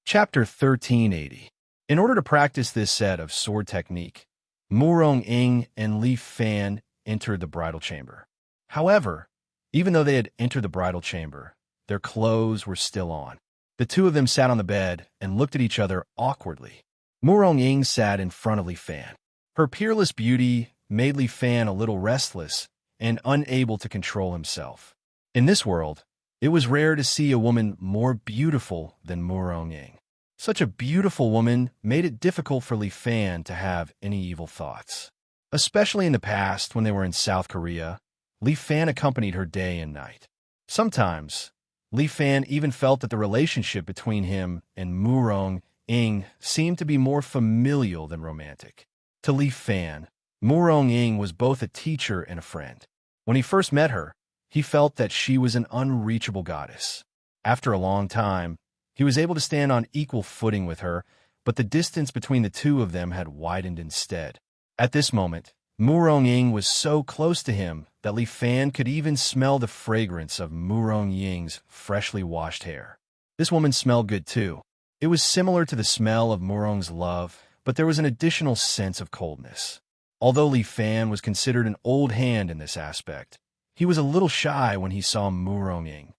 Chapter 1380. In order to practice this set of sword technique, Murong-ing and Li Fan entered the bridal chamber. However, even though they had entered the bridal chamber, their clothes were still on. The two of them sat on the bed and looked at each other awkwardly. Murong-ing sat in front of Li Fan. Her peerless beauty made Li Fan a little restless and unable to control himself. In this world, it was rare to see a woman more beautiful than Murong-ing. Such a beautiful woman made it difficult for Li Fan to have any evil thoughts. Especially in the past when they were in South Korea, Li Fan accompanied her day and night. Sometimes, Li Fan even felt that the relationship between him and Murong-ing seemed to be more familial than romantic. To Li Fan, Murong-ing was both a teacher and a friend. When he first met her, he felt that she was an unreachable goddess. After a long time, he was able to stand on equal footing with her, but the distance between the two of them had widened instead. At this moment, Murong-ing was so close to him that Li Fan could even smell the fragrance of Murong-ing's freshly washed hair. This woman smelled good too. It was similar to the smell of Murong's love, but there was an additional sense of coldness. Although Li Fan was considered an old hand in this aspect, he was a little shy when he saw Murong-ing.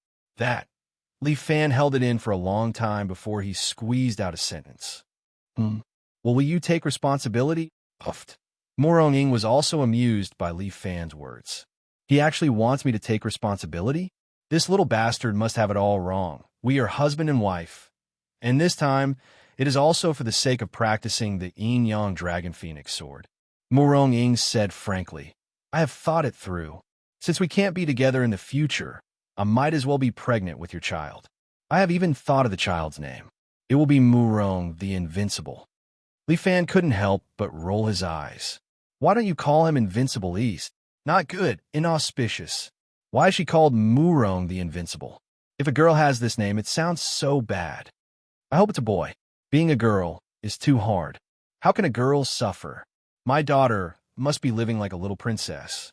Li Fan held it in for a long time before he squeezed out a sentence. Well, will you take responsibility? Puffed. Murong-ing was also amused by Li Fan's words. He actually wants me to take responsibility? This little bastard must have it all wrong. We are husband and wife. And this time, it is also for the sake of practicing the Yin-Yang Dragon Phoenix sword. Murong-ing said frankly, I have thought it through. Since we can't be together in the future, I might as well be pregnant with your child. I have even thought of the child's name. It will be Murong the Invincible. Li Fan couldn't help but roll his eyes. Why don't you call him Invincible East? Not good, inauspicious. Why is she called Murong the Invincible? If a girl has this name, it sounds so bad. I hope it's a boy. Being a girl is too hard. How can a girl suffer? My daughter must be living like a little princess.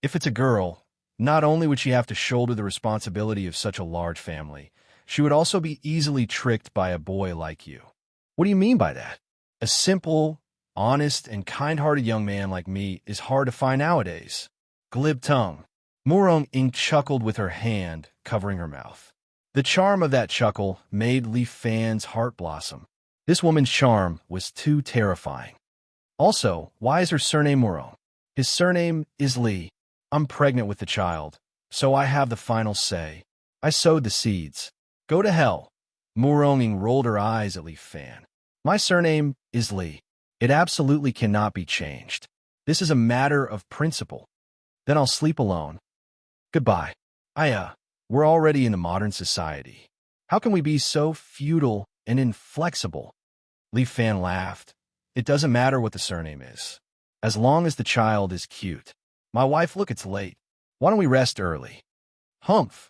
If it's a girl, not only would she have to shoulder the responsibility of such a large family, she would also be easily tricked by a boy like you. What do you mean by that? A simple, honest, and kind-hearted young man like me is hard to find nowadays. Glib tongue. Murong-ing chuckled with her hand covering her mouth. The charm of that chuckle made Li Fan's heart blossom. This woman's charm was too terrifying. Also, why is her surname Murong? His surname is Li. I'm pregnant with the child, so I have the final say. I sowed the seeds. Go to hell. Murong-ing rolled her eyes at Li Fan. My surname is Li. It absolutely cannot be changed. This is a matter of principle. Then I'll sleep alone. Goodbye. We're already in the modern society. How can we be so feudal and inflexible? Li Fan laughed. It doesn't matter what the surname is, as long as the child is cute. My wife, look, it's late. Why don't we rest early? Humph.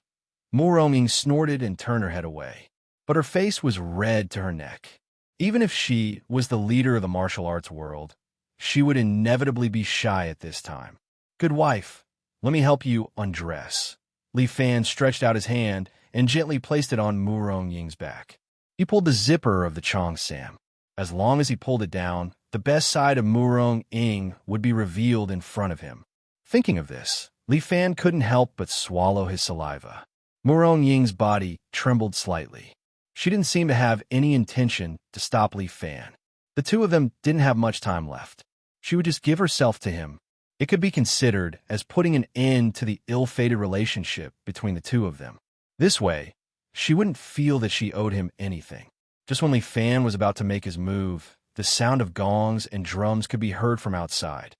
Murong-ing snorted and turned her head away, but her face was red to her neck. Even if she was the leader of the martial arts world, she would inevitably be shy at this time. Good wife, let me help you undress. Li Fan stretched out his hand and gently placed it on Murong-ing's back. He pulled the zipper of the cheongsam. As long as he pulled it down, the best side of Murong-ing would be revealed in front of him. Thinking of this, Li Fan couldn't help but swallow his saliva. Murong-ing's body trembled slightly. She didn't seem to have any intention to stop Li Fan. The two of them didn't have much time left. She would just give herself to him. It could be considered as putting an end to the ill-fated relationship between the two of them. This way, she wouldn't feel that she owed him anything. Just when Li Fan was about to make his move, the sound of gongs and drums could be heard from outside.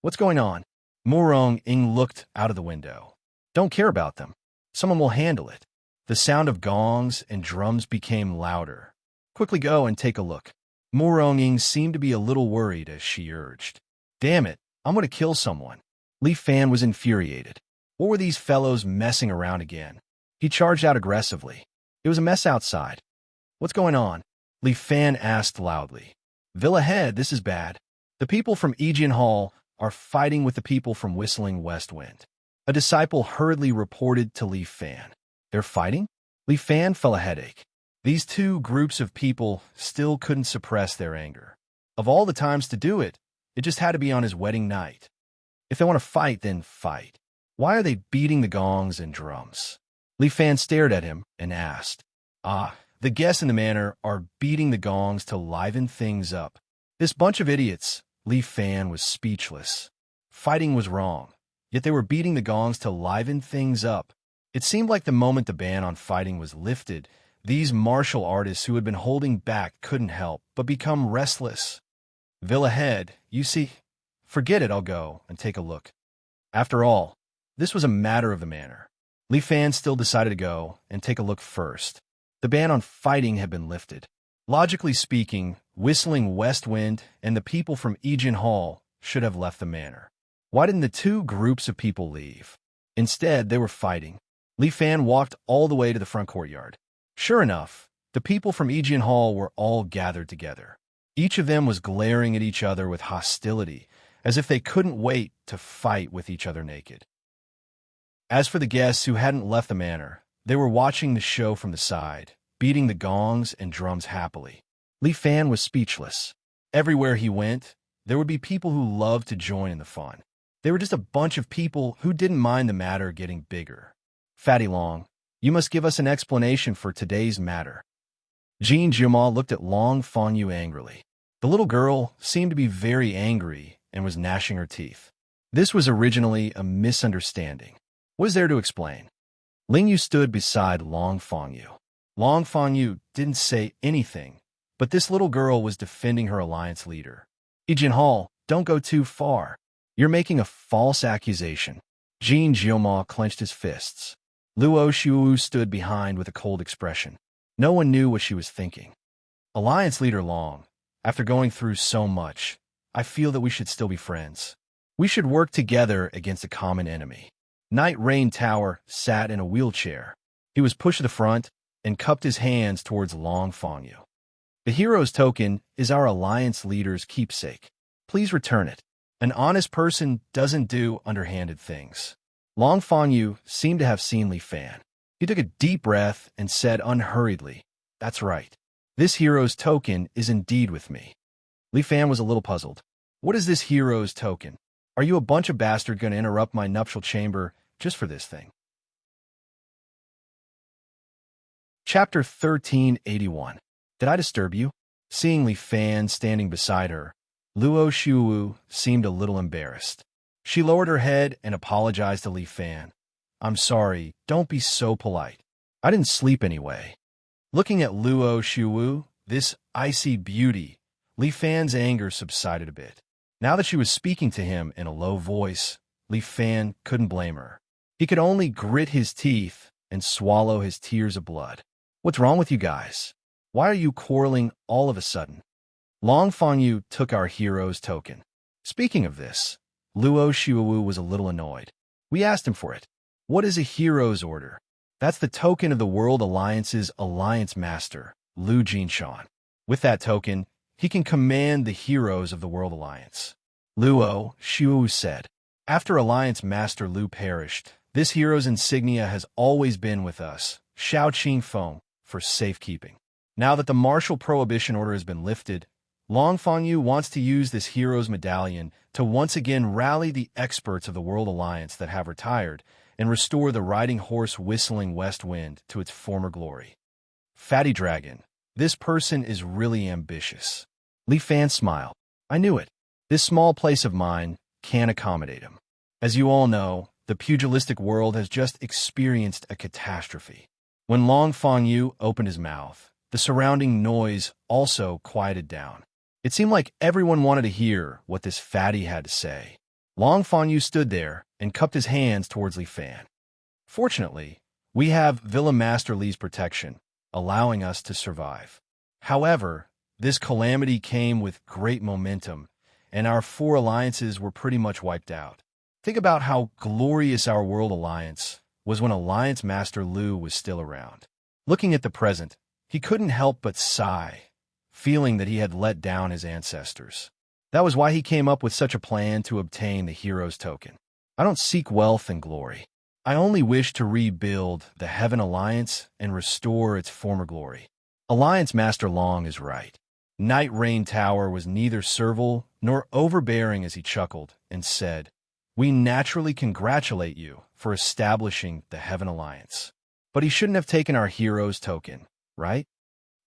What's going on? Murong-ing looked out of the window. Don't care about them. Someone will handle it. The sound of gongs and drums became louder. Quickly go and take a look. Murong-ing seemed to be a little worried as she urged. Damn it, I'm going to kill someone. Li Fan was infuriated. What were these fellows messing around again? He charged out aggressively. It was a mess outside. What's going on? Li Fan asked loudly. Villa Head, this is bad. The people from Aegean Hall are fighting with the people from Whistling West Wind. A disciple hurriedly reported to Li Fan. They're fighting? Li Fan felt a headache. These two groups of people still couldn't suppress their anger. Of all the times to do it, it just had to be on his wedding night. If they want to fight, then fight. Why are they beating the gongs and drums? Li Fan stared at him and asked. The guests in the manor are beating the gongs to liven things up. This bunch of idiots. Li Fan was speechless. Fighting was wrong, yet they were beating the gongs to liven things up. It seemed like the moment the ban on fighting was lifted, these martial artists who had been holding back couldn't help but become restless. Villa head, you see? Forget it, I'll go and take a look. After all, this was a matter of the manor. Li Fan still decided to go and take a look first. The ban on fighting had been lifted. Logically speaking, Whistling West Wind and the people from Aegean Hall should have left the manor. Why didn't the two groups of people leave? Instead, they were fighting. Li Fan walked all the way to the front courtyard. Sure enough, the people from Aegean Hall were all gathered together. Each of them was glaring at each other with hostility, as if they couldn't wait to fight with each other naked. As for the guests who hadn't left the manor, they were watching the show from the side, beating the gongs and drums happily. Li Fan was speechless. Everywhere he went, there would be people who loved to join in the fun. They were just a bunch of people who didn't mind the matter getting bigger. Fatty Long, you must give us an explanation for today's matter. Jean Jiuma looked at Long Fangyu angrily. The little girl seemed to be very angry and was gnashing her teeth. This was originally a misunderstanding. What is there to explain? Ling Yu stood beside Long Fangyu. Long Fangyu didn't say anything, but this little girl was defending her alliance leader. Aegean Hall, don't go too far. You're making a false accusation. Jean Jiuma clenched his fists. Luo Xiuwu stood behind with a cold expression. No one knew what she was thinking. Alliance leader Long, after going through so much, I feel that we should still be friends. We should work together against a common enemy. Knight Rain Tower sat in a wheelchair. He was pushed to the front and cupped his hands towards Long Fangyu. The hero's token is our alliance leader's keepsake. Please return it. An honest person doesn't do underhanded things. Long Fangyu seemed to have seen Li Fan. He took a deep breath and said unhurriedly, "That's right. This hero's token is indeed with me." Li Fan was a little puzzled. What is this hero's token? Are you a bunch of bastards going to interrupt my nuptial chamber just for this thing? Chapter 1381. Did I disturb you? Seeing Li Fan standing beside her, Luo Xiuwu seemed a little embarrassed. She lowered her head and apologized to Li Fan. "I'm sorry, don't be so polite. I didn't sleep anyway." Looking at Luo Xiuwu, this icy beauty, Li Fan's anger subsided a bit. Now that she was speaking to him in a low voice, Li Fan couldn't blame her. He could only grit his teeth and swallow his tears of blood. "What's wrong with you guys? Why are you quarreling all of a sudden?" Long Fangyu took our hero's token. Speaking of this, Luo Xiuwu was a little annoyed. We asked him for it. What is a hero's order? That's the token of the World Alliance's Alliance Master, Lu Jinshan. With that token, he can command the heroes of the World Alliance. Luo Xiuwu said, "After Alliance Master Lu perished, this hero's insignia has always been with us, Shao Qingfeng, for safekeeping. Now that the martial prohibition order has been lifted, Long Fangyu wants to use this hero's medallion to once again rally the experts of the World Alliance that have retired and restore the riding horse Whistling West Wind to its former glory." Fatty Dragon, this person is really ambitious. Li Fan smiled. I knew it. This small place of mine can't accommodate him. As you all know, the pugilistic world has just experienced a catastrophe. When Long Fangyu opened his mouth, the surrounding noise also quieted down. It seemed like everyone wanted to hear what this fatty had to say. Long Fangyu stood there and cupped his hands towards Li Fan. Fortunately, we have Villa Master Li's protection, allowing us to survive. However, this calamity came with great momentum, and our four alliances were pretty much wiped out. Think about how glorious our World Alliance was when Alliance Master Lu was still around. Looking at the present, he couldn't help but sigh, feeling that he had let down his ancestors. That was why he came up with such a plan to obtain the hero's token. I don't seek wealth and glory. I only wish to rebuild the Heaven Alliance and restore its former glory. Alliance Master Long is right. Night Rain Tower was neither servile nor overbearing as he chuckled and said, "We naturally congratulate you for establishing the Heaven Alliance. But he shouldn't have taken our hero's token, right?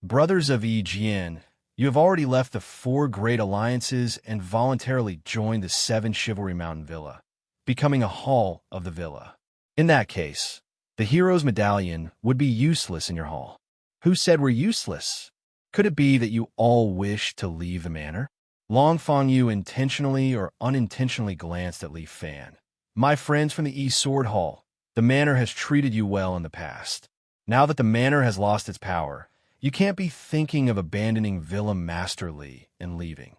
Brothers of Yi Jian, you have already left the 4 great alliances and voluntarily joined the 7 Chivalry Mountain Villa, becoming a hall of the villa. In that case, the hero's medallion would be useless in your hall." "Who said we're useless? Could it be that you all wish to leave the manor?" Long Fangyu intentionally or unintentionally glanced at Li Fan. "My friends from the East Sword Hall, the manor has treated you well in the past. Now that the manor has lost its power, you can't be thinking of abandoning Villa Master Li and leaving,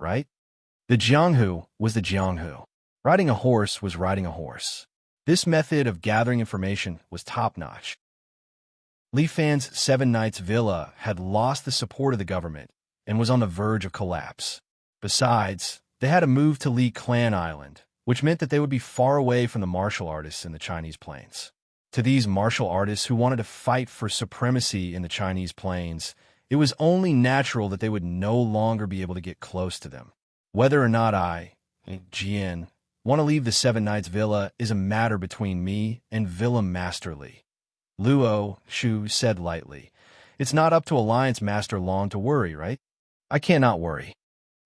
right?" The Jianghu was the Jianghu. Riding a horse was riding a horse. This method of gathering information was top-notch. Li Fan's 7 Knights Villa had lost the support of the government and was on the verge of collapse. Besides, they had to move to Li Clan Island, which meant that they would be far away from the martial artists in the Chinese plains. To these martial artists who wanted to fight for supremacy in the Chinese plains, it was only natural that they would no longer be able to get close to them. Whether or not I, Jian, want to leave the 7 Knights Villa is a matter between me and Villa Master Li. Luo Shu said lightly, "It's not up to Alliance Master Long to worry, right?" "I cannot worry."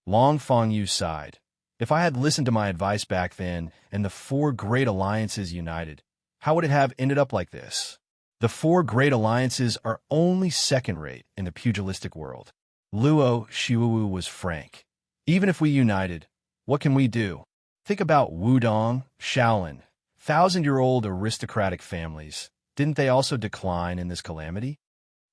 Long Fangyu sighed. "If I had listened to my advice back then and the 4 great alliances united, how would it have ended up like this? The 4 great alliances are only second-rate in the pugilistic world." Luo Shuwu was frank. "Even if we united, what can we do? Think about Wudong, Shaolin, 1,000-year-old aristocratic families. Didn't they also decline in this calamity?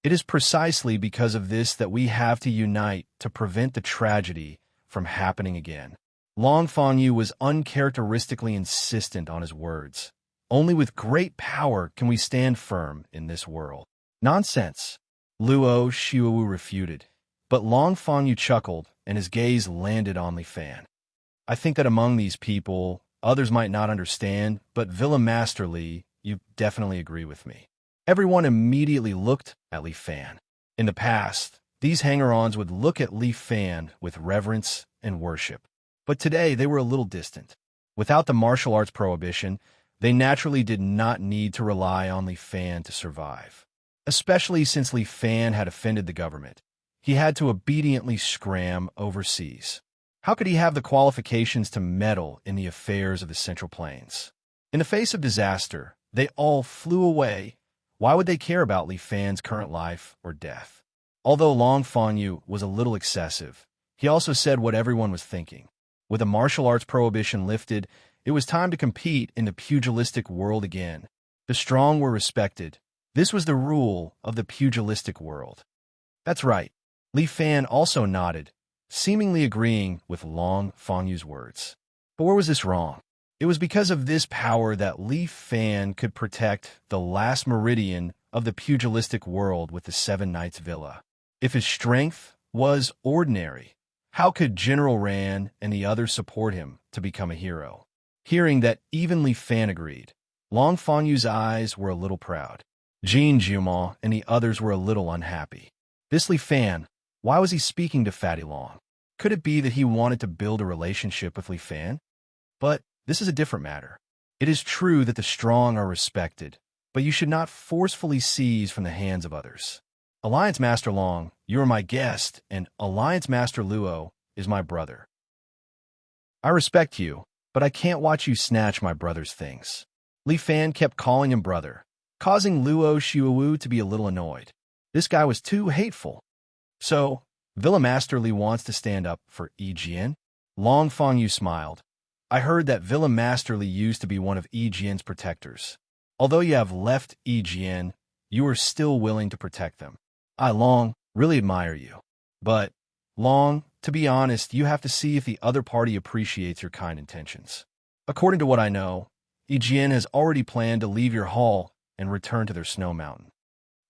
It is precisely because of this that we have to unite to prevent the tragedy from happening again." Long Fangyu was uncharacteristically insistent on his words. "Only with great power can we stand firm in this world." "Nonsense," Luo Shuwu refuted. But Long Fangyu chuckled, and his gaze landed on Li Fan. "I think that among these people, others might not understand, but Villa Master Li, you definitely agree with me." Everyone immediately looked at Li Fan. In the past, these hanger-ons would look at Li Fan with reverence and worship. But today they were a little distant. Without the martial arts prohibition, they naturally did not need to rely on Li Fan to survive. Especially since Li Fan had offended the government. He had to obediently scram overseas. How could he have the qualifications to meddle in the affairs of the Central Plains? In the face of disaster, they all flew away. Why would they care about Li Fan's current life or death? Although Long Fangyu was a little excessive, he also said what everyone was thinking. With a martial arts prohibition lifted, it was time to compete in the pugilistic world again. The strong were respected. This was the rule of the pugilistic world. That's right. Li Fan also nodded, seemingly agreeing with Long Fangyu's words. But where was this wrong? It was because of this power that Li Fan could protect the last meridian of the pugilistic world with the 7 Knights Villa. If his strength was ordinary, how could General Ran and the others support him to become a hero? Hearing that even Li Fan agreed, Long Fangyu's eyes were a little proud. Jean Jumon and the others were a little unhappy. This Li Fan, why was he speaking to Fatty Long? Could it be that he wanted to build a relationship with Li Fan? But this is a different matter. It is true that the strong are respected, but you should not forcefully seize from the hands of others. Alliance Master Long, you are my guest, and Alliance Master Luo is my brother. I respect you, but I can't watch you snatch my brother's things. Li Fan kept calling him brother, causing Luo Shuwu to be a little annoyed. This guy was too hateful. So, Villa Master Li wants to stand up for Yi Jian? Long Fangyu smiled. I heard that Villa Master Li used to be one of Yi Jian's protectors. Although you have left Yi Jian, you are still willing to protect them. I, Long, really admire you. But, Long, to be honest, you have to see if the other party appreciates your kind intentions. According to what I know, Yi Jian has already planned to leave your hall and return to their snow mountain.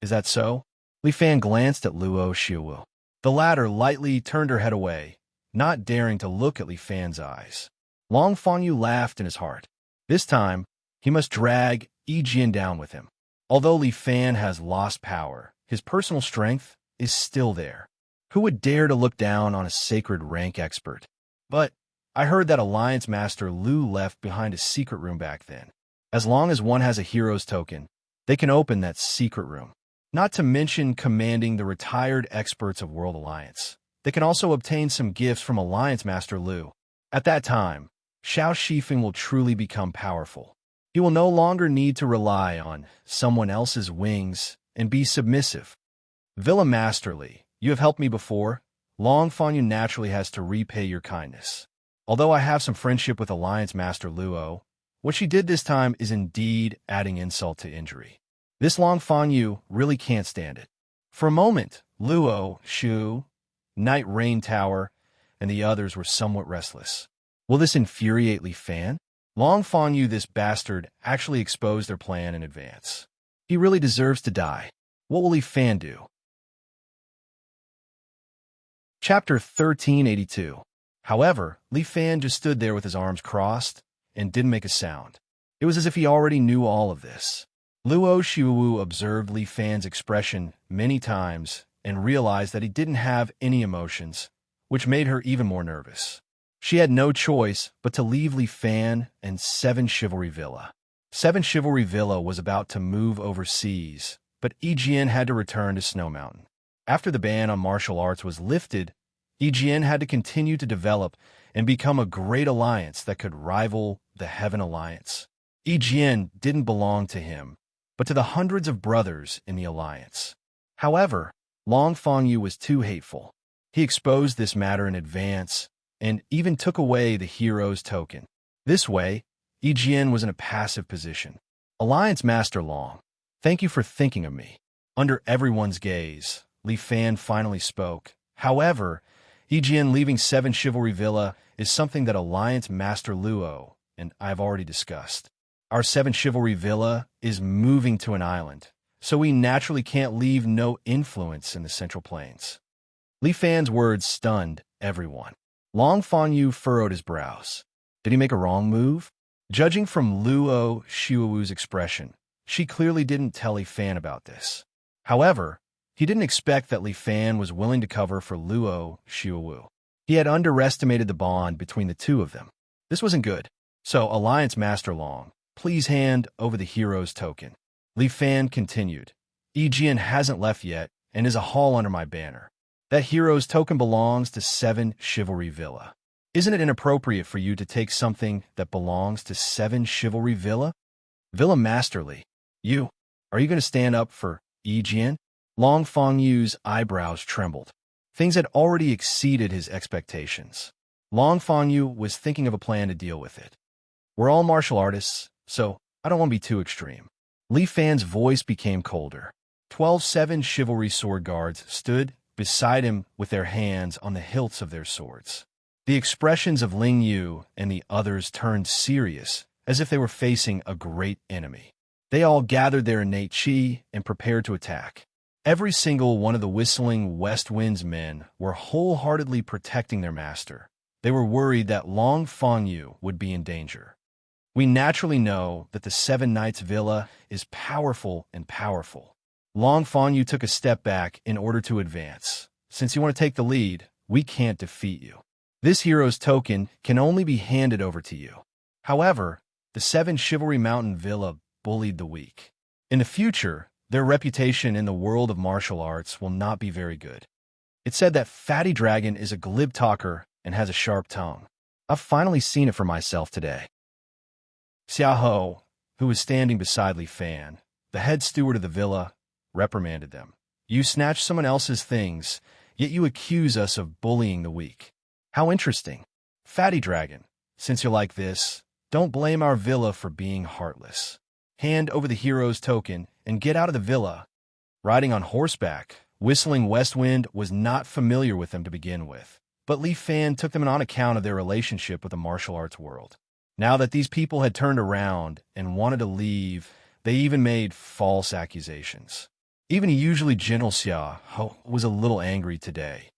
Is that so? Li Fan glanced at Luo Shuwu. The latter lightly turned her head away, not daring to look at Li Fan's eyes. Long Fangyu laughed in his heart. This time, he must drag Yi Jian down with him. Although Li Fan has lost power, his personal strength is still there. Who would dare to look down on a sacred rank expert? But I heard that Alliance Master Lu left behind a secret room back then. As long as one has a hero's token, they can open that secret room. Not to mention commanding the retired experts of World Alliance. They can also obtain some gifts from Alliance Master Lu. At that time, Xiao Shifeng will truly become powerful. He will no longer need to rely on someone else's wings and be submissive. Villa Masterly, you have helped me before. Long Fanyu naturally has to repay your kindness. Although I have some friendship with Alliance Master Luo, what she did this time is indeed adding insult to injury. This Long Fanyu really can't stand it. For a moment, Luo, Shu, Knight Rain Tower, and the others were somewhat restless. Will this infuriate Li Fan? Long Fanyu, this bastard, actually exposed their plan in advance. He really deserves to die. What will Li Fan do? Chapter 1382. However, Li Fan just stood there with his arms crossed and didn't make a sound. It was as if he already knew all of this. Luo Xiuwu observed Li Fan's expression many times and realized that he didn't have any emotions, which made her even more nervous. She had no choice but to leave Li Fan and 7 Chivalry Villa. 7 Chivalry Villa was about to move overseas, but Yijian had to return to Snow Mountain. After the ban on martial arts was lifted, Yijian had to continue to develop and become a great alliance that could rival the Heaven Alliance. Yijian didn't belong to him, but to the hundreds of brothers in the alliance. However, Long Fanyu was too hateful. He exposed this matter in advance and even took away the hero's token. This way, Yijian was in a passive position. Alliance Master Long, thank you for thinking of me. Under everyone's gaze, Li Fan finally spoke. However, Yijian leaving 7 Chivalry Villa is something that Alliance Master Luo and I have already discussed. Our 7 Chivalry Villa is moving to an island, so we naturally can't leave no influence in the Central Plains. Li Fan's words stunned everyone. Long Fanyu furrowed his brows. Did he make a wrong move? Judging from Luo Xiuwu's expression, she clearly didn't tell Li Fan about this. However, he didn't expect that Li Fan was willing to cover for Luo Xiuwu. He had underestimated the bond between the two of them. This wasn't good. So, Alliance Master Long, please hand over the hero's token. Li Fan continued. Yijian hasn't left yet and is a hall under my banner. That hero's token belongs to 7 Chivalry Villa. Isn't it inappropriate for you to take something that belongs to 7 Chivalry Villa? Villa Masterly, are you going to stand up for Yijian? Long Fangyu's eyebrows trembled. Things had already exceeded his expectations. Long Fangyu was thinking of a plan to deal with it. We're all martial artists, so I don't want to be too extreme. Li Fan's voice became colder. 12 7 Chivalry sword guards stood beside him with their hands on the hilts of their swords. The expressions of Ling Yu and the others turned serious, as if they were facing a great enemy. They all gathered their innate chi and prepared to attack. Every single one of the whistling West Wind's men were wholeheartedly protecting their master. They were worried that Long Fangyu would be in danger. We naturally know that the 7 Knights Villa is powerful and powerful. Long Fanyu took a step back in order to advance. Since you want to take the lead, we can't defeat you. This hero's token can only be handed over to you. However, the 7 Chivalry Mountain Villa bullied the weak. In the future, their reputation in the world of martial arts will not be very good. It's said that Fatty Dragon is a glib talker and has a sharp tongue. I've finally seen it for myself today. Xiao Ho, who was standing beside Li Fan, the head steward of the villa, reprimanded them. You snatched someone else's things, yet you accuse us of bullying the weak. How interesting. Fatty Dragon, since you're like this, don't blame our villa for being heartless. Hand over the hero's token and get out of the villa. Riding on horseback, Whistling West Wind was not familiar with them to begin with, but Li Fan took them on account of their relationship with the martial arts world. Now that these people had turned around and wanted to leave, they even made false accusations. Even a usually gentle Xia was a little angry today.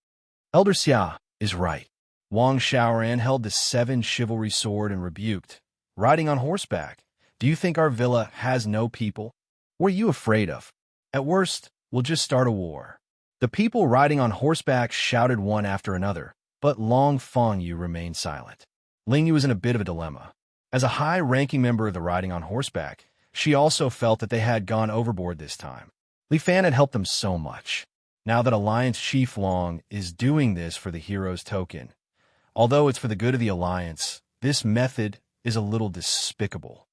Elder Xia is right. Wang Xiaoran held the 7 Chivalry sword and rebuked. Riding on horseback, do you think our villa has no people? What are you afraid of? At worst, we'll just start a war. The people riding on horseback shouted one after another, but Long Fengyu remained silent. Ling Yu was in a bit of a dilemma. As a high-ranking member of the riding on horseback, she also felt that they had gone overboard this time. Li Fan had helped them so much. Now that Alliance Chief Long is doing this for the hero's token, although it's for the good of the Alliance, this method is a little despicable.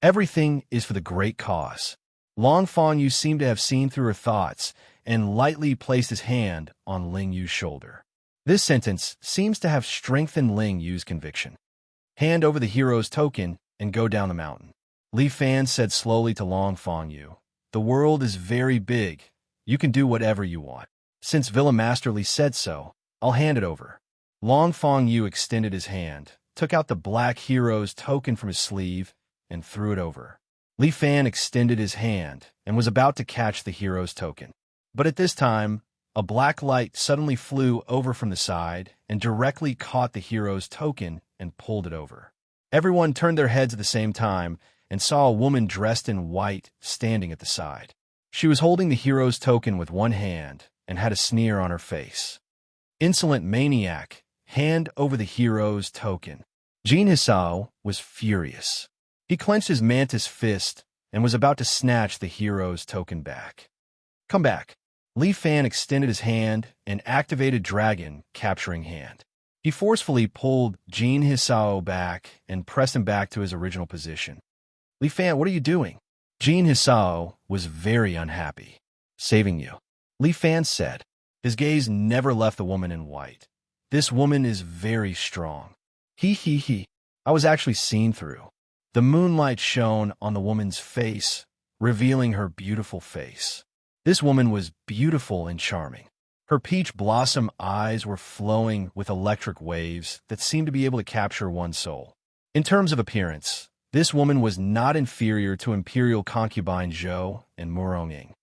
Everything is for the great cause. Long Fengyu seemed to have seen through her thoughts and lightly placed his hand on Ling Yu's shoulder. This sentence seems to have strengthened Ling Yu's conviction. Hand over the hero's token and go down the mountain. Li Fan said slowly to Long Fengyu, "The world is very big. You can do whatever you want. Since Villa Master Li said so, I'll hand it over." Long Fengyu extended his hand, took out the black hero's token from his sleeve, and threw it over. Li Fan extended his hand and was about to catch the hero's token. But at this time, a black light suddenly flew over from the side and directly caught the hero's token and pulled it over. Everyone turned their heads at the same time and saw a woman dressed in white standing at the side. She was holding the hero's token with one hand and had a sneer on her face. "Insolent maniac, hand over the hero's token." Jin Hisao was furious. He clenched his mantis fist and was about to snatch the hero's token back. "Come back." Li Fan extended his hand and activated Dragon Capturing Hand. He forcefully pulled Jin Hisao back and pressed him back to his original position. "Li Fan, what are you doing?" Jin Hisao was very unhappy. "Saving you," Li Fan said. His gaze never left the woman in white. "This woman is very strong." He. I was actually seen through. The moonlight shone on the woman's face, revealing her beautiful face. This woman was beautiful and charming. Her peach blossom eyes were flowing with electric waves that seemed to be able to capture one's soul. In terms of appearance, this woman was not inferior to Imperial concubine Zhou and Murong.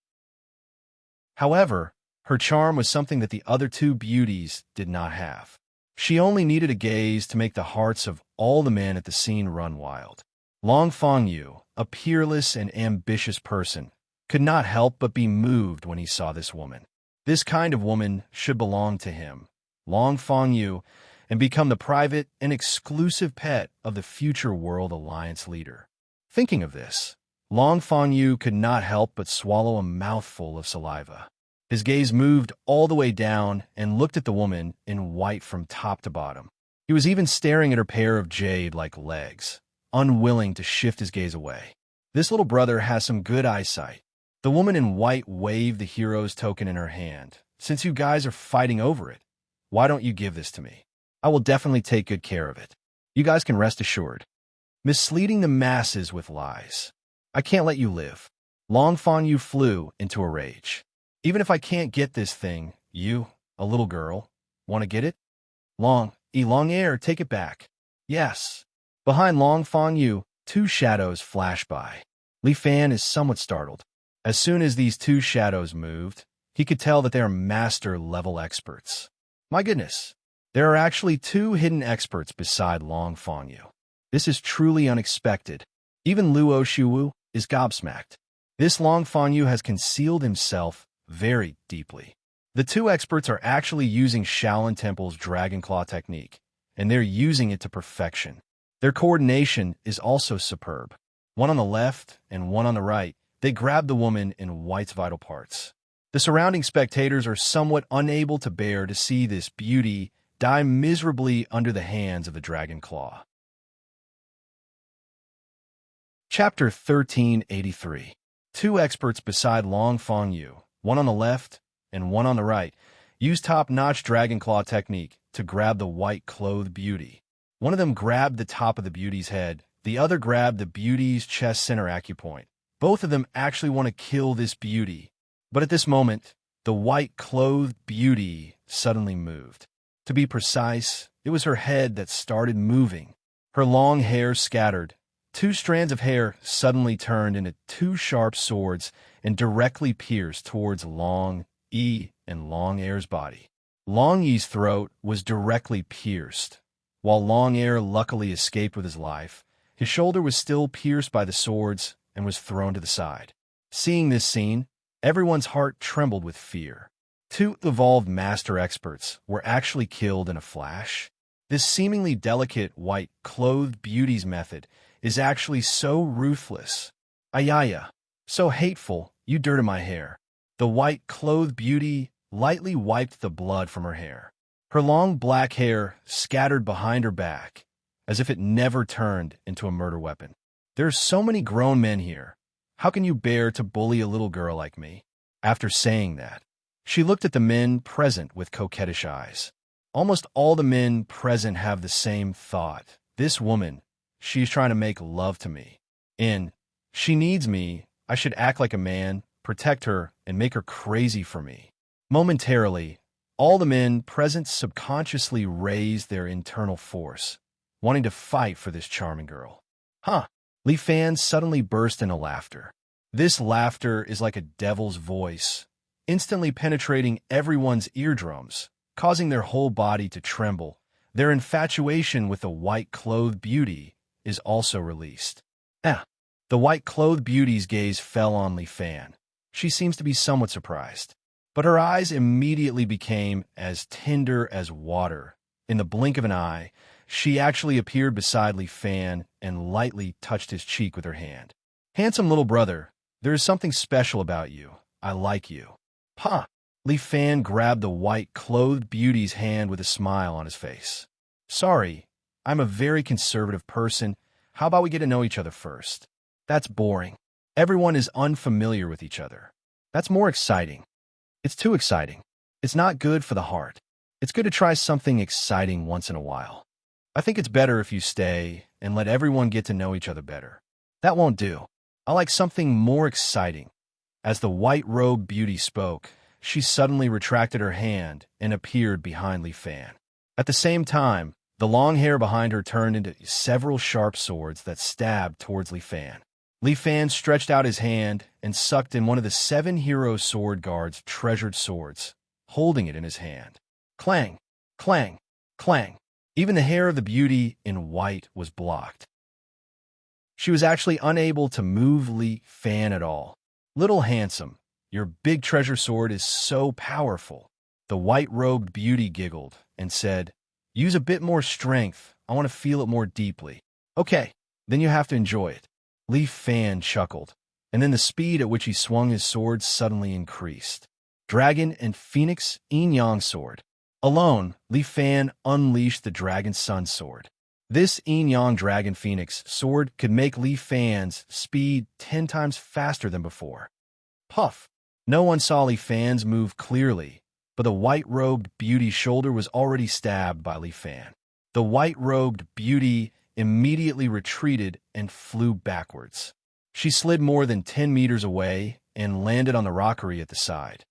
However, her charm was something that the other two beauties did not have. She only needed a gaze to make the hearts of all the men at the scene run wild. Long Fengyu, a peerless and ambitious person, could not help but be moved when he saw this woman. This kind of woman should belong to him, Long Fengyu, and become the private and exclusive pet of the future World Alliance leader. Thinking of this, Long Fengyu could not help but swallow a mouthful of saliva. His gaze moved all the way down and looked at the woman in white from top to bottom. He was even staring at her pair of jade-like legs, unwilling to shift his gaze away. This little brother has some good eyesight. The woman in white waved the hero's token in her hand. "Since you guys are fighting over it, why don't you give this to me? I will definitely take good care of it. You guys can rest assured." Misleading the masses with lies. "I can't let you live." Long Fengyu flew into a rage. "Even if I can't get this thing, you, a little girl, want to get it? Long Air, take it back." "Yes." Behind Long Fengyu, two shadows flashed by. Li Fan is somewhat startled. As soon as these two shadows moved, he could tell that they are master-level experts. My goodness, there are actually two hidden experts beside Long Fengyu. This is truly unexpected. Even Luo Shuwu is gobsmacked. This Long Fengyu has concealed himself very deeply. The two experts are actually using Shaolin Temple's Dragon Claw technique, and they're using it to perfection. Their coordination is also superb. One on the left and one on the right, they grab the woman in white's vital parts. The surrounding spectators are somewhat unable to bear to see this beauty die miserably under the hands of the Dragon Claw. Chapter 1383. Two experts beside Long Fengyu, one on the left and one on the right, use top-notch Dragon Claw technique to grab the white-clothed beauty. One of them grabbed the top of the beauty's head, the other grabbed the beauty's chest center acupoint. Both of them actually want to kill this beauty, but at this moment, the white-clothed beauty suddenly moved. To be precise, it was her head that started moving. Her long hair scattered. Two strands of hair suddenly turned into two sharp swords and directly pierced towards Long Yi and Long Air's body. Long Yi's throat was directly pierced. While Long Air luckily escaped with his life, his shoulder was still pierced by the swords and was thrown to the side. Seeing this scene, everyone's heart trembled with fear. Two evolved master experts were actually killed in a flash. This seemingly delicate white-clothed beauty's method is actually so ruthless. Ayaya, so hateful, you dirted my hair. The white-clothed beauty lightly wiped the blood from her hair. Her long black hair scattered behind her back, as if it never turned into a murder weapon. There's so many grown men here. How can you bear to bully a little girl like me? After saying that, she looked at the men present with coquettish eyes. Almost all the men present have the same thought. This woman, she's trying to make love to me. She needs me. I should act like a man, protect her, and make her crazy for me. Momentarily, all the men present subconsciously raised their internal force, wanting to fight for this charming girl. Huh. Li Fan suddenly burst into laughter. This laughter is like a devil's voice, instantly penetrating everyone's eardrums, causing their whole body to tremble. Their infatuation with the white-clothed beauty is also released. The white-clothed beauty's gaze fell on Li Fan. She seems to be somewhat surprised, but her eyes immediately became as tender as water. In the blink of an eye, she actually appeared beside Li Fan and lightly touched his cheek with her hand. Handsome little brother, there is something special about you. I like you. Ha! Li Fan grabbed the white-clothed beauty's hand with a smile on his face. Sorry, I'm a very conservative person. How about we get to know each other first? That's boring. Everyone is unfamiliar with each other. That's more exciting. It's too exciting. It's not good for the heart. It's good to try something exciting once in a while. I think it's better if you stay and let everyone get to know each other better. That won't do. I like something more exciting. As the white-robed beauty spoke, she suddenly retracted her hand and appeared behind Li Fan. At the same time, the long hair behind her turned into several sharp swords that stabbed towards Li Fan. Li Fan stretched out his hand and sucked in one of the 7 hero sword guards' treasured swords, holding it in his hand. Clang! Clang! Clang! Even the hair of the beauty in white was blocked. She was actually unable to move Li Fan at all. Little handsome, your big treasure sword is so powerful. The white-robed beauty giggled and said, use a bit more strength. I want to feel it more deeply. Okay, then you have to enjoy it. Li Fan chuckled, and then the speed at which he swung his sword suddenly increased. Dragon and Phoenix Yin-Yang sword. Alone, Li Fan unleashed the Dragon Sun sword. This Yin-Yang Dragon Phoenix sword could make Li Fan's speed 10 times faster than before. Puff! No one saw Li Fan's move clearly, but the white-robed beauty's shoulder was already stabbed by Li Fan. The white-robed beauty immediately retreated and flew backwards. She slid more than 10 meters away and landed on the rockery at the side.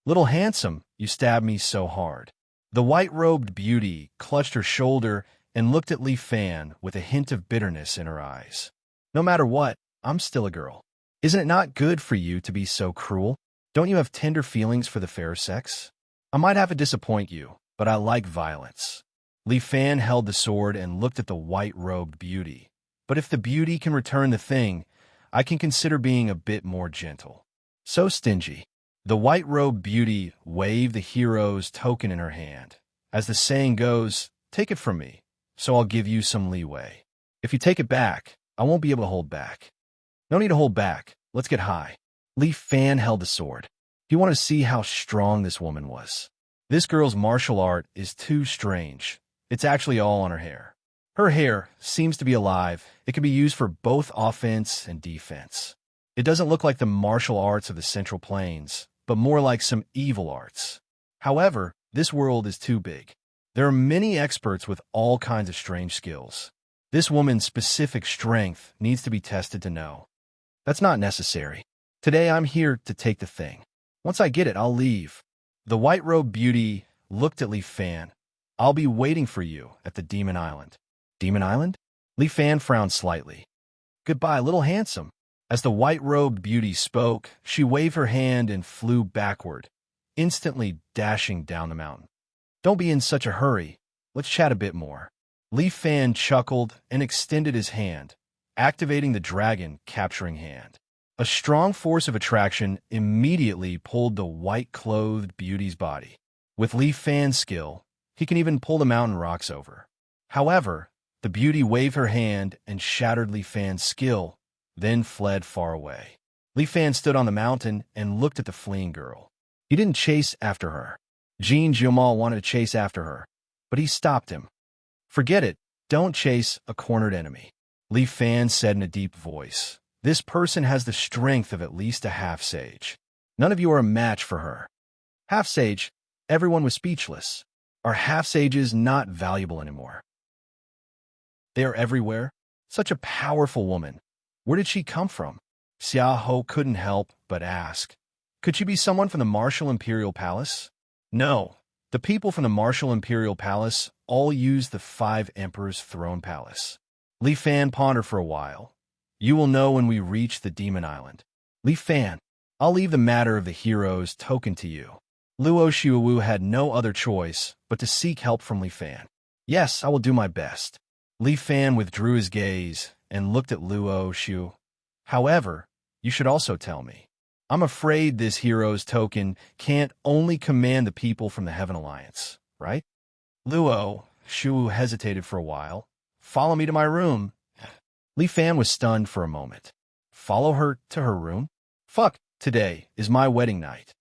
Little handsome, you stabbed me so hard. The white-robed beauty clutched her shoulder and looked at Li Fan with a hint of bitterness in her eyes. No matter what, I'm still a girl. Isn't it not good for you to be so cruel? Don't you have tender feelings for the fair sex? I might have to disappoint you, but I like violence. Li Fan held the sword and looked at the white-robed beauty. But if the beauty can return the thing, I can consider being a bit more gentle. So stingy. The white-robed beauty waved the hero's token in her hand. As the saying goes, take it from me, so I'll give you some leeway. If you take it back, I won't be able to hold back. No need to hold back. Let's get high. Li Fan held the sword. He wanted to see how strong this woman was. This girl's martial art is too strange. It's actually all on her hair. Her hair seems to be alive. It can be used for both offense and defense. It doesn't look like the martial arts of the Central Plains, but more like some evil arts. However, this world is too big. There are many experts with all kinds of strange skills. This woman's specific strength needs to be tested to know. That's not necessary. Today I'm here to take the thing. Once I get it, I'll leave. The white-robed beauty looked at Li Fan. I'll be waiting for you at the Demon Island. Demon Island? Li Fan frowned slightly. Goodbye, little handsome. As the white-robed beauty spoke, she waved her hand and flew backward, instantly dashing down the mountain. Don't be in such a hurry. Let's chat a bit more. Li Fan chuckled and extended his hand, activating the dragon capturing hand. A strong force of attraction immediately pulled the white-clothed beauty's body. With Leaf Fan's skill, he can even pull the mountain rocks over. However, the beauty waved her hand and shattered Leaf Fan's skill, then fled far away. Leaf Fan stood on the mountain and looked at the fleeing girl. He didn't chase after her. Jean Jumal wanted to chase after her, but he stopped him. "Forget it. Don't chase a cornered enemy," Leaf Fan said in a deep voice. "This person has the strength of at least a half-sage. None of you are a match for her." Half-sage? Everyone was speechless. Are half-sages not valuable anymore? They are everywhere. Such a powerful woman. Where did she come from? Xia Ho couldn't help but ask. Could she be someone from the Martial Imperial Palace? No. The people from the Martial Imperial Palace all used the Five Emperors' Throne Palace. Li Fan pondered for a while. You will know when we reach the Demon Island. Li Fan, I'll leave the matter of the hero's token to you. Luo Xiuwu had no other choice but to seek help from Li Fan. Yes, I will do my best. Li Fan withdrew his gaze and looked at Luo Xiu. However, you should also tell me. I'm afraid this hero's token can't only command the people from the Heaven Alliance, right? Luo Xiu hesitated for a while. Follow me to my room. Li Fan was stunned for a moment. Follow her to her room? Fuck, today is my wedding night.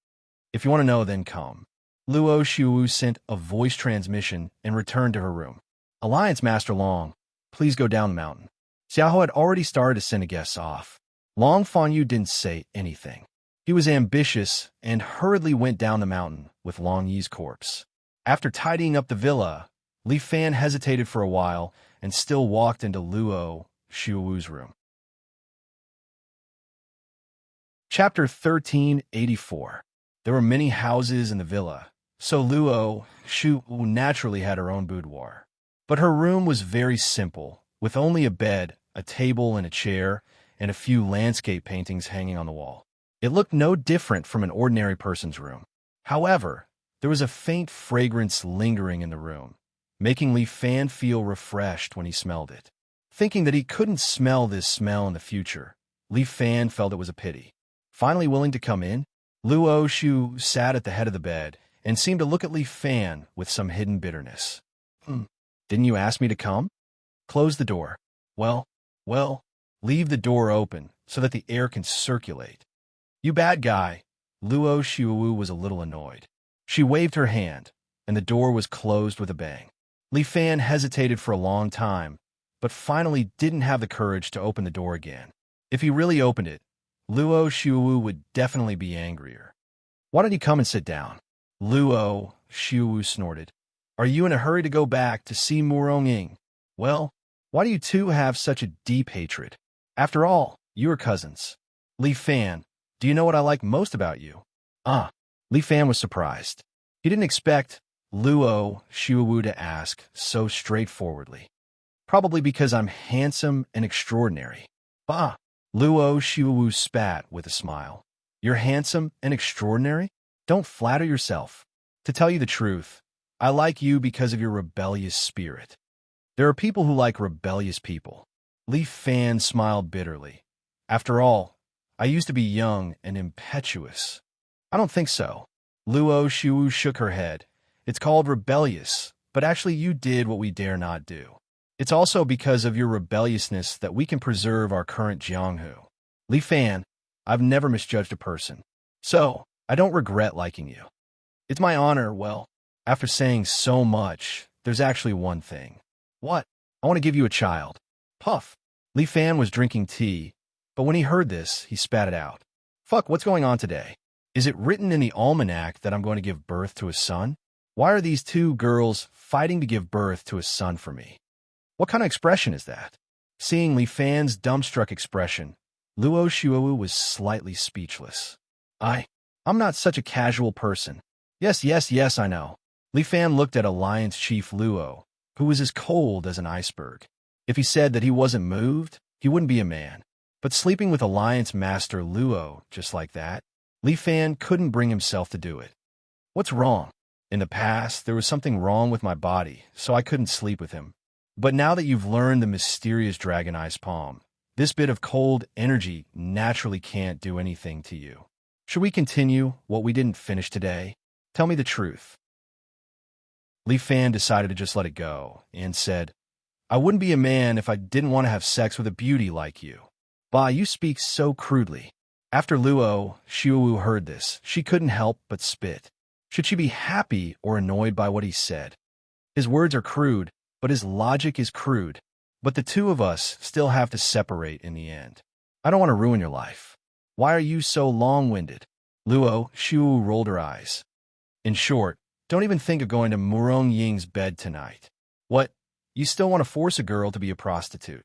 If you want to know, then come. Luo Xiu sent a voice transmission and returned to her room. Alliance Master Long, please go down the mountain. Xiaohou had already started to send the guests off. Long Fanyu didn't say anything. He was ambitious and hurriedly went down the mountain with Long Yi's corpse. After tidying up the villa, Li Fan hesitated for a while and still walked into Luo Xiuwu's room. Chapter 1384. There were many houses in the villa, so Luo Xiuwu naturally had her own boudoir. But her room was very simple, with only a bed, a table and a chair, and a few landscape paintings hanging on the wall. It looked no different from an ordinary person's room. However, there was a faint fragrance lingering in the room, making Li Fan feel refreshed when he smelled it. Thinking that he couldn't smell this smell in the future, Li Fan felt it was a pity. Finally willing to come in, Luo Xiu sat at the head of the bed and seemed to look at Li Fan with some hidden bitterness. Didn't you ask me to come? Close the door. Well, leave the door open so that the air can circulate. You bad guy. Luo Xiuwu was a little annoyed. She waved her hand, and the door was closed with a bang. Li Fan hesitated for a long time, but finally didn't have the courage to open the door again. If he really opened it, Luo Xiuwu would definitely be angrier. Why don't you come and sit down? Luo Xiuwu snorted. Are you in a hurry to go back to see Murong Ying? Well, why do you two have such a deep hatred? After all, you are cousins. Li Fan, do you know what I like most about you? Li Fan was surprised. He didn't expect Luo Xiuwu to ask so straightforwardly. Probably because I'm handsome and extraordinary. Bah! Luo Xiuwu spat with a smile. You're handsome and extraordinary? Don't flatter yourself. To tell you the truth, I like you because of your rebellious spirit. There are people who like rebellious people. Li Fan smiled bitterly. After all, I used to be young and impetuous. I don't think so. Luo Xiuwu shook her head. It's called rebellious, but actually you did what we dare not do. It's also because of your rebelliousness that we can preserve our current Jianghu. Li Fan, I've never misjudged a person. So, I don't regret liking you. It's my honor, well, after saying so much, there's actually one thing. What? I want to give you a child. Puff. Li Fan was drinking tea, but when he heard this, he spat it out. Fuck, what's going on today? Is it written in the almanac that I'm going to give birth to a son? Why are these two girls fighting to give birth to a son for me? What kind of expression is that? Seeing Li Fan's dumbstruck expression, Luo Xiuwu was slightly speechless. I'm not such a casual person. Yes, I know. Li Fan looked at Alliance Chief Luo, who was as cold as an iceberg. If he said that he wasn't moved, he wouldn't be a man. But sleeping with Alliance Master Luo just like that, Li Fan couldn't bring himself to do it. What's wrong? In the past, there was something wrong with my body, so I couldn't sleep with him. But now that you've learned the mysterious dragon ice palm, This bit of cold energy naturally can't do anything to you. Should we continue what we didn't finish today? Tell me the truth. Li Fan decided to just let it go and said, I wouldn't be a man if I didn't want to have sex with a beauty like you. Bah, you speak so crudely. After Luo Xiaowu heard this, she couldn't help but spit. Should she be happy or annoyed by what he said? His words are crude, but his logic is crude. But the two of us still have to separate in the end. I don't want to ruin your life. Why are you so long-winded? Luo Xiaowu rolled her eyes. In short, don't even think of going to Murong Ying's bed tonight. What? You still want to force a girl to be a prostitute?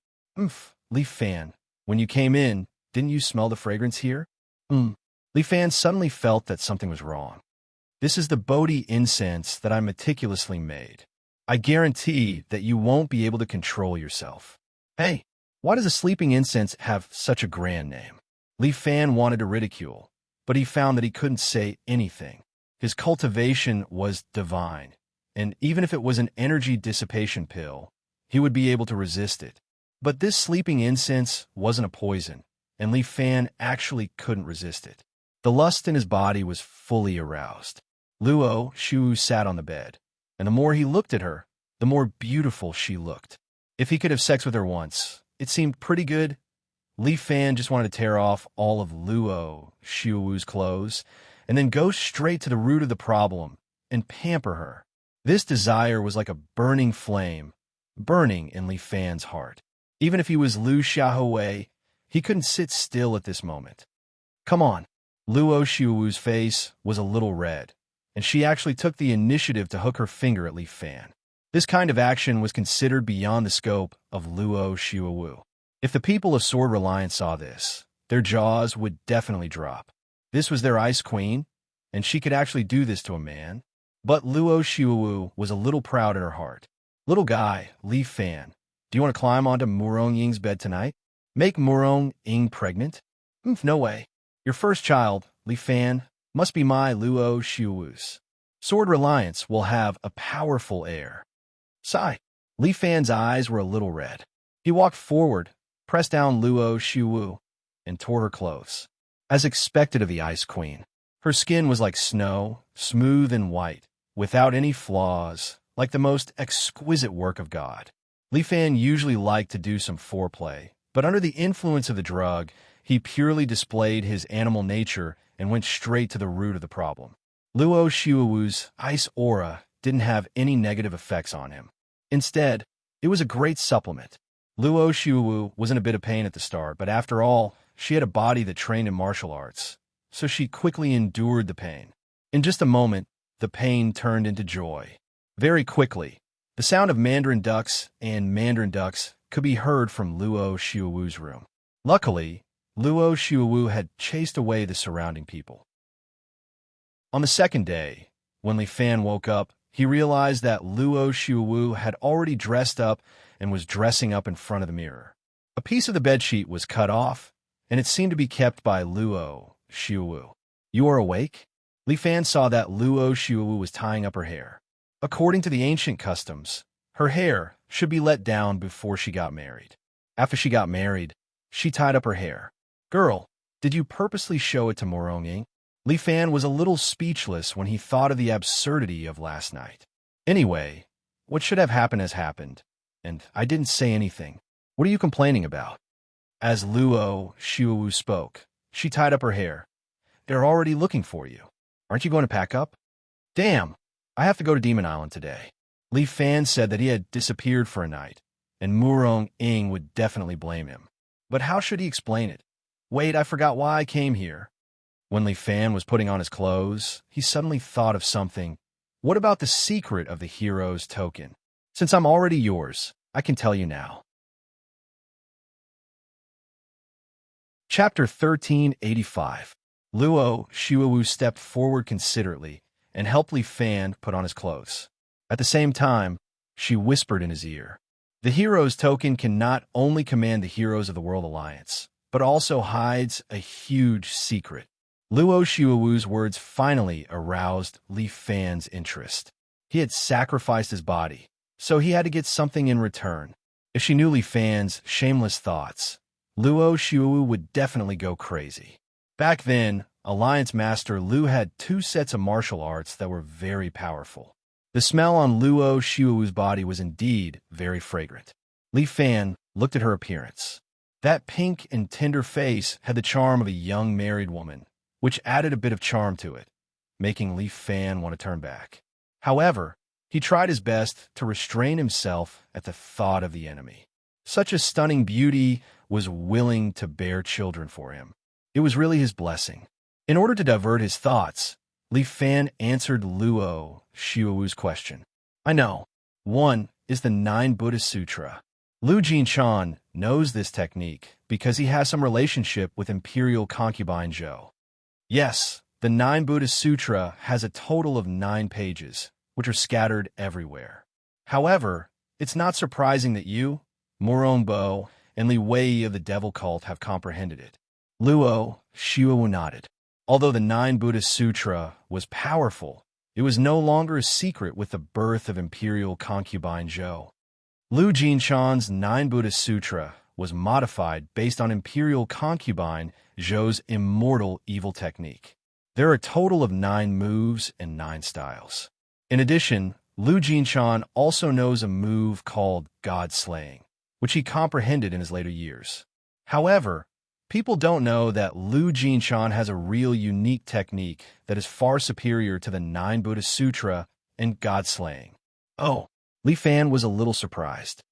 Li Fan, when you came in, didn't you smell the fragrance here? Li Fan suddenly felt that something was wrong. This is the Bodhi incense that I meticulously made. I guarantee that you won't be able to control yourself. Hey, why does a sleeping incense have such a grand name? Li Fan wanted to ridicule, but he found that he couldn't say anything. His cultivation was divine, and even if it was an energy dissipation pill, he would be able to resist it. But this sleeping incense wasn't a poison, and Li Fan actually couldn't resist it. The lust in his body was fully aroused. Luo Xiaowu sat on the bed, and the more he looked at her, the more beautiful she looked. If he could have sex with her once, it seemed pretty good. Li Fan just wanted to tear off all of Luo Xiaowu's clothes and then go straight to the root of the problem and pamper her. This desire was like a burning flame, burning in Li Fan's heart. Even if he was Lu Xiaohui, he couldn't sit still at this moment. Come on. Luo Xiaowu's face was a little red, and she actually took the initiative to hook her finger at Li Fan. This kind of action was considered beyond the scope of Luo Xiaowu. If the people of Sword Reliance saw this, their jaws would definitely drop. This was their ice queen, and she could actually do this to a man. But Luo Xiaowu was a little proud in her heart. Little guy, Li Fan, do you want to climb onto Murong Ying's bed tonight? Make Murong Ying pregnant? No way. Your first child, Li Fan, must be my Luo Xiaowu's. Sword Reliance will have a powerful heir. Sigh. Li Fan's eyes were a little red. He walked forward, pressed down Luo Xiaowu, and tore her clothes. As expected of the Ice Queen, her skin was like snow, smooth and white, without any flaws, like the most exquisite work of God. Li Fan usually liked to do some foreplay, but under the influence of the drug, he purely displayed his animal nature and went straight to the root of the problem. Luo Xiaowu's ice aura didn't have any negative effects on him. Instead, it was a great supplement. Luo Xiaowu was in a bit of pain at the start, but after all, she had a body that trained in martial arts, so she quickly endured the pain. In just a moment, the pain turned into joy. Very quickly, the sound of mandarin ducks and mandarin ducks could be heard from Luo Xiaowu's room. Luckily, Luo Xiaowu had chased away the surrounding people. On the second day, when Li Fan woke up, he realized that Luo Xiaowu had already dressed up and was dressing up in front of the mirror. A piece of the bedsheet was cut off, and it seemed to be kept by Luo Xiaowu. You are awake? Li Fan saw that Luo Xiaowu was tying up her hair. According to the ancient customs, her hair should be let down before she got married. After she got married, she tied up her hair. Girl, did you purposely show it to Murong Ying? Li Fan was a little speechless when he thought of the absurdity of last night. Anyway, what should have happened has happened, and I didn't say anything. What are you complaining about? As Luo Xiaowu spoke, she tied up her hair. They're already looking for you. Aren't you going to pack up? Damn, I have to go to Demon Island today. Li Fan said that he had disappeared for a night, and Murong Ying would definitely blame him. But how should he explain it? Wait, I forgot why I came here. When Li Fan was putting on his clothes, he suddenly thought of something. What about the secret of the hero's token? Since I'm already yours, I can tell you now. Chapter 1385. Luo Xiaowu stepped forward considerately and helped Li Fan put on his clothes. At the same time, she whispered in his ear. The hero's token can not only command the heroes of the World Alliance, but also hides a huge secret. Luo Xiaowu's words finally aroused Li Fan's interest. He had sacrificed his body, so he had to get something in return. If she knew Li Fan's shameless thoughts, Luo Xiaowu would definitely go crazy. Back then, Alliance Master Lu had two sets of martial arts that were very powerful. The smell on Luo Xiaowu's body was indeed very fragrant. Li Fan looked at her appearance. That pink and tender face had the charm of a young married woman, which added a bit of charm to it, making Li Fan want to turn back. However, he tried his best to restrain himself at the thought of the enemy. Such a stunning beauty was willing to bear children for him. It was really his blessing. In order to divert his thoughts, Li Fan answered Luo Xiaowu's question. I know. One is the Nine Buddhist Sutra. Lu Jinshan knows this technique because he has some relationship with Imperial concubine Zhou. Yes, the Nine Buddhist Sutra has a total of 9 pages, which are scattered everywhere. However, it's not surprising that you, Morong Bo, and Li Wei of the Devil Cult have comprehended it. Luo Xiaowu nodded. Although the Nine Buddhist Sutra was powerful, it was no longer a secret with the birth of Imperial concubine Zhou. Lu Jinshan's Nine Buddhist Sutra was modified based on Imperial concubine Zhou's immortal evil technique. There are a total of 9 moves and 9 styles. In addition, Lu Jinshan also knows a move called God Slaying, which he comprehended in his later years. However, people don't know that Lu Jinshan has a real unique technique that is far superior to the Nine Buddhist Sutra and God Slaying. Oh, Li Fan was a little surprised.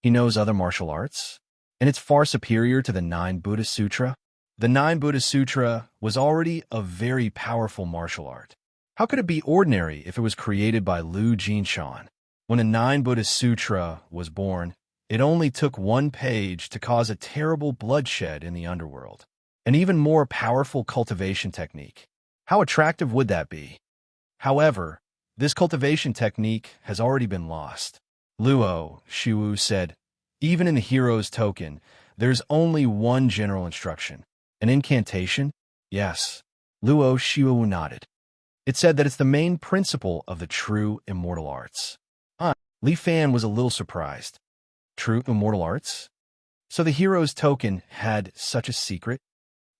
He knows other martial arts, and it's far superior to the Nine Buddhist Sutra. The Nine Buddhist Sutra was already a very powerful martial art. How could it be ordinary if it was created by Lu Jinshan? When the Nine Buddhist Sutra was born, it only took 1 page to cause a terrible bloodshed in the underworld. An even more powerful cultivation technique. How attractive would that be? However, this cultivation technique has already been lost. Luo Xiaowu said, even in the hero's token, there's only one general instruction. An incantation? Yes. Luo Xiaowu nodded. It said that it's the main principle of the true immortal arts. Li Fan was a little surprised. True immortal arts? So the hero's token had such a secret?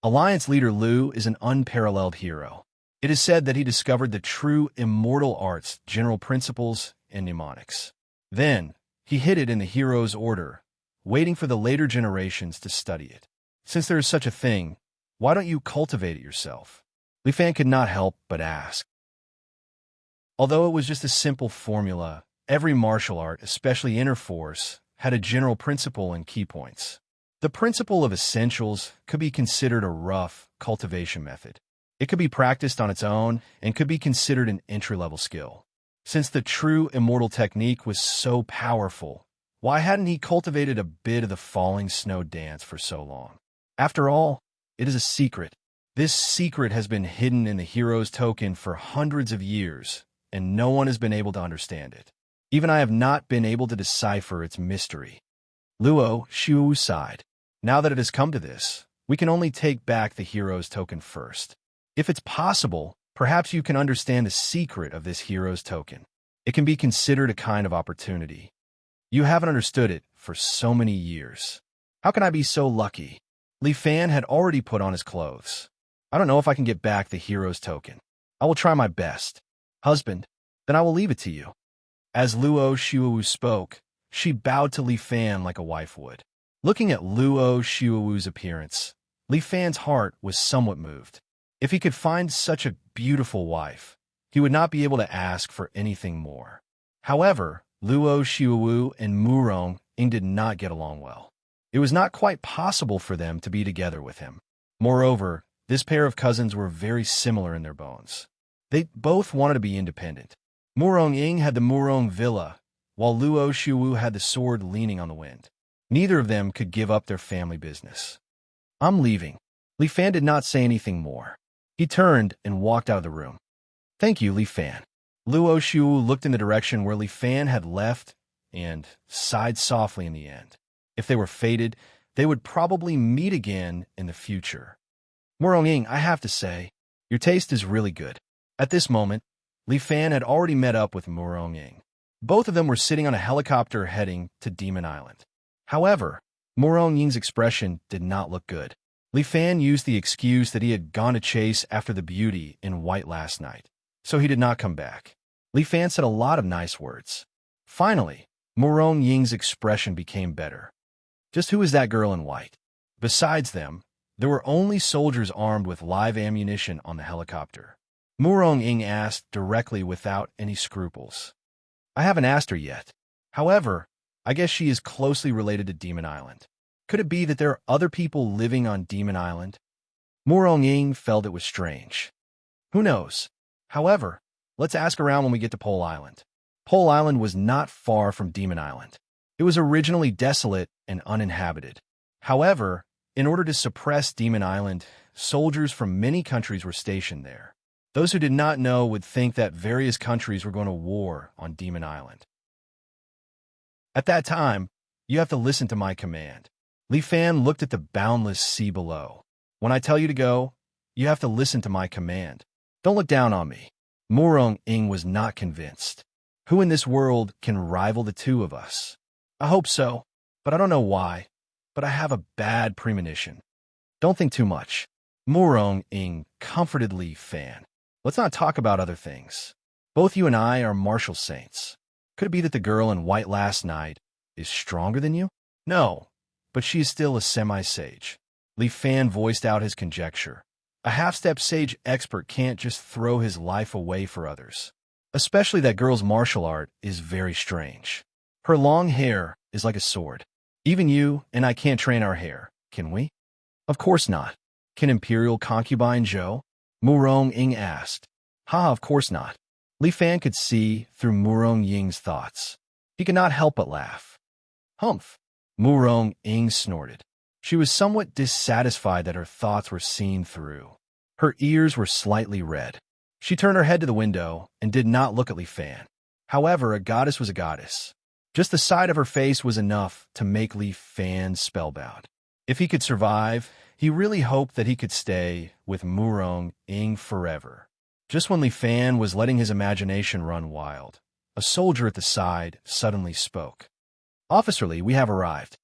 Alliance leader Lu is an unparalleled hero. It is said that he discovered the true immortal arts, general principles, and mnemonics. Then, he hid it in the hero's order, waiting for the later generations to study it. Since there is such a thing, why don't you cultivate it yourself? Li Fan could not help but ask. Although it was just a simple formula, every martial art, especially inner force, had a general principle and key points. The principle of essentials could be considered a rough cultivation method. It could be practiced on its own and could be considered an entry-level skill. Since the true immortal technique was so powerful, why hadn't he cultivated a bit of the falling snow dance for so long? After all, it is a secret. This secret has been hidden in the hero's token for hundreds of years, and no one has been able to understand it. Even I have not been able to decipher its mystery. Luo Xiaowu sighed. Now that it has come to this, we can only take back the hero's token first. If it's possible, perhaps you can understand the secret of this hero's token. It can be considered a kind of opportunity. You haven't understood it for so many years. How can I be so lucky? Li Fan had already put on his clothes. I don't know if I can get back the hero's token. I will try my best. Husband, then I will leave it to you. As Luo Xiaowu spoke, she bowed to Li Fan like a wife would. Looking at Luo Xiaowu's appearance, Li Fan's heart was somewhat moved. If he could find such a beautiful wife, he would not be able to ask for anything more. However, Luo Xiaowu and Morong Ing did not get along well. It was not quite possible for them to be together with him. Moreover, this pair of cousins were very similar in their bones. They both wanted to be independent. Morong Ing had the Morong Villa, while Luo Xiaowu had the sword leaning on the wind. Neither of them could give up their family business. I'm leaving. Li Fan did not say anything more. He turned and walked out of the room. Thank you, Li Fan. Luo Xiaowu looked in the direction where Li Fan had left and sighed softly in the end. If they were fated, they would probably meet again in the future. Morong Ing, I have to say, your taste is really good. At this moment, Li Fan had already met up with Morong Ing. Both of them were sitting on a helicopter heading to Demon Island. However, Morong Ying's expression did not look good. Li Fan used the excuse that he had gone to chase after the beauty in white last night, so he did not come back. Li Fan said a lot of nice words. Finally, Morong Ying's expression became better. Just who is that girl in white? Besides them, there were only soldiers armed with live ammunition on the helicopter. Morong Ying asked directly without any scruples. I haven't asked her yet. However, I guess she is closely related to Demon Island. Could it be that there are other people living on Demon Island? Morong Ying felt it was strange. Who knows? However, let's ask around when we get to Pole Island. Pole Island was not far from Demon Island. It was originally desolate and uninhabited. However, in order to suppress Demon Island, soldiers from many countries were stationed there. Those who did not know would think that various countries were going to war on Demon Island. At that time, you have to listen to my command. Li Fan looked at the boundless sea below. When I tell you to go, you have to listen to my command. Don't look down on me. Morong Ying was not convinced. Who in this world can rival the two of us? I hope so, but I don't know why. But I have a bad premonition. Don't think too much. Morong Ying comforted Li Fan. Let's not talk about other things. Both you and I are martial saints. Could it be that the girl in white last night is stronger than you? No, but she is still a semi-sage. Li Fan voiced out his conjecture. A half-step sage expert can't just throw his life away for others. Especially that girl's martial art is very strange. Her long hair is like a sword. Even you and I can't train our hair, can we? Of course not. Can Imperial Concubine Zhou? Morong Ying asked. Of course not. Li Fan could see through Morong Ying's thoughts. He could not help but laugh. Humph. Morong Ying snorted. She was somewhat dissatisfied that her thoughts were seen through. Her ears were slightly red. She turned her head to the window and did not look at Li Fan. However, a goddess was a goddess. Just the sight of her face was enough to make Li Fan spellbound. If he could survive, he really hoped that he could stay with Morong Ying forever. Just when Li Fan was letting his imagination run wild, a soldier at the side suddenly spoke. Officer Li, we have arrived.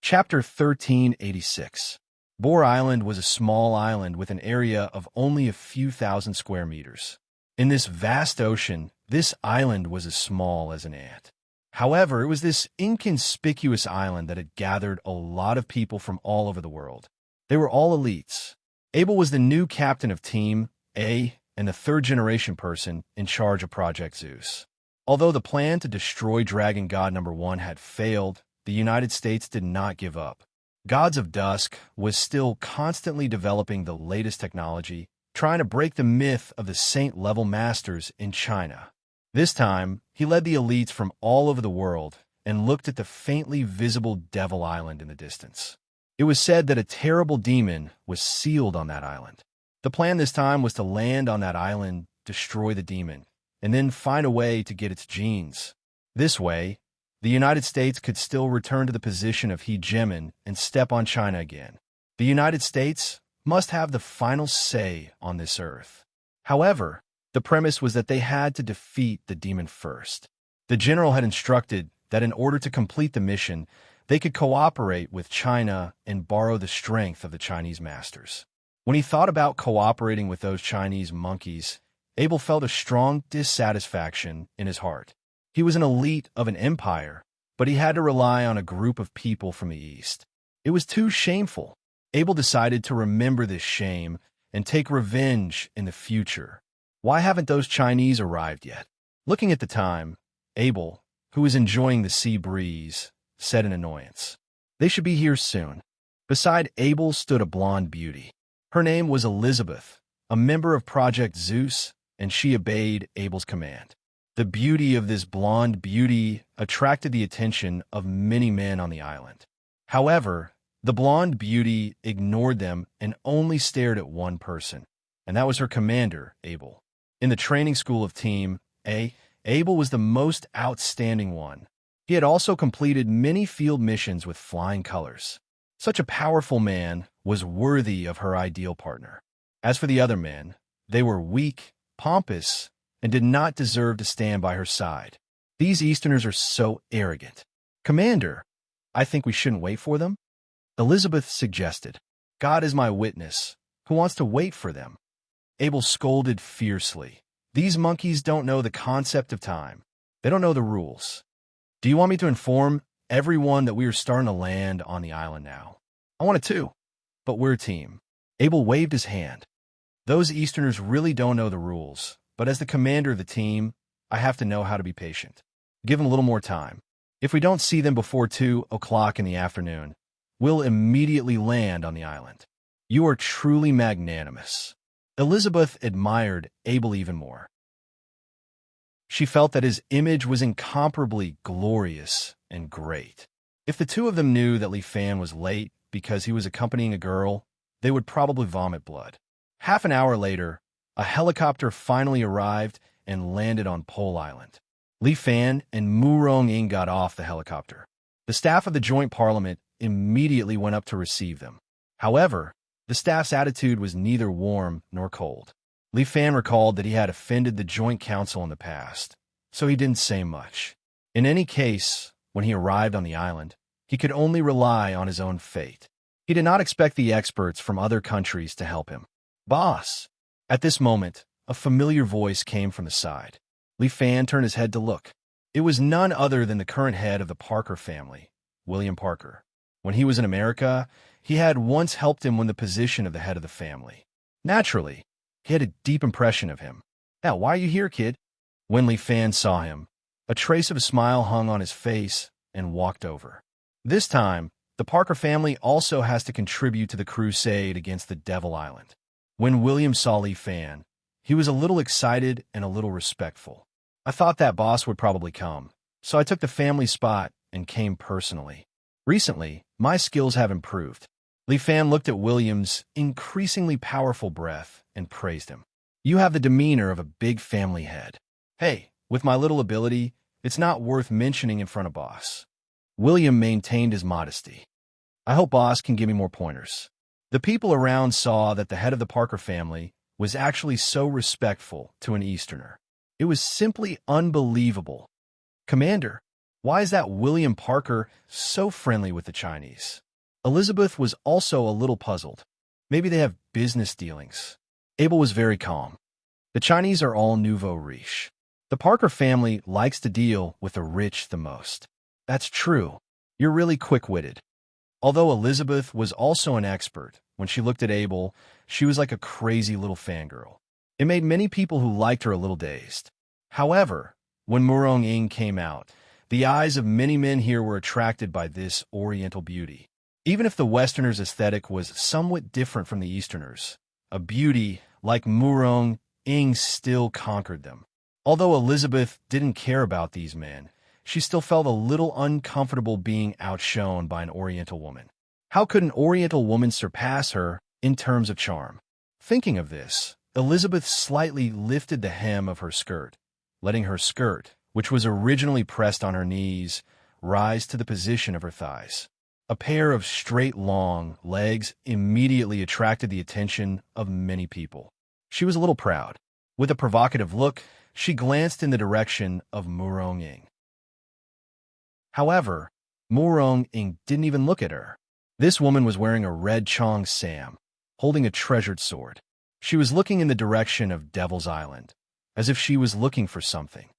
Chapter 1386. Boar Island was a small island with an area of only a few thousand square meters. In this vast ocean, this island was as small as an ant. However, it was this inconspicuous island that had gathered a lot of people from all over the world. They were all elites. Abel was the new captain of Team A and the third-generation person in charge of Project Zeus. Although the plan to destroy Dragon God No. 1 had failed, the United States did not give up. Gods of Dusk was still constantly developing the latest technology, trying to break the myth of the saint-level masters in China. This time, he led the elites from all over the world and looked at the faintly visible Devil Island in the distance. It was said that a terrible demon was sealed on that island. The plan this time was to land on that island, destroy the demon, and then find a way to get its genes. This way, the United States could still return to the position of hegemon and step on China again. The United States must have the final say on this earth. However, the premise was that they had to defeat the demon first. The general had instructed that in order to complete the mission, they could cooperate with China and borrow the strength of the Chinese masters. When he thought about cooperating with those Chinese monkeys, Abel felt a strong dissatisfaction in his heart. He was an elite of an empire, but he had to rely on a group of people from the East. It was too shameful. Abel decided to remember this shame and take revenge in the future. Why haven't those Chinese arrived yet? Looking at the time, Abel, who was enjoying the sea breeze, said in annoyance. They should be here soon. Beside Abel stood a blonde beauty. Her name was Elizabeth, a member of Project Zeus, and she obeyed Abel's command. The beauty of this blonde beauty attracted the attention of many men on the island. However, the blonde beauty ignored them and only stared at one person, and that was her commander, Abel. In the training school of Team A, Abel was the most outstanding one. He had also completed many field missions with flying colors. Such a powerful man was worthy of her ideal partner. As for the other men, they were weak, pompous, and did not deserve to stand by her side. These Easterners are so arrogant. Commander, I think we shouldn't wait for them? Elizabeth suggested. God is my witness. Who wants to wait for them? Abel scolded fiercely. These monkeys don't know the concept of time. They don't know the rules. Do you want me to inform everyone that we are starting to land on the island now? I want it too, but we're a team. Abel waved his hand. Those Easterners really don't know the rules, but as the commander of the team, I have to know how to be patient. Give them a little more time. If we don't see them before 2 o'clock in the afternoon, we'll immediately land on the island. You are truly magnanimous. Elizabeth admired Abel even more. She felt that his image was incomparably glorious and great. If the two of them knew that Li Fan was late because he was accompanying a girl, they would probably vomit blood. Half an hour later, a helicopter finally arrived and landed on Pole Island. Li Fan and Mu Rong-ing got off the helicopter. The staff of the Joint Parliament immediately went up to receive them. However, the staff's attitude was neither warm nor cold. Li Fan recalled that he had offended the Joint Council in the past, so he didn't say much. In any case, when he arrived on the island, he could only rely on his own fate. He did not expect the experts from other countries to help him. Boss! At this moment, a familiar voice came from the side. Li Fan turned his head to look. It was none other than the current head of the Parker family, William Parker. When he was in America, he had once helped him win the position of the head of the family. Naturally, he had a deep impression of him. Now, why are you here, kid? When Li Fan saw him, a trace of a smile hung on his face and walked over. This time, the Parker family also has to contribute to the crusade against the Devil Island. When William saw Li Fan, he was a little excited and a little respectful. I thought that boss would probably come, so I took the family spot and came personally. Recently, my skills have improved. Li Fan looked at William's increasingly powerful breath and praised him. You have the demeanor of a big family head. Hey, with my little ability, it's not worth mentioning in front of boss. William maintained his modesty. I hope boss can give me more pointers. The people around saw that the head of the Parker family was actually so respectful to an Easterner. It was simply unbelievable. Commander, why is that William Parker so friendly with the Chinese? Elizabeth was also a little puzzled. Maybe they have business dealings. Abel was very calm. The Chinese are all nouveau riche. The Parker family likes to deal with the rich the most. That's true. You're really quick-witted. Although Elizabeth was also an expert, when she looked at Abel, she was like a crazy little fangirl. It made many people who liked her a little dazed. However, when Mu Rong-ing came out, the eyes of many men here were attracted by this Oriental beauty. Even if the Westerners' aesthetic was somewhat different from the Easterners, a beauty like Mu Rong-ing still conquered them. Although Elizabeth didn't care about these men, she still felt a little uncomfortable being outshone by an Oriental woman. How could an Oriental woman surpass her in terms of charm? Thinking of this, Elizabeth slightly lifted the hem of her skirt, letting her skirt, which was originally pressed on her knees, rise to the position of her thighs. A pair of straight, long legs immediately attracted the attention of many people. She was a little proud. With a provocative look, she glanced in the direction of Mu Rong-ing. However, Mu Rong-ing didn't even look at her. This woman was wearing a red Chong Sam, holding a treasured sword. She was looking in the direction of Devil's Island, as if she was looking for something.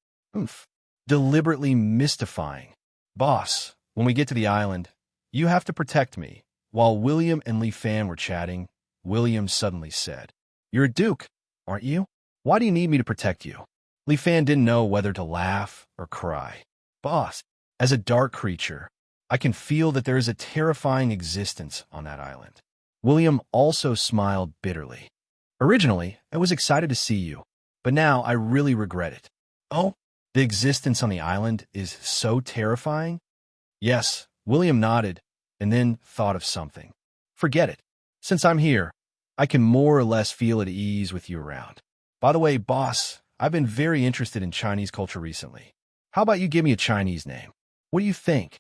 Deliberately mystifying. Boss, when we get to the island, you have to protect me. While William and Li Fan were chatting, William suddenly said, You're a duke, aren't you? Why do you need me to protect you? Li Fan didn't know whether to laugh or cry. Boss, as a dark creature, I can feel that there is a terrifying existence on that island. William also smiled bitterly. Originally, I was excited to see you, but now I really regret it. Oh, the existence on the island is so terrifying? Yes, William nodded and then thought of something. Forget it. Since I'm here, I can more or less feel at ease with you around. By the way, boss, I've been very interested in Chinese culture recently. How about you give me a Chinese name? What do you think?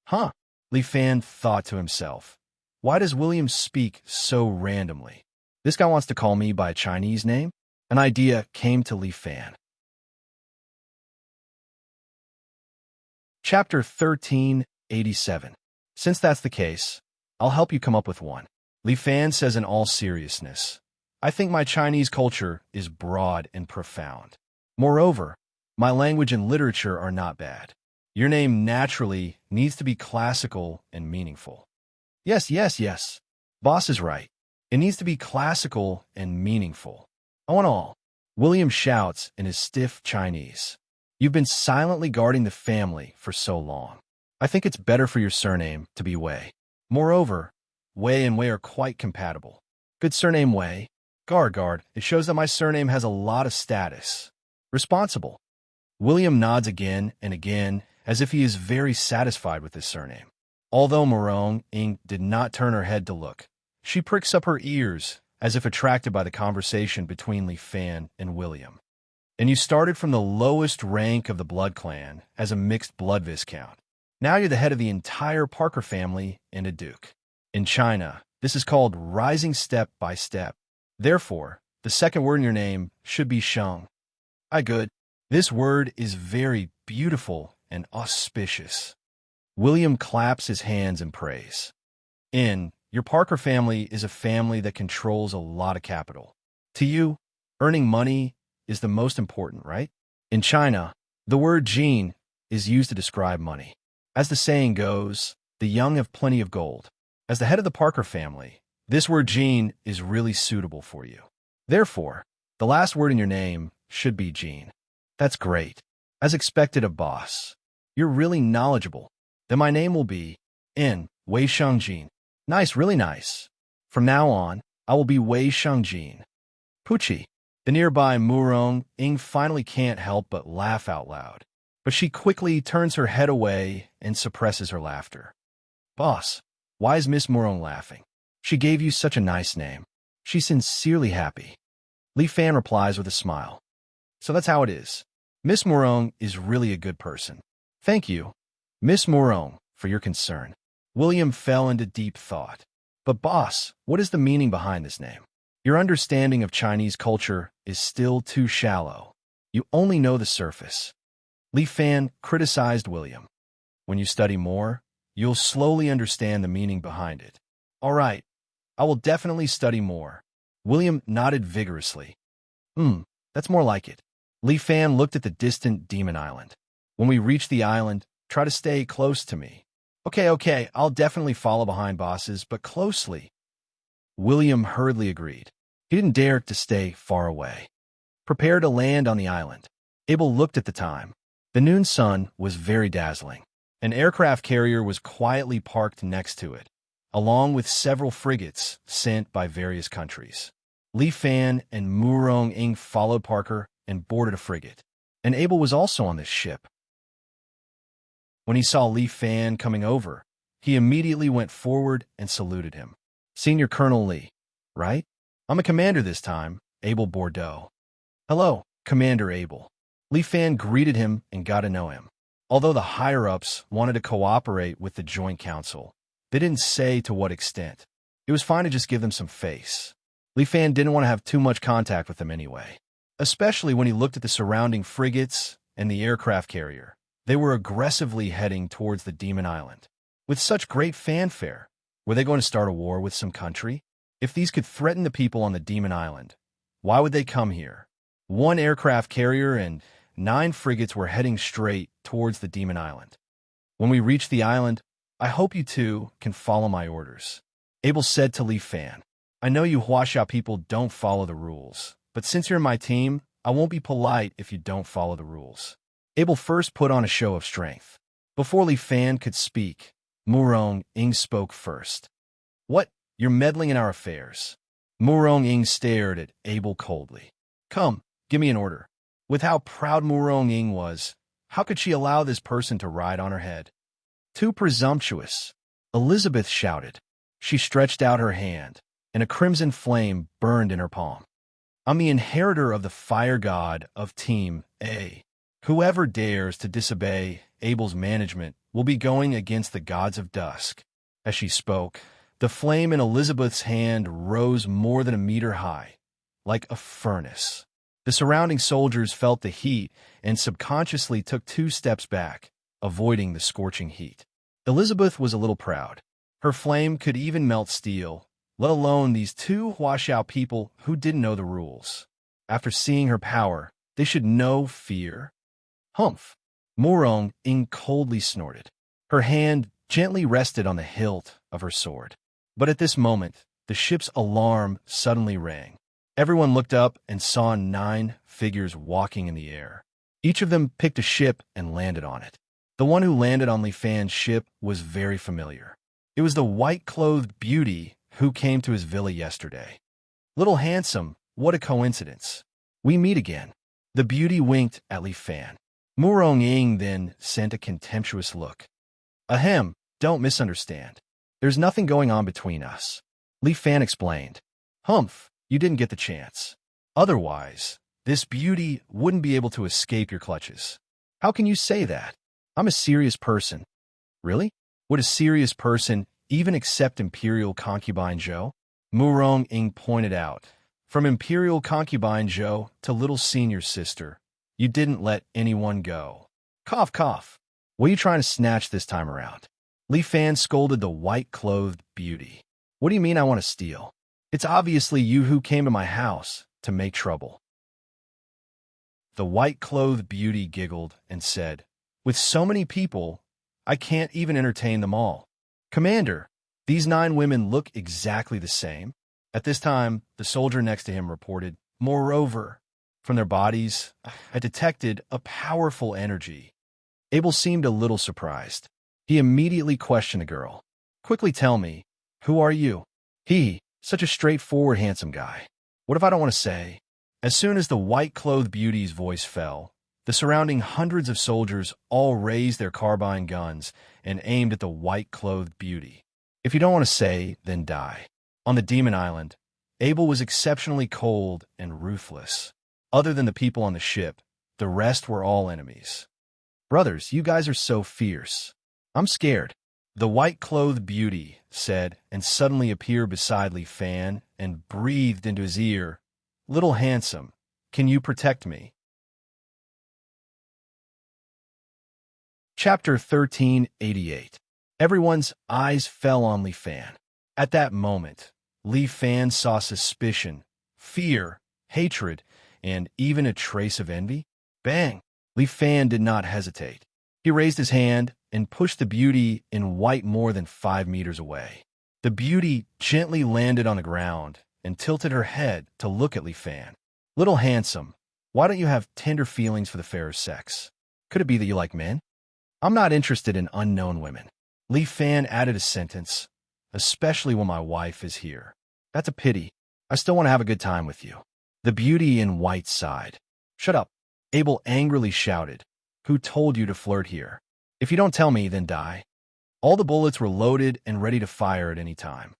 Huh? Li Fan thought to himself. Why does William speak so randomly? This guy wants to call me by a Chinese name? An idea came to Li Fan. Chapter 1387. Since that's the case, I'll help you come up with one. Li Fan says in all seriousness, I think my Chinese culture is broad and profound. Moreover, my language and literature are not bad. Your name naturally needs to be classical and meaningful. Yes. Boss is right. It needs to be classical and meaningful. I want all. William shouts in his stiff Chinese. You've been silently guarding the family for so long. I think it's better for your surname to be Wei. Moreover, Wei and Wei are quite compatible. Good surname Wei. Guard. It shows that my surname has a lot of status. Responsible. William nods again and again as if he is very satisfied with his surname. Although Murong Ying did not turn her head to look, she pricks up her ears as if attracted by the conversation between Li Fan and William. And you started from the lowest rank of the blood clan as a mixed blood viscount. Now you're the head of the entire Parker family and a duke. In China, this is called rising step by step. Therefore, the second word in your name should be Sheng. Good. This word is very beautiful and auspicious. William claps his hands in praise. Your Parker family is a family that controls a lot of capital. To you, earning money is the most important, right? In China, the word jin is used to describe money. As the saying goes, the young have plenty of gold. As the head of the Parker family, this word jin is really suitable for you. Therefore, the last word in your name should be Jean. That's great. As expected of boss. You're really knowledgeable. Then my name will be Wei Shangjin. Nice, really nice. From now on, I will be Wei Shangjin. Pucci. The nearby Murong Ying finally can't help but laugh out loud. But she quickly turns her head away and suppresses her laughter. Boss, why is Miss Murong laughing? She gave you such a nice name. She's sincerely happy. Li Fan replies with a smile. So that's how it is. Miss Murong is really a good person. Thank you, Miss Murong, for your concern. William fell into deep thought. But boss, what is the meaning behind this name? Your understanding of Chinese culture is still too shallow. You only know the surface. Li Fan criticized William. When you study more, you'll slowly understand the meaning behind it. All right, I will definitely study more. William nodded vigorously. That's more like it. Li Fan looked at the distant Demon Island. When we reach the island, try to stay close to me. Okay, I'll definitely follow behind bosses, but closely. William hurriedly agreed. He didn't dare to stay far away. Prepare to land on the island. Abel looked at the time. The noon sun was very dazzling. An aircraft carrier was quietly parked next to it, along with several frigates sent by various countries. Li Fan and Murong Ying followed Parker and boarded a frigate. And Abel was also on this ship. When he saw Li Fan coming over, he immediately went forward and saluted him. Senior Colonel Li, right? I'm a commander this time, Abel Bordeaux. Hello, Commander Abel. Li Fan greeted him and got to know him. Although the higher-ups wanted to cooperate with the Joint Council, they didn't say to what extent. It was fine to just give them some face. Li Fan didn't want to have too much contact with them anyway, especially when he looked at the surrounding frigates and the aircraft carrier. They were aggressively heading towards the Demon Island. With such great fanfare, were they going to start a war with some country? If these could threaten the people on the Demon Island, why would they come here? One aircraft carrier and 9 frigates were heading straight towards the Demon Island. When we reach the island, I hope you two can follow my orders. Abel said to Li Fan, I know you Huaxia people don't follow the rules, but since you're in my team, I won't be polite if you don't follow the rules. Abel first put on a show of strength. Before Li Fan could speak, Murong Ying spoke first. What? You're meddling in our affairs. Murong Ying stared at Abel coldly. Come, give me an order. With how proud Murong Ying was, how could she allow this person to ride on her head? Too presumptuous, Elizabeth shouted. She stretched out her hand, and a crimson flame burned in her palm. I'm the inheritor of the fire god of Team A. Whoever dares to disobey Abel's management will be going against the gods of dusk. As she spoke, the flame in Elizabeth's hand rose more than a meter high, like a furnace. The surrounding soldiers felt the heat and subconsciously took 2 steps back, avoiding the scorching heat. Elizabeth was a little proud. Her flame could even melt steel, let alone these two washed-out people who didn't know the rules. After seeing her power, they should know fear. Humph! Morong Ing coldly snorted. Her hand gently rested on the hilt of her sword. But at this moment, the ship's alarm suddenly rang. Everyone looked up and saw 9 figures walking in the air. Each of them picked a ship and landed on it. The one who landed on Li Fan's ship was very familiar. It was the white-clothed beauty who came to his villa yesterday. Little handsome, what a coincidence. We meet again. The beauty winked at Li Fan. Morong Ing then sent a contemptuous look. Ahem, don't misunderstand. There's nothing going on between us. Li Fan explained. Humph, you didn't get the chance. Otherwise, this beauty wouldn't be able to escape your clutches. How can you say that? I'm a serious person. Really? Would a serious person even accept Imperial Concubine Zhou? Morong Ing pointed out. From Imperial Concubine Zhou to little senior sister, you didn't let anyone go. Cough, cough. What are you trying to snatch this time around? Li Fan scolded the white-clothed beauty. What do you mean I want to steal? It's obviously you who came to my house to make trouble. The white-clothed beauty giggled and said, with so many people, I can't even entertain them all. Commander, these 9 women look exactly the same. At this time, the soldier next to him reported, moreover, from their bodies, I detected a powerful energy. Abel seemed a little surprised. He immediately questioned the girl. Quickly tell me, who are you? He, such a straightforward, handsome guy. What if I don't want to say? As soon as the white-clothed beauty's voice fell, the surrounding hundreds of soldiers all raised their carbine guns and aimed at the white-clothed beauty. If you don't want to say, then die. On the Demon Island, Abel was exceptionally cold and ruthless. Other than the people on the ship, the rest were all enemies. Brothers, you guys are so fierce. I'm scared. The white-clothed beauty said, and suddenly appeared beside Li Fan and breathed into his ear, Little handsome, can you protect me? Chapter 1388. Everyone's eyes fell on Li Fan. At that moment, Li Fan saw suspicion, fear, hatred, and even a trace of envy. Bang! Li Fan did not hesitate. He raised his hand and pushed the beauty in white more than 5 meters away. The beauty gently landed on the ground and tilted her head to look at Li Fan. Little handsome, why don't you have tender feelings for the fairer sex? Could it be that you like men? I'm not interested in unknown women. Li Fan added a sentence, especially when my wife is here. That's a pity. I still want to have a good time with you. The beauty in white sighed. Shut up. Abel angrily shouted. Who told you to flirt here? If you don't tell me, then die. All the bullets were loaded and ready to fire at any time.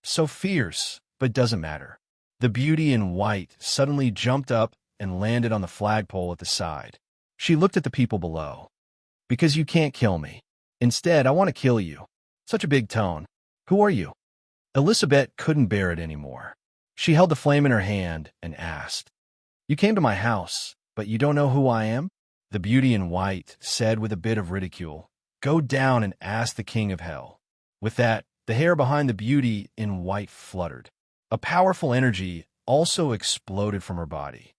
So fierce, but doesn't matter. The beauty in white suddenly jumped up and landed on the flagpole at the side. She looked at the people below. Because you can't kill me. Instead, I want to kill you. Such a big tone. Who are you? Elizabeth couldn't bear it anymore. She held the flame in her hand and asked, You came to my house, but you don't know who I am? The beauty in white said with a bit of ridicule, Go down and ask the king of hell. With that, the hair behind the beauty in white fluttered. A powerful energy also exploded from her body.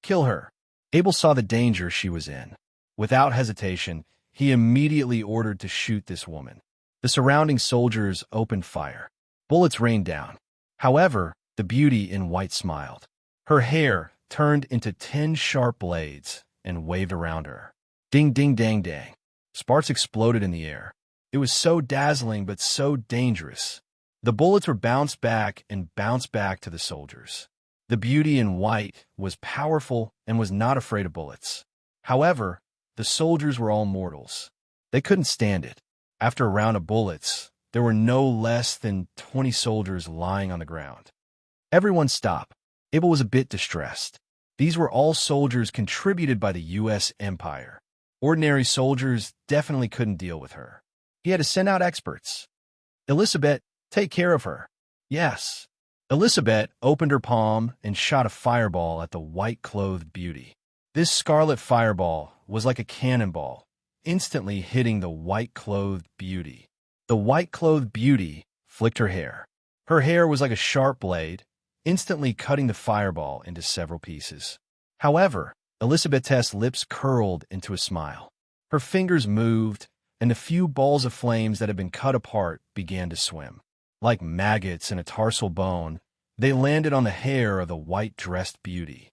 Kill her. Abel saw the danger she was in. Without hesitation, he immediately ordered to shoot this woman. The surrounding soldiers opened fire. Bullets rained down. However, the beauty in white smiled. Her hair turned into 10 sharp blades and waved around her. Ding, ding, dang, dang. Sparks exploded in the air. It was so dazzling but so dangerous. The bullets were bounced back and bounced back to the soldiers. The beauty in white was powerful and was not afraid of bullets. However, the soldiers were all mortals. They couldn't stand it. After a round of bullets, there were no less than 20 soldiers lying on the ground. Everyone stopped. Abel was a bit distressed. These were all soldiers contributed by the U.S. Empire. Ordinary soldiers definitely couldn't deal with her. He had to send out experts. Elizabeth, take care of her. Yes. Elizabeth opened her palm and shot a fireball at the white-clothed beauty. This scarlet fireball was like a cannonball. instantly hitting the white-clothed beauty. The white-clothed beauty flicked her hair. Her hair was like a sharp blade, instantly cutting the fireball into several pieces. However, Elizabeth's lips curled into a smile. Her fingers moved, and the few balls of flames that had been cut apart began to swim. Like maggots in a tarsal bone, they landed on the hair of the white-dressed beauty.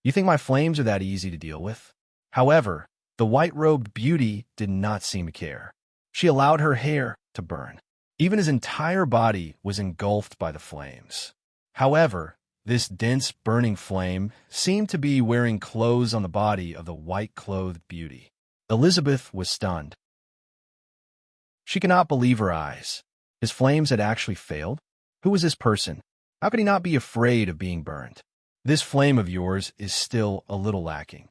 You think my flames are that easy to deal with? However, the white-robed beauty did not seem to care. She allowed her hair to burn. Even his entire body was engulfed by the flames. However, this dense burning flame seemed to be wearing clothes on the body of the white-clothed beauty. Elizabeth was stunned. She could not believe her eyes. His flames had actually failed? Who was this person? How could he not be afraid of being burned? This flame of yours is still a little lacking.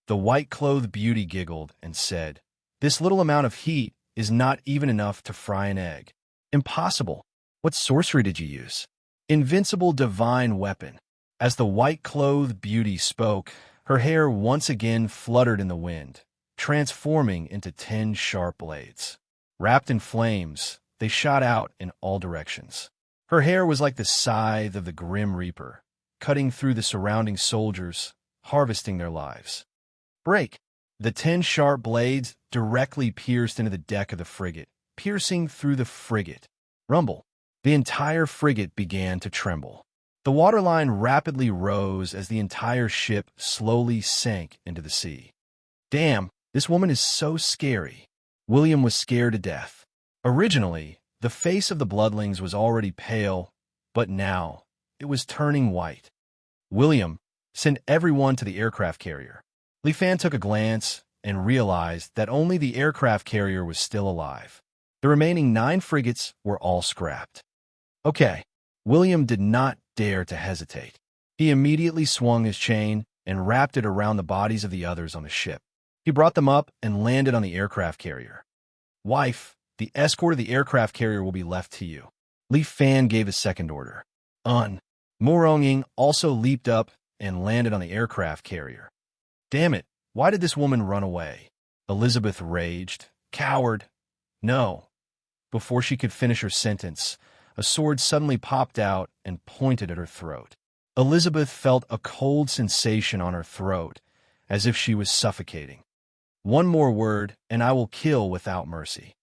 The white-clothed beauty giggled and said, "This little amount of heat is not even enough to fry an egg." Impossible. What sorcery did you use? Invincible divine weapon. As the white-clothed beauty spoke, her hair once again fluttered in the wind, transforming into 10 sharp blades. Wrapped in flames, they shot out in all directions. Her hair was like the scythe of the Grim Reaper, cutting through the surrounding soldiers, harvesting their lives. Break! The 10 sharp blades directly pierced into the deck of the frigate, piercing through the frigate. Rumble! The entire frigate began to tremble. The waterline rapidly rose as the entire ship slowly sank into the sea. Damn, this woman is so scary. William was scared to death. Originally, the face of the bloodlings was already pale, but now it was turning white. William, send everyone to the aircraft carrier. Li Fan took a glance and realized that only the aircraft carrier was still alive. The remaining 9 frigates were all scrapped. Okay, William did not dare to hesitate. He immediately swung his chain and wrapped it around the bodies of the others on the ship. He brought them up and landed on the aircraft carrier. Wife, the escort of the aircraft carrier will be left to you. Li Fan gave a second order. Morong also leaped up and landed on the aircraft carrier. Damn it, why did this woman run away? Elizabeth raged. Coward! No. Before she could finish her sentence, a sword suddenly popped out and pointed at her throat. Elizabeth felt a cold sensation on her throat, as if she was suffocating. One more word, and I will kill without mercy.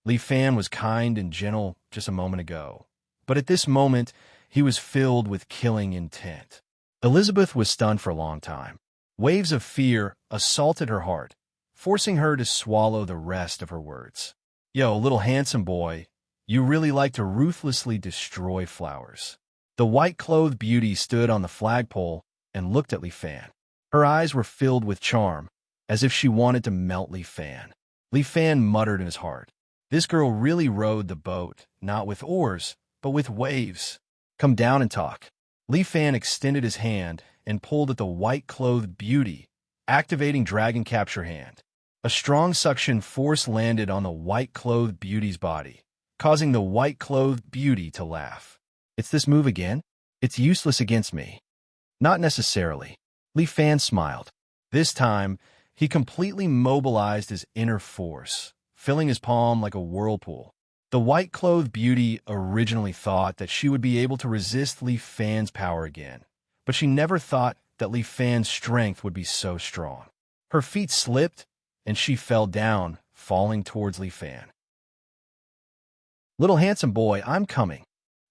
Li Fan was kind and gentle just a moment ago, but at this moment, he was filled with killing intent. Elizabeth was stunned for a long time. Waves of fear assaulted her heart, forcing her to swallow the rest of her words. Yo, little handsome boy, you really like to ruthlessly destroy flowers. The white-clothed beauty stood on the flagpole and looked at Li Fan. Her eyes were filled with charm, as if she wanted to melt Li Fan. Li Fan muttered in his heart. This girl really rowed the boat, not with oars, but with waves. Come down and talk. Li Fan extended his hand and pulled at the white-clothed beauty, activating Dragon Capture Hand. A strong suction force landed on the white-clothed beauty's body, causing the white-clothed beauty to laugh. It's this move again? It's useless against me. Not necessarily. Li Fan smiled. This time, he completely mobilized his inner force, filling his palm like a whirlpool. The white-clothed beauty originally thought that she would be able to resist Li Fan's power again, but she never thought that Li Fan's strength would be so strong. Her feet slipped, and she fell down, falling towards Li Fan. Little handsome boy, I'm coming.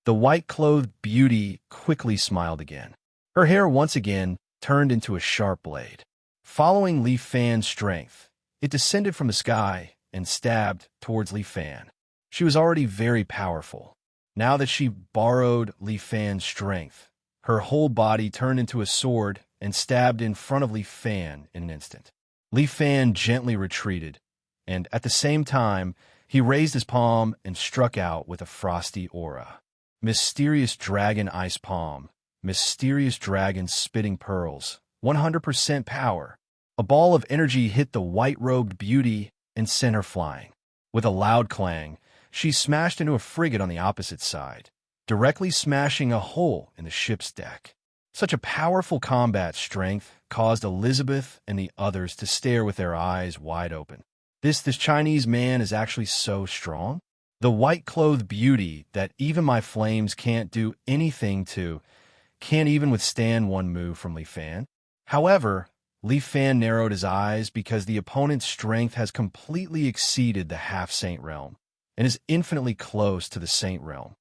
The white-clothed beauty quickly smiled again. Her hair once again turned into a sharp blade. Following Li Fan's strength, it descended from the sky and stabbed towards Li Fan. She was already very powerful. Now that she borrowed Li Fan's strength, her whole body turned into a sword and stabbed in front of Li Fan in an instant. Li Fan gently retreated, and at the same time, he raised his palm and struck out with a frosty aura. Mysterious Dragon Ice Palm, Mysterious Dragon Spitting Pearls, 100% power. A ball of energy hit the white-robed beauty and sent her flying. With a loud clang, she smashed into a frigate on the opposite side, directly smashing a hole in the ship's deck. Such a powerful combat strength caused Elizabeth and the others to stare with their eyes wide open. This Chinese man is actually so strong. The white-clothed beauty that even my flames can't do anything to, can't even withstand one move from Li Fan. However, Li Fan narrowed his eyes because the opponent's strength has completely exceeded the half-saint realm and is infinitely close to the saint realm.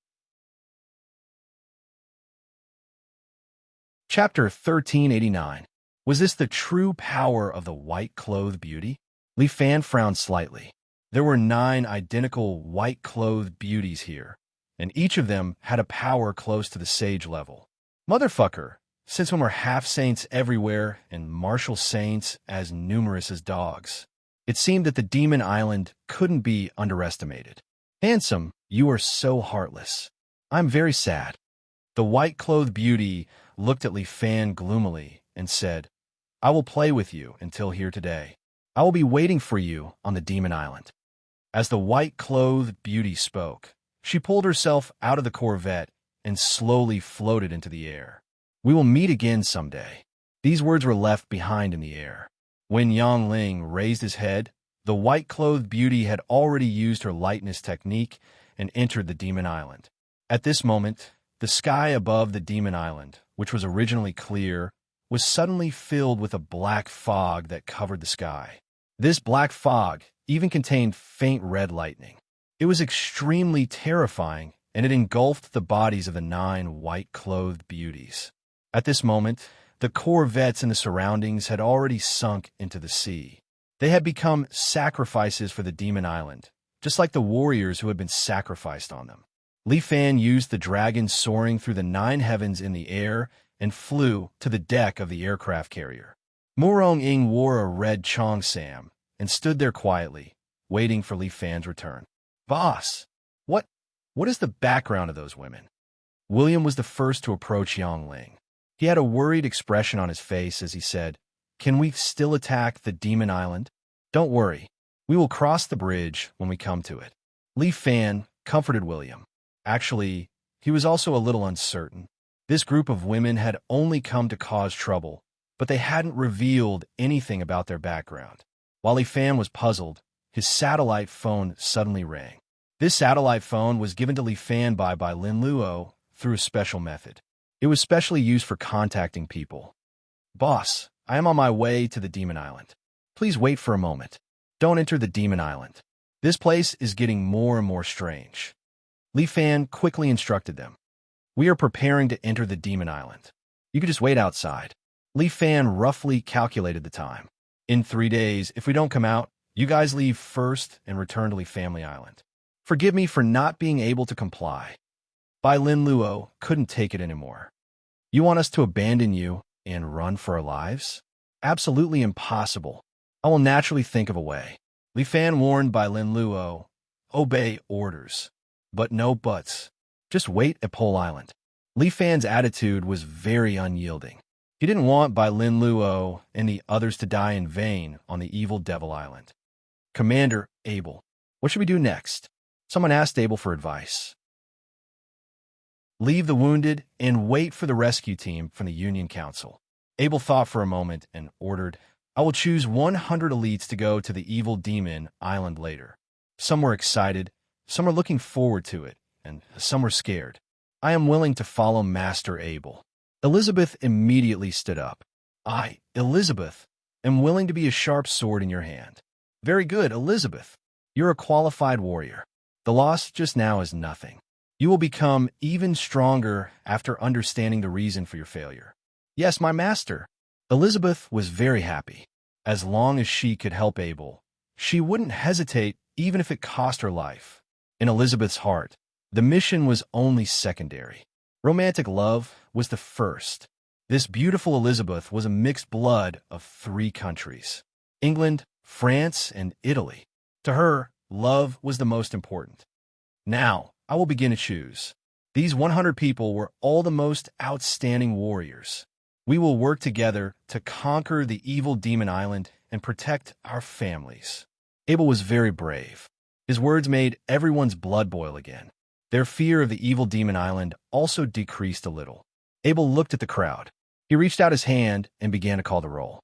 Chapter 1389. Was this the true power of the white-clothed beauty? Li Fan frowned slightly. There were 9 identical white-clothed beauties here, and each of them had a power close to the sage level. Motherfucker, since when were half-saints everywhere and martial saints as numerous as dogs? It seemed that the demon island couldn't be underestimated. Handsome, you are so heartless. I'm very sad. The white-clothed beauty looked at Li Fan gloomily and said, I will play with you until here today. I will be waiting for you on the demon island. As the white-clothed beauty spoke, she pulled herself out of the Corvette and slowly floated into the air. We will meet again someday. These words were left behind in the air. When Yang Ling raised his head, the white-clothed beauty had already used her lightness technique and entered the demon island. At this moment, the sky above the demon island, which was originally clear, was suddenly filled with a black fog that covered the sky. This black fog even contained faint red lightning. It was extremely terrifying, and it engulfed the bodies of the 9 white-clothed beauties. At this moment, the corvettes in the surroundings had already sunk into the sea. They had become sacrifices for the demon island, just like the warriors who had been sacrificed on them. Li Fan used the dragon soaring through the 9 heavens in the air and flew to the deck of the aircraft carrier. Murong Ying wore a red cheongsam and stood there quietly, waiting for Li Fan's return. Boss, what is the background of those women? William was the first to approach Yang Ling. He had a worried expression on his face as he said, Can we still attack the demon island? Don't worry. We will cross the bridge when we come to it. Li Fan comforted William. Actually, he was also a little uncertain. This group of women had only come to cause trouble, but they hadn't revealed anything about their background. While Li Fan was puzzled, his satellite phone suddenly rang. This satellite phone was given to Li Fan by Lin Luo through a special method. It was specially used for contacting people. Boss, I am on my way to the demon island. Please wait for a moment. Don't enter the demon island. This place is getting more and more strange. Li Fan quickly instructed them. We are preparing to enter the demon island. You can just wait outside. Li Fan roughly calculated the time. In 3 days, if we don't come out, you guys leave first and return to Li Family Island. Forgive me for not being able to comply. Bai Lin Luo couldn't take it anymore. You want us to abandon you and run for our lives? Absolutely impossible. I will naturally think of a way. Li Fan warned Bai Lin Luo, obey orders. But no buts. Just wait at Pole Island. Li Fan's attitude was very unyielding. He didn't want Bai Lin Luo and the others to die in vain on the evil Devil Island. Commander Abel, what should we do next? Someone asked Abel for advice. Leave the wounded and wait for the rescue team from the Union Council. Abel thought for a moment and ordered, I will choose 100 elites to go to the evil demon island later. Some were excited, some were looking forward to it, and some were scared. I am willing to follow Master Abel. Elizabeth immediately stood up. I, Elizabeth, am willing to be a sharp sword in your hand. Very good, Elizabeth. You're a qualified warrior. The loss just now is nothing. You will become even stronger after understanding the reason for your failure. Yes, my master. Elizabeth was very happy. As long as she could help Abel, she wouldn't hesitate even if it cost her life. In Elizabeth's heart, the mission was only secondary. Romantic love was the first. This beautiful Elizabeth was a mixed blood of 3 countries: England, France, and Italy. To her, love was the most important. Now, I will begin to choose. These 100 people were all the most outstanding warriors. We will work together to conquer the evil demon island and protect our families. Abel was very brave. His words made everyone's blood boil again. Their fear of the evil demon island also decreased a little. Abel looked at the crowd. He reached out his hand and began to call the roll.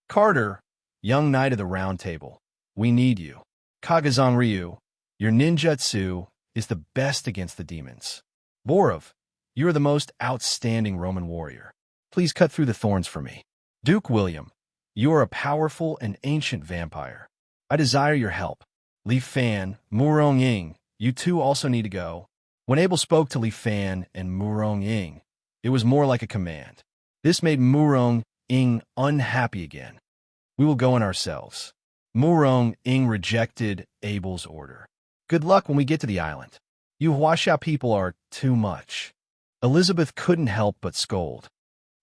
Carter, young knight of the Round Table. We need you. Kagazan Ryu, your ninjutsu is the best against the demons. Borov, you are the most outstanding Roman warrior. Please cut through the thorns for me. Duke William, you are a powerful and ancient vampire. I desire your help. Li Fan, Murong Ying, you two also need to go. When Abel spoke to Li Fan and Murong Ying, it was more like a command. This made Murong Ying unhappy again. We will go in ourselves. Murong Ying rejected Abel's order. Good luck when we get to the island. You Huaxia people are too much. Elizabeth couldn't help but scold.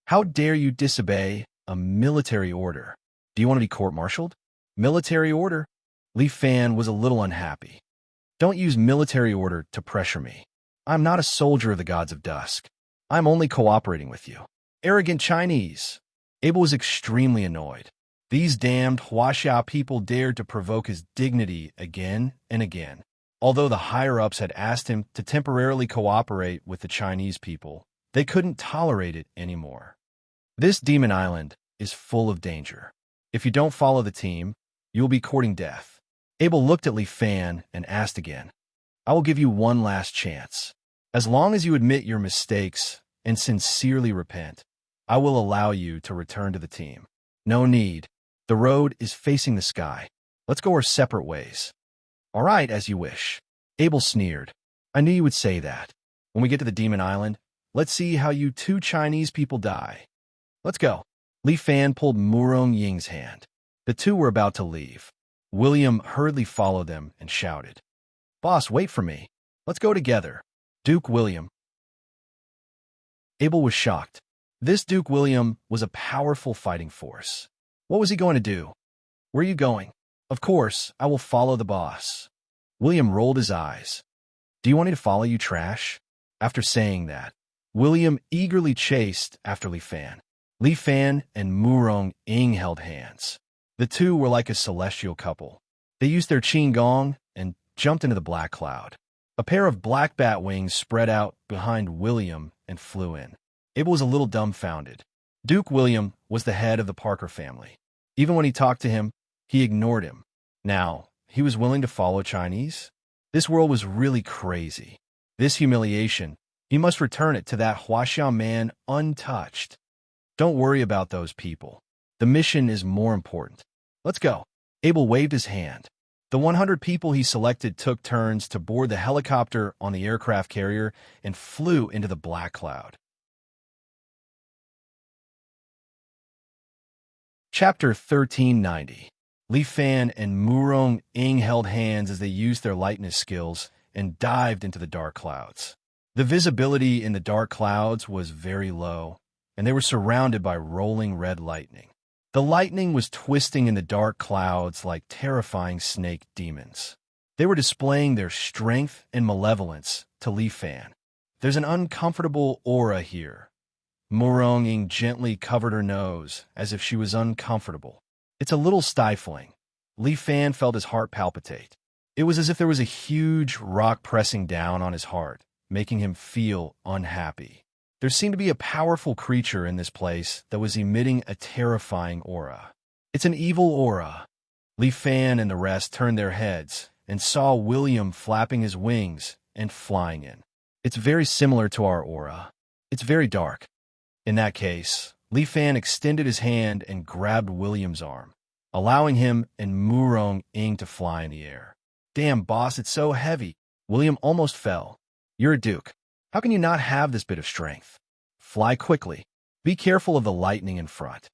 How dare you disobey a military order? Do you want to be court-martialed? Military order? Li Fan was a little unhappy. Don't use military order to pressure me. I'm not a soldier of the gods of dusk. I'm only cooperating with you. Arrogant Chinese. Abel was extremely annoyed. These damned Huaxia people dared to provoke his dignity again and again. Although the higher-ups had asked him to temporarily cooperate with the Chinese people, they couldn't tolerate it anymore. This demon island is full of danger. If you don't follow the team, you will be courting death. Abel looked at Li Fan and asked again, I will give you one last chance. As long as you admit your mistakes and sincerely repent, I will allow you to return to the team. No need. The road is facing the sky. Let's go our separate ways. All right, as you wish. Abel sneered. I knew you would say that. When we get to the demon island, let's see how you two Chinese people die. Let's go. Li Fan pulled Murong Ying's hand. The two were about to leave. William hurriedly followed them and shouted, Boss, wait for me. Let's go together. Duke William. Abel was shocked. This Duke William was a powerful fighting force. What was he going to do? Where are you going? Of course, I will follow the boss. William rolled his eyes. Do you want me to follow you, trash? After saying that, William eagerly chased after Li Fan. Li Fan and Murong Ying held hands. The two were like a celestial couple. They used their qigong and jumped into the black cloud. A pair of black bat wings spread out behind William and flew in. Abel was a little dumbfounded. Duke William was the head of the Parker family. Even when he talked to him, he ignored him. Now, he was willing to follow Chinese? This world was really crazy. This humiliation, he must return it to that Huaxia man untouched. Don't worry about those people. The mission is more important. Let's go. Abel waved his hand. The 100 people he selected took turns to board the helicopter on the aircraft carrier and flew into the black cloud. Chapter 1390. Li Fan and Murong Ying held hands as they used their lightness skills and dived into the dark clouds. The visibility in the dark clouds was very low, and they were surrounded by rolling red lightning. The lightning was twisting in the dark clouds like terrifying snake demons. They were displaying their strength and malevolence to Li Fan. There's an uncomfortable aura here. Murong Ying gently covered her nose as if she was uncomfortable. It's a little stifling. Li Fan felt his heart palpitate. It was as if there was a huge rock pressing down on his heart, making him feel unhappy. There seemed to be a powerful creature in this place that was emitting a terrifying aura. It's an evil aura. Li Fan and the rest turned their heads and saw William flapping his wings and flying in. It's very similar to our aura. It's very dark. In that case, Li Fan extended his hand and grabbed William's arm, allowing him and Murong Ying to fly in the air. Damn, boss, it's so heavy. William almost fell. You're a duke. How can you not have this bit of strength? Fly quickly. Be careful of the lightning in front.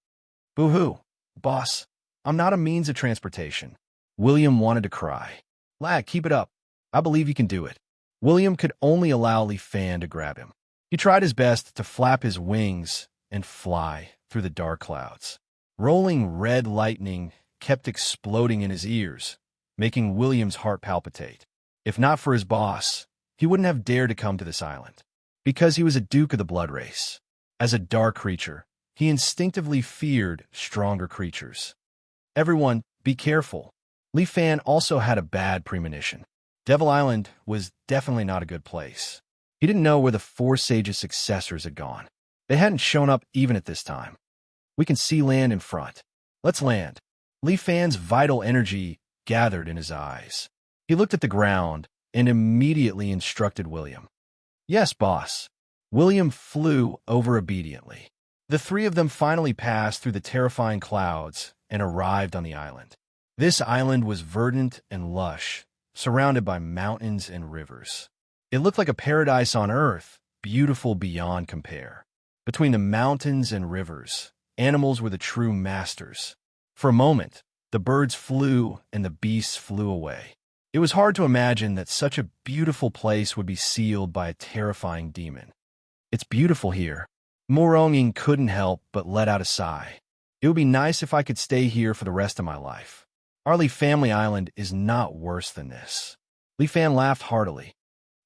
Boo-hoo. Boss, I'm not a means of transportation. William wanted to cry. Lad, keep it up. I believe you can do it. William could only allow Li Fan to grab him. He tried his best to flap his wings and fly through the dark clouds. Rolling red lightning kept exploding in his ears, making William's heart palpitate. If not for his boss, he wouldn't have dared to come to this island. Because he was a duke of the blood race. As a dark creature, he instinctively feared stronger creatures. Everyone, be careful. Li Fan also had a bad premonition. Devil Island was definitely not a good place. He didn't know where the four sages' successors had gone. They hadn't shown up even at this time. We can see land in front. Let's land. Li Fan's vital energy gathered in his eyes. He looked at the ground and immediately instructed William. "Yes, boss." William flew over obediently. The three of them finally passed through the terrifying clouds and arrived on the island. This island was verdant and lush, surrounded by mountains and rivers. It looked like a paradise on earth, beautiful beyond compare. Between the mountains and rivers, animals were the true masters. For a moment, the birds flew and the beasts flew away. It was hard to imagine that such a beautiful place would be sealed by a terrifying demon. "It's beautiful here." Moronging couldn't help but let out a sigh. "It would be nice if I could stay here for the rest of my life. Our Lee family island is not worse than this." Lee Fan laughed heartily.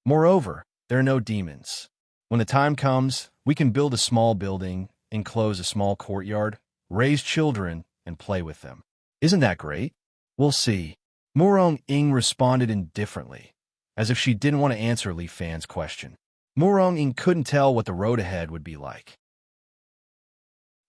"Moreover, there are no demons. When the time comes, we can build a small building, enclose a small courtyard, raise children, and play with them. Isn't that great?" "We'll see." Morong-ing responded indifferently, as if she didn't want to answer Lee Fan's question. Morong-ing couldn't tell what the road ahead would be like.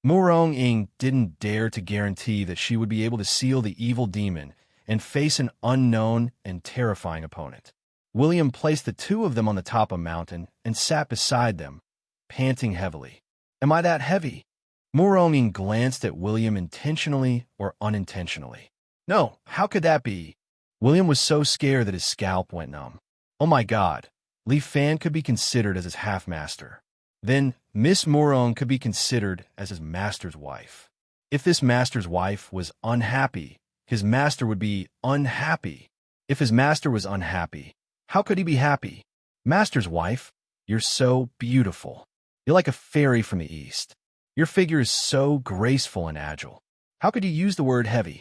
Morong-ing didn't dare to guarantee that she would be able to seal the evil demon and face an unknown and terrifying opponent. William placed the two of them on the top of a mountain and sat beside them, panting heavily. "Am I that heavy?" Morong-ing glanced at William intentionally or unintentionally. "No, how could that be?" William was so scared that his scalp went numb. "Oh my God, Lee Fan could be considered as his half-master. Then Miss Morong could be considered as his master's wife. If this master's wife was unhappy, his master would be unhappy. If his master was unhappy, how could he be happy? Master's wife, you're so beautiful. You're like a fairy from the east. Your figure is so graceful and agile. How could you use the word heavy?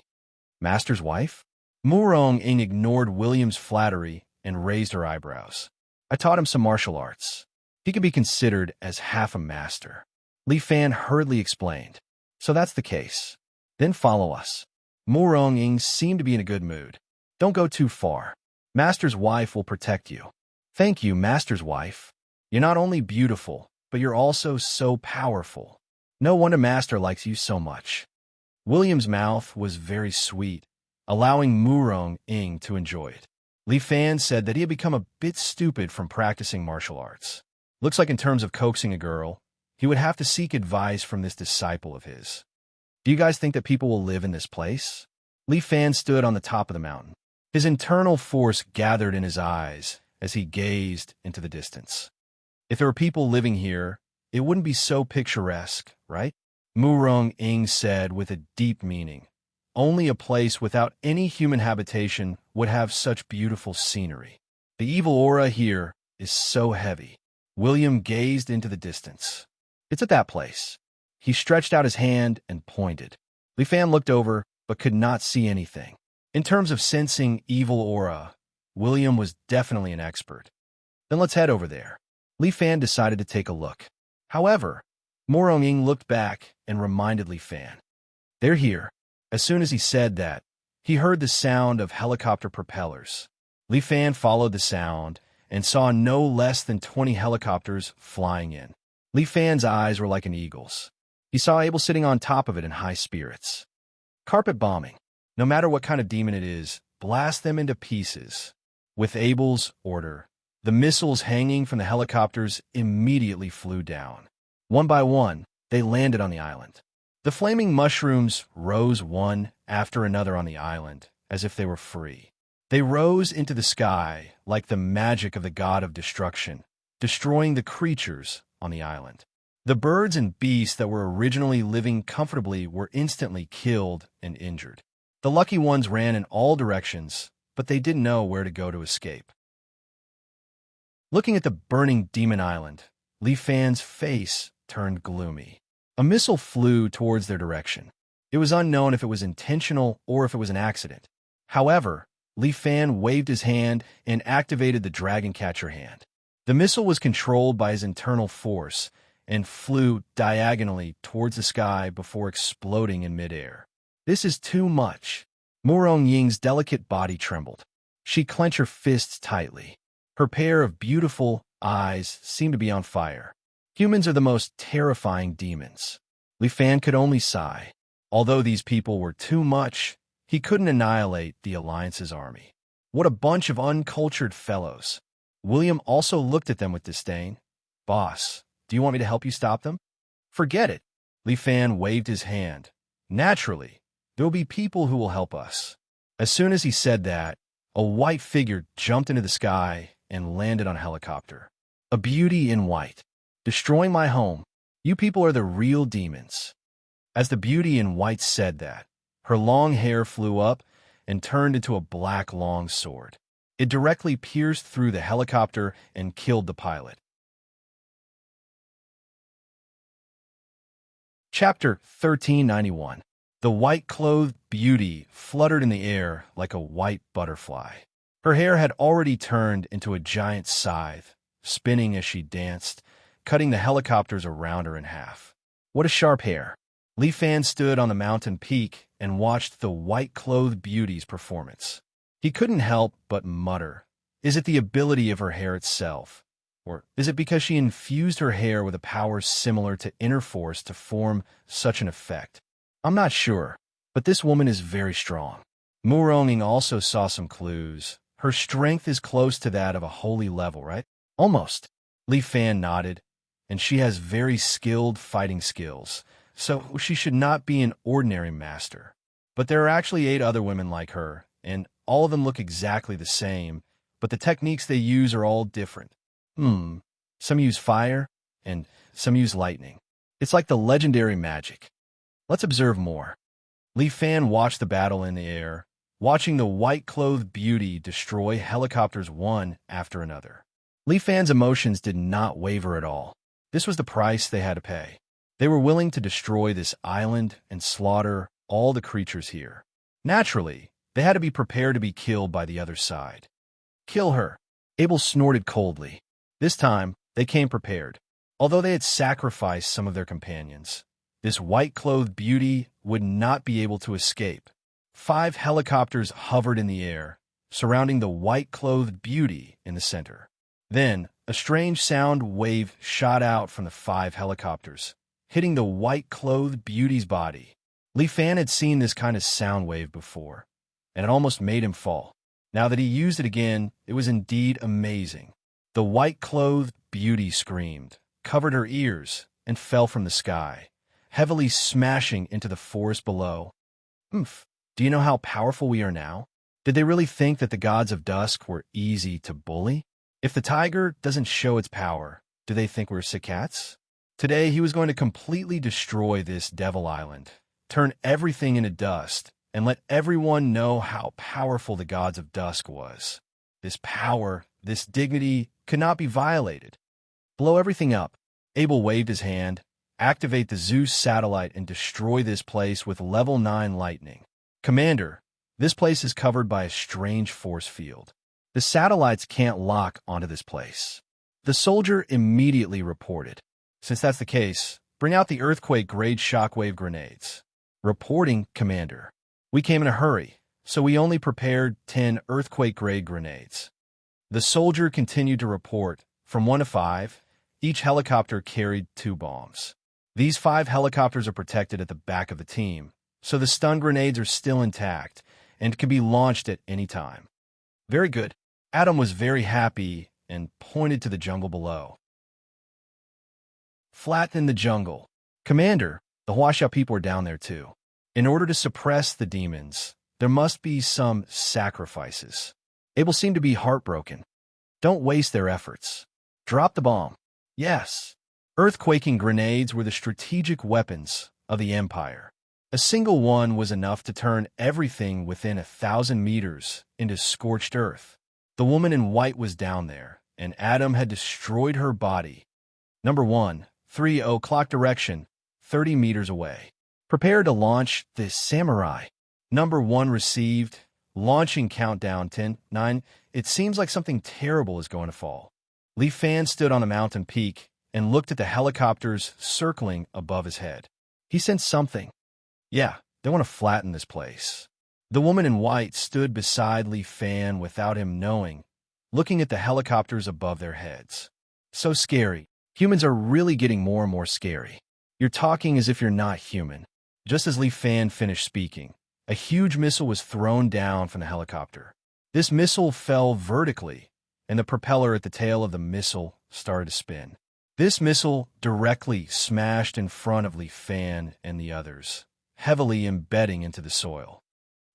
Master's wife?" Morong-ing ignored William's flattery and raised her eyebrows. "I taught him some martial arts. He can be considered as half a master." Lee Fan hurriedly explained. "So that's the case. Then follow us." Morong-ing seemed to be in a good mood. "Don't go too far. Master's wife will protect you." "Thank you, Master's wife. You're not only beautiful, but you're also so powerful. No wonder Master likes you so much." William's mouth was very sweet, allowing Morong-ing to enjoy it. Lee Fan said that he had become a bit stupid from practicing martial arts. Looks like in terms of coaxing a girl, he would have to seek advice from this disciple of his. "Do you guys think that people will live in this place?" Lee Fan stood on the top of the mountain. His internal force gathered in his eyes as he gazed into the distance. "If there were people living here, it wouldn't be so picturesque, right?" Morong-ing said with a deep meaning. "Only a place without any human habitation would have such beautiful scenery. The evil aura here is so heavy." William gazed into the distance. "It's at that place." He stretched out his hand and pointed. Lee Fan looked over, but could not see anything. In terms of sensing evil aura, William was definitely an expert. "Then let's head over there." Lee Fan decided to take a look. However, Morong-ing looked back and reminded Lee Fan. "They're here." As soon as he said that, he heard the sound of helicopter propellers. Lee Fan followed the sound and saw no less than 20 helicopters flying in. Lee Fan's eyes were like an eagle's. He saw Abel sitting on top of it in high spirits. "Carpet bombing. No matter what kind of demon it is, blast them into pieces." With Abel's order, the missiles hanging from the helicopters immediately flew down. One by one, they landed on the island. The flaming mushrooms rose one after another on the island, as if they were free. They rose into the sky like the magic of the god of destruction, destroying the creatures on the island. The birds and beasts that were originally living comfortably were instantly killed and injured. The lucky ones ran in all directions, but they didn't know where to go to escape. Looking at the burning demon island, Lee Fan's face turned gloomy. A missile flew towards their direction. It was unknown if it was intentional or if it was an accident. However, Lee Fan waved his hand and activated the Dragon Catcher hand. The missile was controlled by his internal force and flew diagonally towards the sky before exploding in midair. "This is too much." Morong-ing's delicate body trembled. She clenched her fists tightly. Her pair of beautiful eyes seemed to be on fire. Humans are the most terrifying demons. Lee Fan could only sigh. Although these people were too much, he couldn't annihilate the Alliance's army. What a bunch of uncultured fellows. William also looked at them with disdain. Boss, do you want me to help you stop them? Forget it. Li Fan waved his hand. Naturally, there will be people who will help us. As soon as he said that, a white figure jumped into the sky and landed on a helicopter. A beauty in white. Destroying my home. You people are the real demons. As the beauty in white said that, her long hair flew up and turned into a black long sword. It directly pierced through the helicopter and killed the pilot. Chapter 1391. The white-clothed beauty fluttered in the air like a white butterfly. Her hair had already turned into a giant scythe, spinning as she danced, cutting the helicopters around her in half. What a sharp hair! Li Fan stood on the mountain peak and watched the white-clothed beauty's performance. He couldn't help but mutter, is it the ability of her hair itself? Or is it because she infused her hair with a power similar to inner force to form such an effect? I'm not sure, but this woman is very strong. Muronging also saw some clues. Her strength is close to that of a holy level, right? Almost. Li Fan nodded, and she has very skilled fighting skills, so she should not be an ordinary master. But there are actually 8 other women like her, and all of them look exactly the same, but the techniques they use are all different. Some use fire, and some use lightning. It's like the legendary magic. Let's observe more. Li Fan watched the battle in the air, watching the white-clothed beauty destroy helicopters one after another. Li Fan's emotions did not waver at all. This was the price they had to pay. They were willing to destroy this island and slaughter all the creatures here. Naturally, they had to be prepared to be killed by the other side. Kill her. Abel snorted coldly. This time, they came prepared. Although they had sacrificed some of their companions, this white-clothed beauty would not be able to escape. 5 helicopters hovered in the air, surrounding the white-clothed beauty in the center. Then, a strange sound wave shot out from the 5 helicopters, hitting the white-clothed beauty's body. Li Fan had seen this kind of sound wave before, and it almost made him fall. Now that he used it again, it was indeed amazing. The white-clothed beauty screamed, covered her ears, and fell from the sky, heavily smashing into the forest below. Do you know how powerful we are now? Did they really think that the gods of dusk were easy to bully? If the tiger doesn't show its power, do they think we're sick cats? Today he was going to completely destroy this devil island, turn everything into dust, and let everyone know how powerful the gods of dusk was. This power, this dignity, could not be violated. Blow everything up. Abel waved his hand. Activate the Zeus satellite and destroy this place with level 9 lightning. Commander, this place is covered by a strange force field. The satellites can't lock onto this place. The soldier immediately reported. Since that's the case, bring out the earthquake-grade shockwave grenades. Reporting, Commander. We came in a hurry, so we only prepared 10 earthquake-grade grenades. The soldier continued to report. From 1 to 5, each helicopter carried 2 bombs. These 5 helicopters are protected at the back of the team, so the stun grenades are still intact and can be launched at any time. Very good. Adam was very happy and pointed to the jungle below. Flatten the jungle. Commander, the Huasha people are down there too. In order to suppress the demons, there must be some sacrifices. Abel seemed to be heartbroken. Don't waste their efforts. Drop the bomb. Yes. Earthquaking grenades were the strategic weapons of the Empire. A single one was enough to turn everything within 1,000 meters into scorched earth. The woman in white was down there, and Adam had destroyed her body. Number 1, 30 clock direction, 30 meters away. Prepare to launch the samurai. Number 1 received. Launching countdown 10, 9. It seems like something terrible is going to fall. Li Fan stood on a mountain peak and looked at the helicopters circling above his head. He sensed something. Yeah, they want to flatten this place. The woman in white stood beside Li Fan without him knowing, looking at the helicopters above their heads. So scary. Humans are really getting more and more scary. You're talking as if you're not human. Just as Li Fan finished speaking, A huge missile was thrown down from the helicopter. This missile fell vertically, and the propeller at the tail of the missile started to spin. This missile directly smashed in front of Li Fan and the others, heavily embedding into the soil.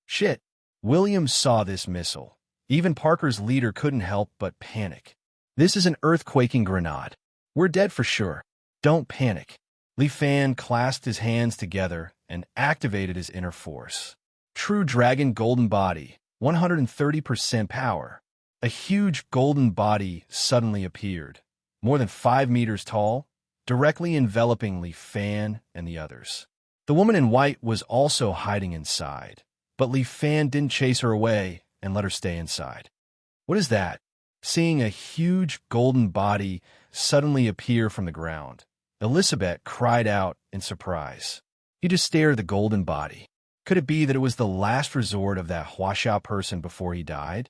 Shit! Williams saw this missile. Even Parker's leader couldn't help but panic. This is an earthquaking grenade. We're dead for sure. Don't panic. Li Fan clasped his hands together and activated his inner force. True Dragon Golden Body, 130% power. A huge golden body suddenly appeared, more than 5 meters tall, directly enveloping Li Fan and the others. The woman in white was also hiding inside, but Li Fan didn't chase her away and let her stay inside. What is that? Seeing a huge golden body suddenly appear from the ground, Elizabeth cried out in surprise. He just stared at the golden body. Could it be that it was the last resort of that Huaxia person before he died?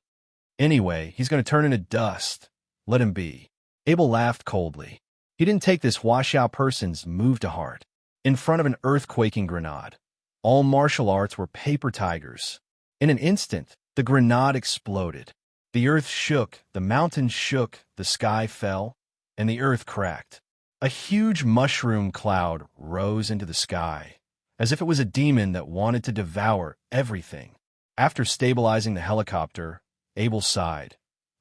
Anyway, he's going to turn into dust. Let him be. Abel laughed coldly. He didn't take this Huaxia person's move to heart. In front of an earthquaking grenade, all martial arts were paper tigers. In an instant, the grenade exploded. The earth shook, the mountains shook, the sky fell, and the earth cracked. A huge mushroom cloud rose into the sky, as if it was a demon that wanted to devour everything. After stabilizing the helicopter, Abel sighed.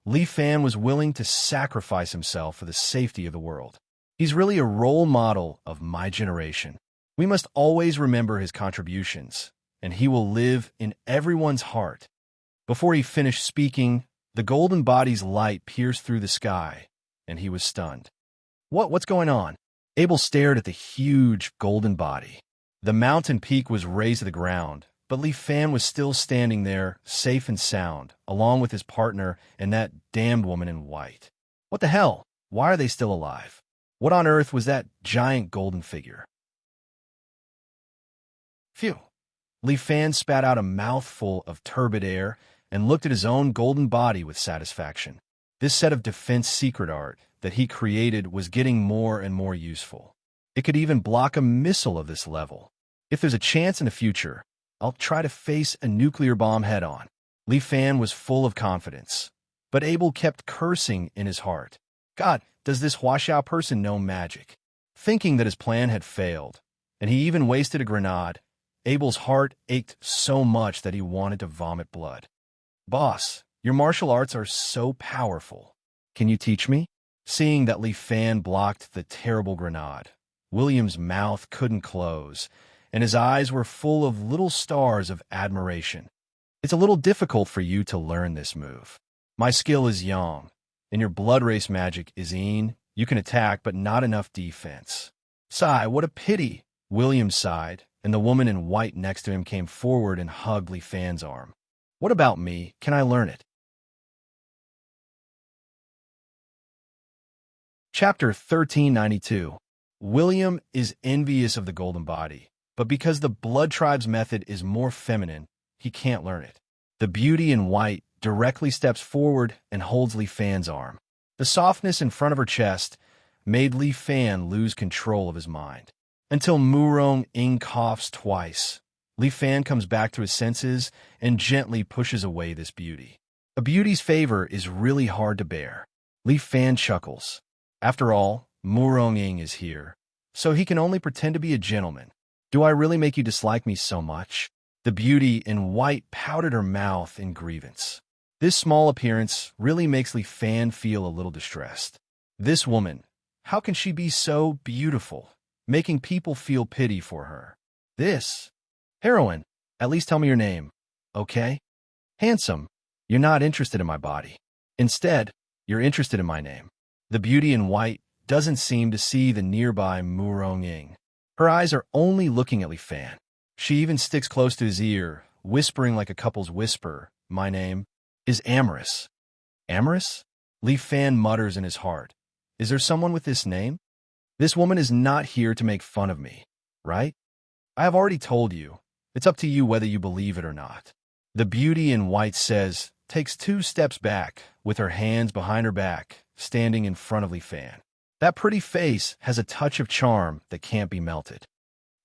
Li Fan was willing to sacrifice himself for the safety of the world. He's really a role model of my generation. We must always remember his contributions, and he will live in everyone's heart. Before he finished speaking, the golden body's light pierced through the sky, and he was stunned. What's going on? Abel stared at the huge golden body. The mountain peak was raised to the ground, but Li Fan was still standing there, safe and sound, along with his partner and that damned woman in white. What the hell? Why are they still alive? What on earth was that giant golden figure? Phew. Li Fan spat out a mouthful of turbid air and looked at his own golden body with satisfaction. This set of defense secret art that he created was getting more and more useful. It could even block a missile of this level. If there's a chance in the future, I'll try to face a nuclear bomb head-on. Li Fan was full of confidence, but Abel kept cursing in his heart. God, does this Huaxiao person know magic? Thinking that his plan had failed, and he even wasted a grenade, Abel's heart ached so much that he wanted to vomit blood. Boss, your martial arts are so powerful. Can you teach me? Seeing that Li Fan blocked the terrible grenade, William's mouth couldn't close, and his eyes were full of little stars of admiration. It's a little difficult for you to learn this move. My skill is yang, and your blood race magic is yin. You can attack, but not enough defense. Sigh, what a pity. William sighed, and the woman in white next to him came forward and hugged Li Fan's arm. What about me? Can I learn it? Chapter 1392. William is envious of the golden body, but because the blood tribe's method is more feminine, he can't learn it. The beauty in white directly steps forward and holds Li Fan's arm. The softness in front of her chest made Li Fan lose control of his mind. Until Murong Ing coughs twice, Li Fan comes back to his senses and gently pushes away this beauty. A beauty's favor is really hard to bear. Li Fan chuckles. After all, Murong Ing is here, so he can only pretend to be a gentleman. Do I really make you dislike me so much? The beauty in white powdered her mouth in grievance. This small appearance really makes Li Fan feel a little distressed. This woman, how can she be so beautiful, making people feel pity for her? This heroine, at least tell me your name, okay? Handsome, you're not interested in my body. Instead, you're interested in my name. The beauty in white doesn't seem to see the nearby Murong Ing. Her eyes are only looking at Li Fan. She even sticks close to his ear, whispering like a couple's whisper, my name is Immerse. Immerse? Li Fan mutters in his heart. Is there someone with this name? This woman is not here to make fun of me, right? I have already told you. It's up to you whether you believe it or not. The beauty in white says, takes 2 steps back, with her hands behind her back, standing in front of Li Fan. That pretty face has a touch of charm that can't be melted.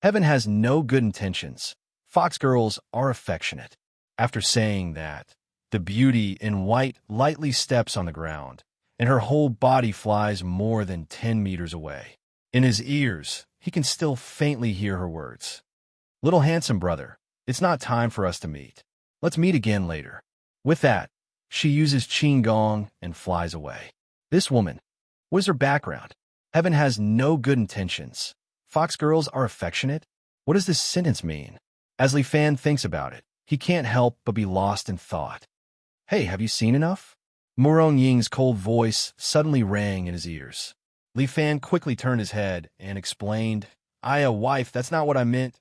Heaven has no good intentions. Fox girls are affectionate. After saying that, the beauty in white lightly steps on the ground, and her whole body flies more than 10 meters away. In his ears, he can still faintly hear her words. Little handsome brother, it's not time for us to meet. Let's meet again later. With that, she uses Qigong and flies away. This woman, what is her background? Heaven has no good intentions. Fox girls are affectionate? What does this sentence mean? As Li Fan thinks about it, he can't help but be lost in thought. Hey, have you seen enough? Murong Ying's cold voice suddenly rang in his ears. Li Fan quickly turned his head and explained, wife, that's not what I meant.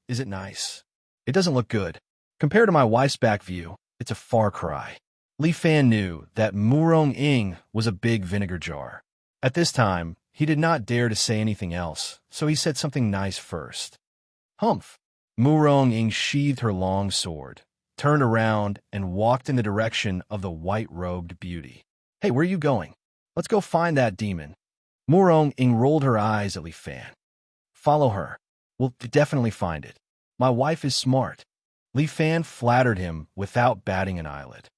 Is it nice? It doesn't look good. Compared to my wife's back view, it's a far cry. Li Fan knew that Murong Ying was a big vinegar jar. At this time, he did not dare to say anything else, so he said something nice first. Humph. Murong Ying sheathed her long sword, turned around, and walked in the direction of the white-robed beauty. Hey, where are you going? Let's go find that demon. Murong Ying rolled her eyes at Li Fan. Follow her. We'll definitely find it. My wife is smart. Li Fan flattered him without batting an eyelid.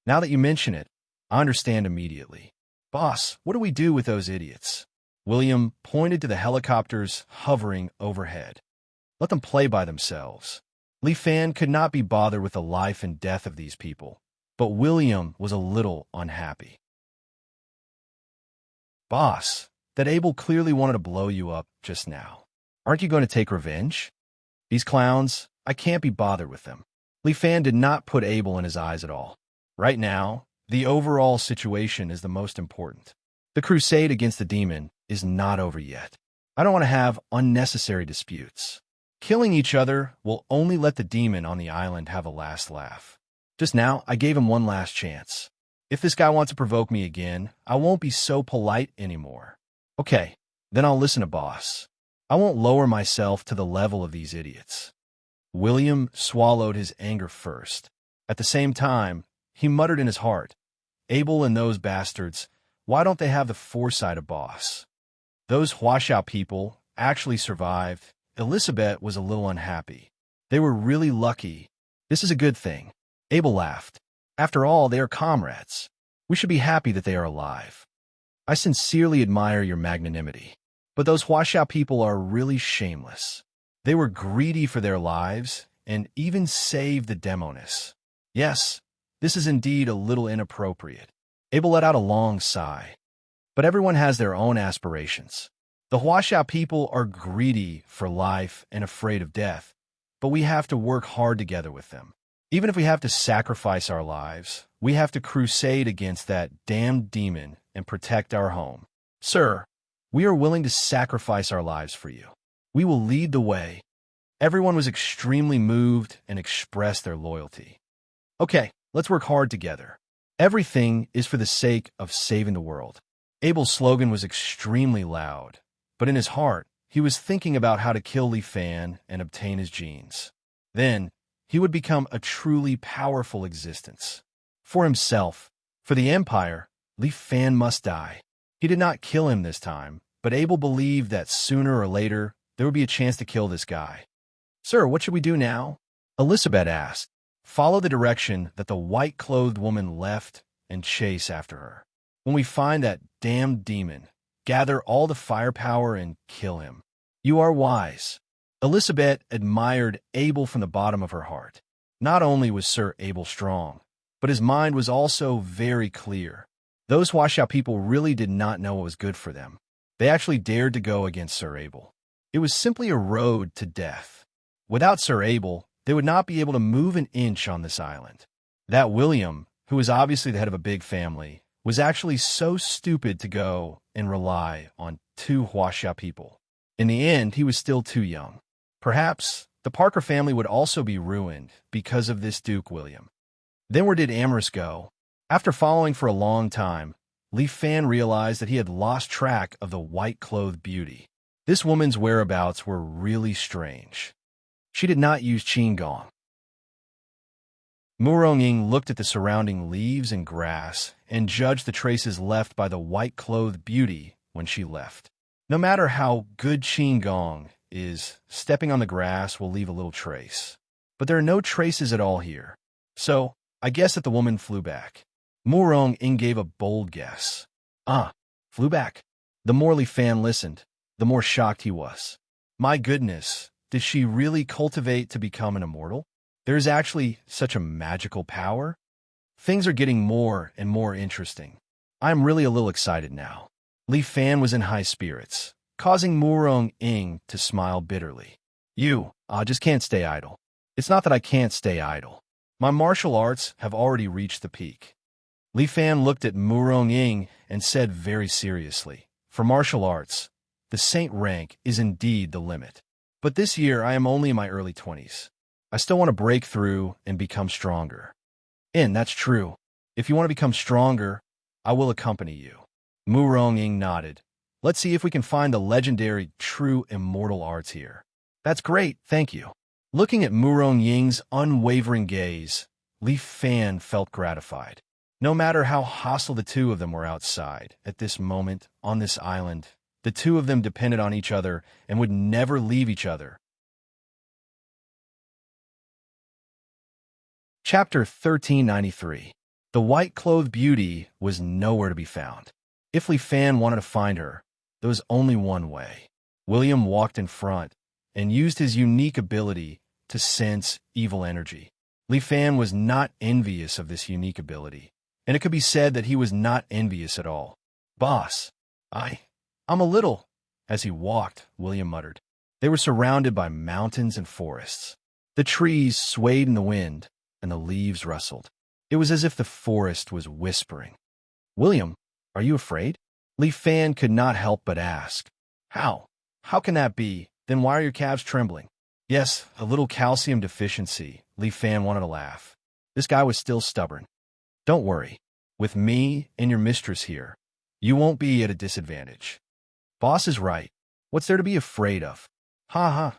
Now that you mention it, I understand immediately. Boss, what do we do with those idiots? William pointed to the helicopters hovering overhead. Let them play by themselves. Li Fan could not be bothered with the life and death of these people, but William was a little unhappy. Boss, that Abel clearly wanted to blow you up just now. Aren't you going to take revenge? These clowns, I can't be bothered with them. Li Fan did not put Abel in his eyes at all. Right now, the overall situation is the most important. The crusade against the demon is not over yet. I don't want to have unnecessary disputes. Killing each other will only let the demon on the island have a last laugh. Just now, I gave him one last chance. If this guy wants to provoke me again, I won't be so polite anymore. Okay, then I'll listen to boss. I won't lower myself to the level of these idiots. William swallowed his anger first. At the same time, he muttered in his heart, Abel and those bastards, why don't they have the foresight of boss? Those Huaxiao people actually survived. Elizabeth was a little unhappy. They were really lucky. This is a good thing. Abel laughed. After all, they are comrades. We should be happy that they are alive. I sincerely admire your magnanimity. But those Huaxiao people are really shameless. They were greedy for their lives and even saved the demoness. Yes, this is indeed a little inappropriate. Abel let out a long sigh. But everyone has their own aspirations. The Huaxiao people are greedy for life and afraid of death, but we have to work hard together with them. Even if we have to sacrifice our lives, we have to crusade against that damned demon and protect our home. Sir, we are willing to sacrifice our lives for you. We will lead the way. Everyone was extremely moved and expressed their loyalty. Okay, let's work hard together. Everything is for the sake of saving the world. Abel's slogan was extremely loud, but in his heart, he was thinking about how to kill Li Fan and obtain his genes. Then, he would become a truly powerful existence. For himself, for the Empire, Li Fan must die. He did not kill him this time, but Abel believed that sooner or later, there would be a chance to kill this guy. Sir, what should we do now? Elizabeth asked. Follow the direction that the white-clothed woman left and chase after her. When we find that damned demon, gather all the firepower and kill him. You are wise. Elizabeth admired Abel from the bottom of her heart. Not only was Sir Abel strong, but his mind was also very clear. Those Huaxiao people really did not know what was good for them. They actually dared to go against Sir Abel. It was simply a road to death. Without Sir Abel, they would not be able to move an inch on this island. That William, who was obviously the head of a big family, was actually so stupid to go and rely on two Huaxia people. In the end, he was still too young. Perhaps the Parker family would also be ruined because of this Duke William. Then where did Immerse go? After following for a long time, Li Fan realized that he had lost track of the white-clothed beauty. This woman's whereabouts were really strange. She did not use Qigong. Murong Ying looked at the surrounding leaves and grass and judged the traces left by the white-clothed beauty when she left. No matter how good Qigong is stepping on the grass will leave a little trace. But there are no traces at all here. So, I guess that the woman flew back. Murong-ing gave a bold guess. Flew back. The more Li Fan listened, the more shocked he was. My goodness, did she really cultivate to become an immortal? There is actually such a magical power? Things are getting more and more interesting. I'm really a little excited now. Li Fan was in high spirits, causing Murong-ing to smile bitterly. I just can't stay idle. It's not that I can't stay idle. My martial arts have already reached the peak. Li Fan looked at Murong-ing and said very seriously, for martial arts, the saint rank is indeed the limit. But this year I am only in my early 20s. I still want to break through and become stronger. And that's true. If you want to become stronger, I will accompany you. Murong-ing nodded. Let's see if we can find the legendary true immortal arts here. That's great, thank you. Looking at Murong-ing's unwavering gaze, Li Fan felt gratified. No matter how hostile the two of them were outside, at this moment, on this island, the two of them depended on each other and would never leave each other. Chapter 1393. The white-clothed beauty was nowhere to be found. If Li Fan wanted to find her, there was only one way. William walked in front and used his unique ability to sense evil energy. Li Fan was not envious of this unique ability, and it could be said that he was not envious at all. Boss, I'm a little. As he walked, William muttered. They were surrounded by mountains and forests. The trees swayed in the wind, and the leaves rustled. It was as if the forest was whispering. William, are you afraid? Li Fan could not help but ask. How? How can that be? Then why are your calves trembling? Yes, a little calcium deficiency. Li Fan wanted to laugh. This guy was still stubborn. Don't worry. With me and your mistress here, you won't be at a disadvantage. Boss is right. What's there to be afraid of?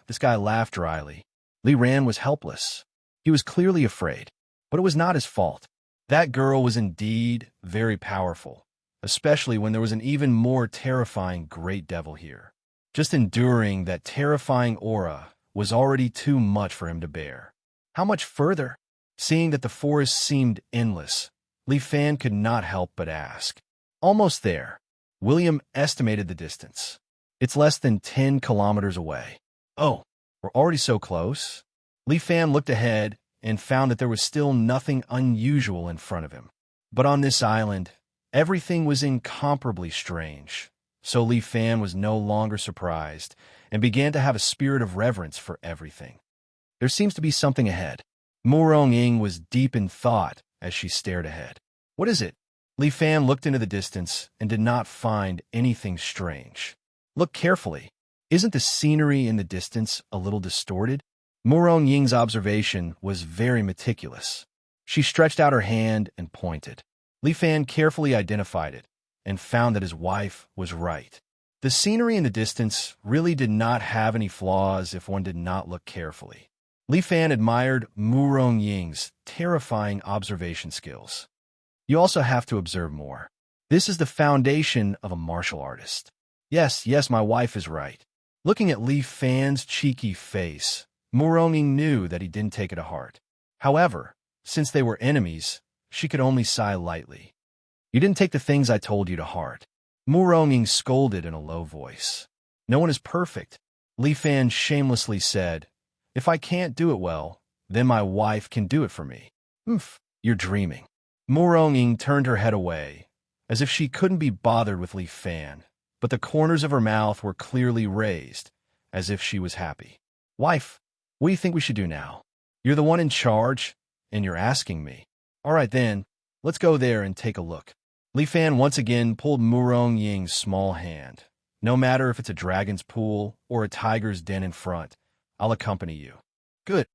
This guy laughed dryly. Li Ran was helpless. He was clearly afraid, but it was not his fault. That girl was indeed very powerful, especially when there was an even more terrifying great devil here. Just enduring that terrifying aura was already too much for him to bear. How much further? Seeing that the forest seemed endless, Li Fan could not help but ask. Almost there. William estimated the distance. It's less than 10 kilometers away. Oh, we're already so close? Li Fan looked ahead and found that there was still nothing unusual in front of him. But on this island, everything was incomparably strange. So Li Fan was no longer surprised and began to have a spirit of reverence for everything. There seems to be something ahead. Murong-ing was deep in thought as she stared ahead. What is it? Li Fan looked into the distance and did not find anything strange. Look carefully. Isn't the scenery in the distance a little distorted? Murong-ing's observation was very meticulous. She stretched out her hand and pointed. Li Fan carefully identified it and found that his wife was right. The scenery in the distance really did not have any flaws if one did not look carefully. Li Fan admired Murong-ing's terrifying observation skills. You also have to observe more. This is the foundation of a martial artist. Yes, my wife is right. Looking at Li Fan's cheeky face, Murong-ing knew that he didn't take it to heart. However, since they were enemies, she could only sigh lightly. You didn't take the things I told you to heart. Murong-ing scolded in a low voice. No one is perfect. Li Fan shamelessly said, if I can't do it well, then my wife can do it for me. You're dreaming. Murong-ing turned her head away, as if she couldn't be bothered with Li Fan, but the corners of her mouth were clearly raised, as if she was happy. Wife, what do you think we should do now? You're the one in charge, and you're asking me. All right then, let's go there and take a look. Li Fan once again pulled Murong-ing's small hand. No matter if it's a dragon's pool or a tiger's den in front, I'll accompany you. Good.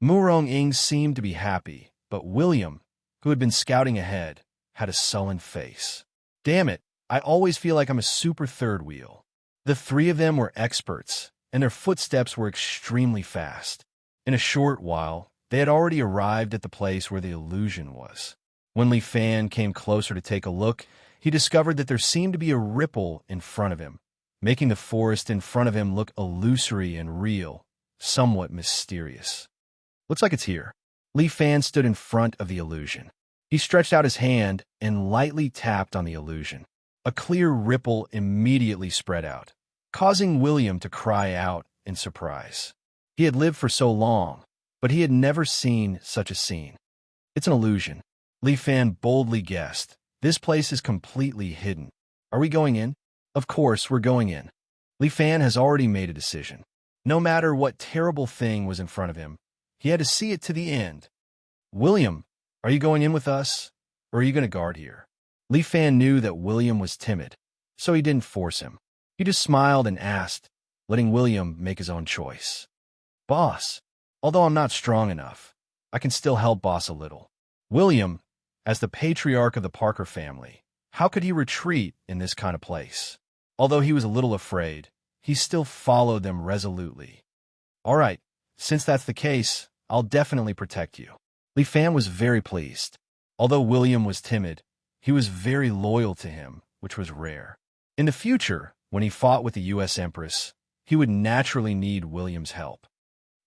Murong-ing seemed to be happy, but William, who had been scouting ahead, had a sullen face. Damn it, I always feel like I'm a super third wheel. The three of them were experts, and their footsteps were extremely fast. In a short while, they had already arrived at the place where the illusion was. When Li Fan came closer to take a look, he discovered that there seemed to be a ripple in front of him, making the forest in front of him look illusory and real, somewhat mysterious. Looks like it's here. Li Fan stood in front of the illusion. He stretched out his hand and lightly tapped on the illusion. A clear ripple immediately spread out, causing William to cry out in surprise. He had lived for so long, but he had never seen such a scene. It's an illusion. Li Fan boldly guessed. This place is completely hidden. Are we going in? Of course, we're going in. Li Fan has already made a decision. No matter what terrible thing was in front of him, he had to see it to the end. William, are you going in with us, or are you going to guard here? Li Fan knew that William was timid, so he didn't force him. He just smiled and asked, letting William make his own choice. Boss, although I'm not strong enough, I can still help Boss a little. William, as the patriarch of the Parker family, how could he retreat in this kind of place? Although he was a little afraid, he still followed them resolutely. All right, since that's the case, I'll definitely protect you. Li Fan was very pleased. Although William was timid, he was very loyal to him, which was rare. In the future, when he fought with the U.S. Empress, he would naturally need William's help.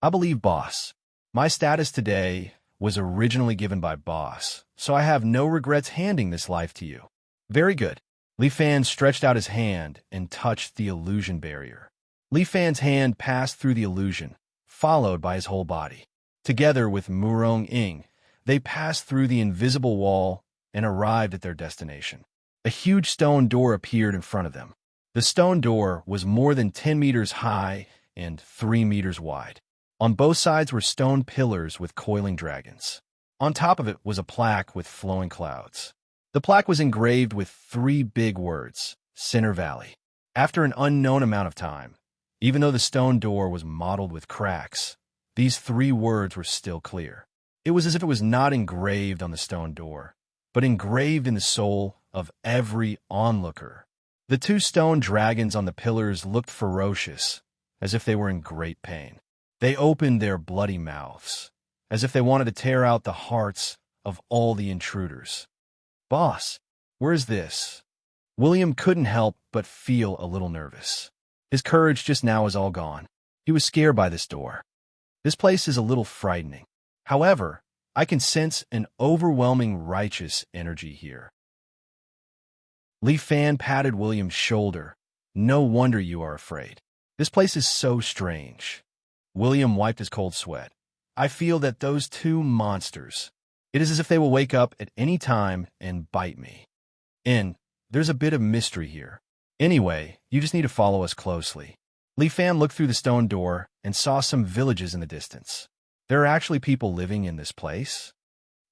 I believe, Boss. My status today was originally given by Boss, so I have no regrets handing this life to you. Very good. Li Fan stretched out his hand and touched the illusion barrier. Li Fan's hand passed through the illusion, followed by his whole body. Together with Murong Ying, they passed through the invisible wall and arrived at their destination. A huge stone door appeared in front of them. The stone door was more than 10 meters high and 3 meters wide. On both sides were stone pillars with coiling dragons. On top of it was a plaque with flowing clouds. The plaque was engraved with 3 big words, Center Valley. After an unknown amount of time, even though the stone door was mottled with cracks, these 3 words were still clear. It was as if it was not engraved on the stone door, but engraved in the soul of every onlooker. The 2 stone dragons on the pillars looked ferocious, as if they were in great pain. They opened their bloody mouths, as if they wanted to tear out the hearts of all the intruders. Boss, where's this? William couldn't help but feel a little nervous. His courage just now is all gone. He was scared by this door. This place is a little frightening. However, I can sense an overwhelming righteous energy here. Li Fan patted William's shoulder. No wonder you are afraid. This place is so strange. William wiped his cold sweat. I feel that those 2 monsters, it is as if they will wake up at any time and bite me. And there's a bit of mystery here. Anyway, you just need to follow us closely. Li Fan looked through the stone door and saw some villages in the distance. There are actually people living in this place.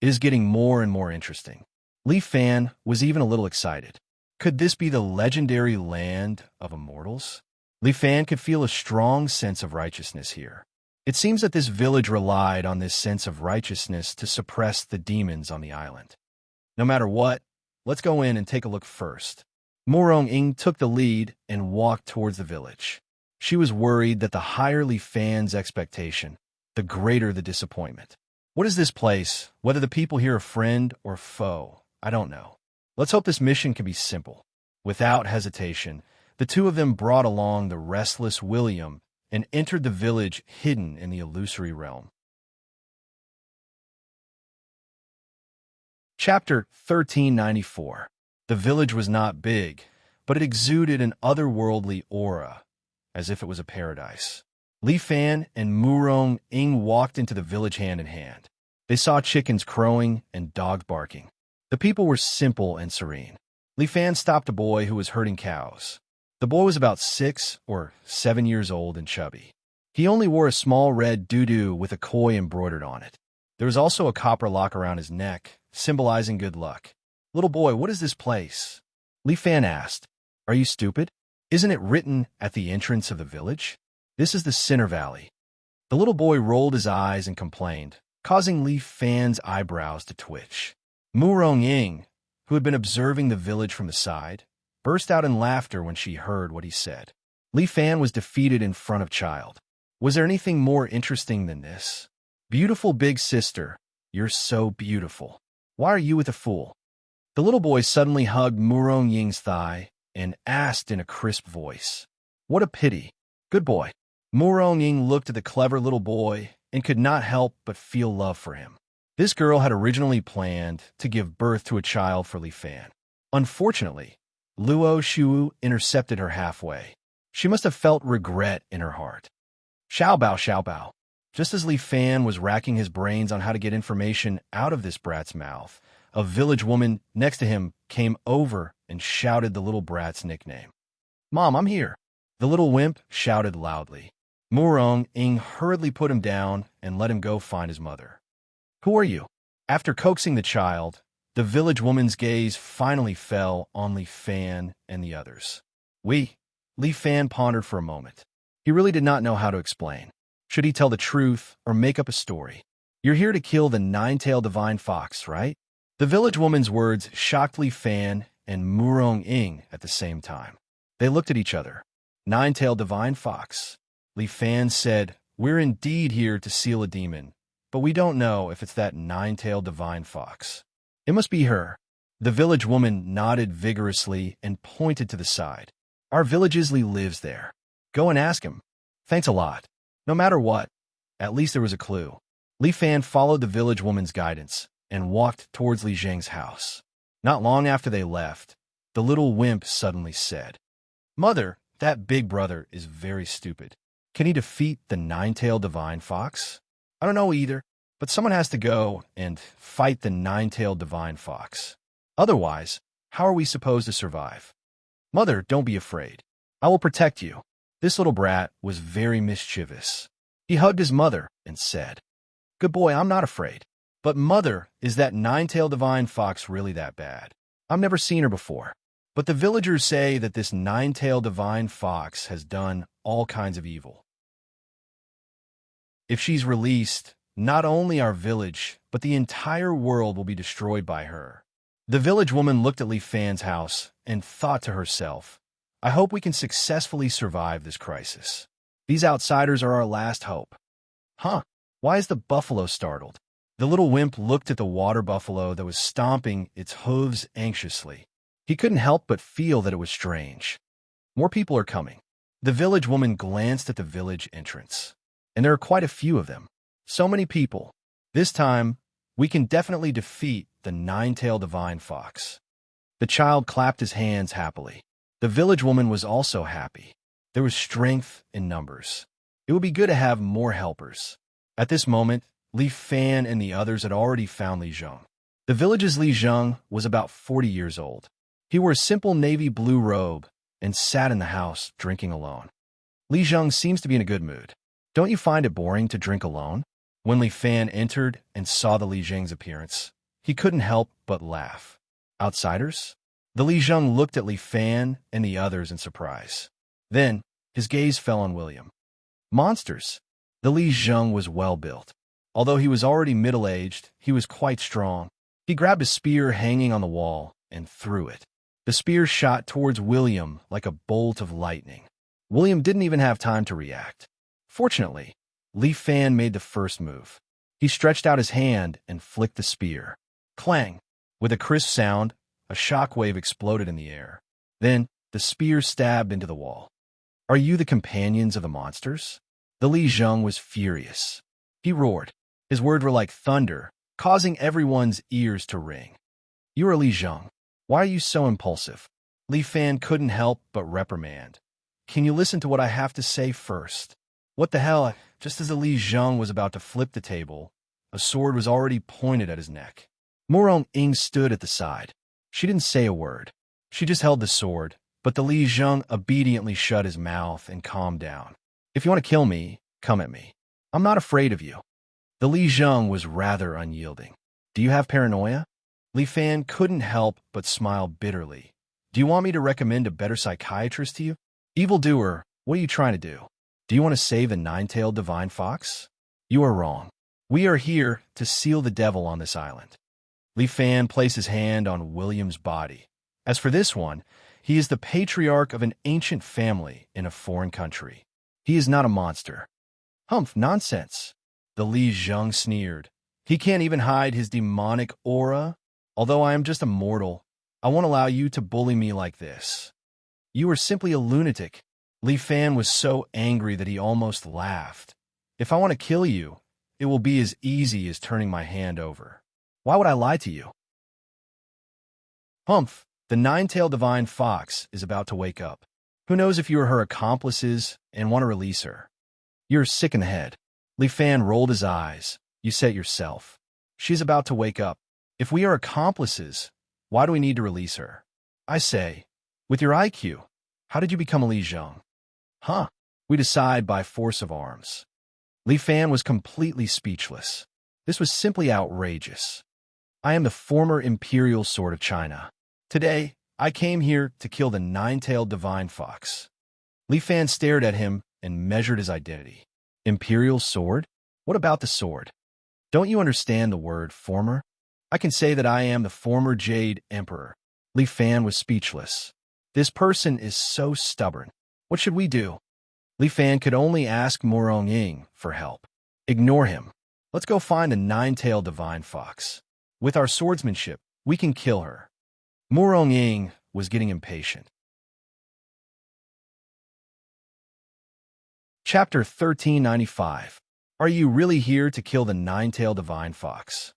It is getting more and more interesting. Li Fan was even a little excited. Could this be the legendary land of immortals? Li Fan could feel a strong sense of righteousness here. It seems that this village relied on this sense of righteousness to suppress the demons on the island. No matter what, let's go in and take a look first. Murong Ying took the lead and walked towards the village. She was worried that the higher Li Fan's expectation, the greater the disappointment. What is this place? Whether the people here are friend or foe, I don't know. Let's hope this mission can be simple. Without hesitation, the 2 of them brought along the restless William and entered the village hidden in the illusory realm. Chapter 1394. The village was not big, but it exuded an otherworldly aura, as if it was a paradise. Li Fan and Murong Ying walked into the village hand in hand. They saw chickens crowing and dogs barking. The people were simple and serene. Li Fan stopped a boy who was herding cows. The boy was about 6 or 7 years old and chubby. He only wore a small red doo-doo with a koi embroidered on it. There was also a copper lock around his neck, symbolizing good luck. Little boy, what is this place? Li Fan asked. Are you stupid? Isn't it written at the entrance of the village? This is the Center Valley. The little boy rolled his eyes and complained, causing Li Fan's eyebrows to twitch. Murong Ying, who had been observing the village from the side, burst out in laughter when she heard what he said. Li Fan was defeated in front of child. Was there anything more interesting than this? Beautiful big sister, you're so beautiful. Why are you with a fool? The little boy suddenly hugged Murong Ying's thigh and asked in a crisp voice, "What a pity. Good boy." Murong Ying looked at the clever little boy and could not help but feel love for him. This girl had originally planned to give birth to a child for Li Fan. Unfortunately, Luo Shu intercepted her halfway. She must have felt regret in her heart. Xiao Bao, Xiao Bao. Just as Li Fan was racking his brains on how to get information out of this brat's mouth, a village woman next to him came over and shouted the little brat's nickname. "Mom, I'm here." The little wimp shouted loudly. Murong Ying hurriedly put him down and let him go find his mother. "Who are you?" After coaxing the child, the village woman's gaze finally fell on Li Fan and the others. Li Fan pondered for a moment. He really did not know how to explain. Should he tell the truth or make up a story? "You're here to kill the nine-tailed divine fox, right?" The village woman's words shocked Li Fan and Murong Ying at the same time. They looked at each other. "Nine-tailed divine fox." Li Fan said, "We're indeed here to seal a demon, but we don't know if it's that nine-tailed divine fox. It must be her." The village woman nodded vigorously and pointed to the side. "Our village Isley lives there. Go and ask him." "Thanks a lot." No matter what, at least there was a clue. Li Fan followed the village woman's guidance and walked towards Li Zheng's house. Not long after they left, the little wimp suddenly said, "Mother, that big brother is very stupid. Can he defeat the nine-tailed divine fox?" "I don't know either, but someone has to go and fight the nine-tailed divine fox. Otherwise, how are we supposed to survive?" "Mother, don't be afraid. I will protect you." This little brat was very mischievous. He hugged his mother and said, "Good boy, I'm not afraid. But mother, is that nine-tailed divine fox really that bad? I've never seen her before. But the villagers say that this nine-tailed divine fox has done all kinds of evil. If she's released, not only our village, but the entire world will be destroyed by her." The village woman looked at Li Fan's house and thought to herself, "I hope we can successfully survive this crisis. These outsiders are our last hope." "Huh? Why is the buffalo startled?" The little wimp looked at the water buffalo that was stomping its hooves anxiously. He couldn't help but feel that it was strange. "More people are coming." The village woman glanced at the village entrance. "And there are quite a few of them. So many people. This time, we can definitely defeat the nine-tailed divine fox." The child clapped his hands happily. The village woman was also happy. There was strength in numbers. It would be good to have more helpers. At this moment, Li Fan and the others had already found Li Zheng. The village's Li Zheng was about 40 years old. He wore a simple navy blue robe and sat in the house drinking alone. Li Zheng seems to be in a good mood. "Don't you find it boring to drink alone?" When Li Fan entered and saw the Li Zheng's appearance, he couldn't help but laugh. "Outsiders?" The Li Zheng looked at Li Fan and the others in surprise. Then, his gaze fell on William. "Monsters." The Li Zheng was well built. Although he was already middle-aged, he was quite strong. He grabbed a spear hanging on the wall and threw it. The spear shot towards William like a bolt of lightning. William didn't even have time to react. Fortunately, Li Fan made the first move. He stretched out his hand and flicked the spear. Clang! With a crisp sound, a shockwave exploded in the air. Then, the spear stabbed into the wall. "Are you the companions of the monsters?" The Li Zheng was furious. He roared. His words were like thunder, causing everyone's ears to ring. "You are Li Zheng. Why are you so impulsive?" Li Fan couldn't help but reprimand. "Can you listen to what I have to say first?" "What the hell?" Just as the Li Zheng was about to flip the table, a sword was already pointed at his neck. Murong Ying stood at the side. She didn't say a word. She just held the sword, but the Li Zheng obediently shut his mouth and calmed down. "If you want to kill me, come at me. I'm not afraid of you." The Li Zheng was rather unyielding. "Do you have paranoia?" Li Fan couldn't help but smile bitterly. "Do you want me to recommend a better psychiatrist to you?" "Evildoer, what are you trying to do? Do you want to save the nine-tailed divine fox?" "You are wrong. We are here to seal the devil on this island." Li Fan placed his hand on William's body. "As for this one, he is the patriarch of an ancient family in a foreign country. He is not a monster." "Humph, nonsense." The Li Zheng sneered. "He can't even hide his demonic aura. Although I am just a mortal, I won't allow you to bully me like this." You are simply a lunatic. Li Fan was so angry that he almost laughed. If I want to kill you, it will be as easy as turning my hand over. Why would I lie to you? Humph, the nine-tailed divine fox is about to wake up. Who knows if you are her accomplices and want to release her? You're sick in the head. Li Fan rolled his eyes. You said it yourself. She's about to wake up. If we are accomplices, why do we need to release her? I say, with your IQ, how did you become a Li Zheng? Huh? We decide by force of arms. Li Fan was completely speechless. This was simply outrageous. I am the former imperial sword of China. Today, I came here to kill the nine-tailed divine fox. Li Fan stared at him and measured his identity. Imperial sword? What about the sword? Don't you understand the word former? I can say that I am the former Jade Emperor. Li Fan was speechless. This person is so stubborn. What should we do? Li Fan could only ask Morong Ying for help. Ignore him. Let's go find the nine-tailed divine fox. With our swordsmanship, we can kill her. Morong Ying was getting impatient. Chapter 1395. Are you really here to kill the nine-tailed divine fox?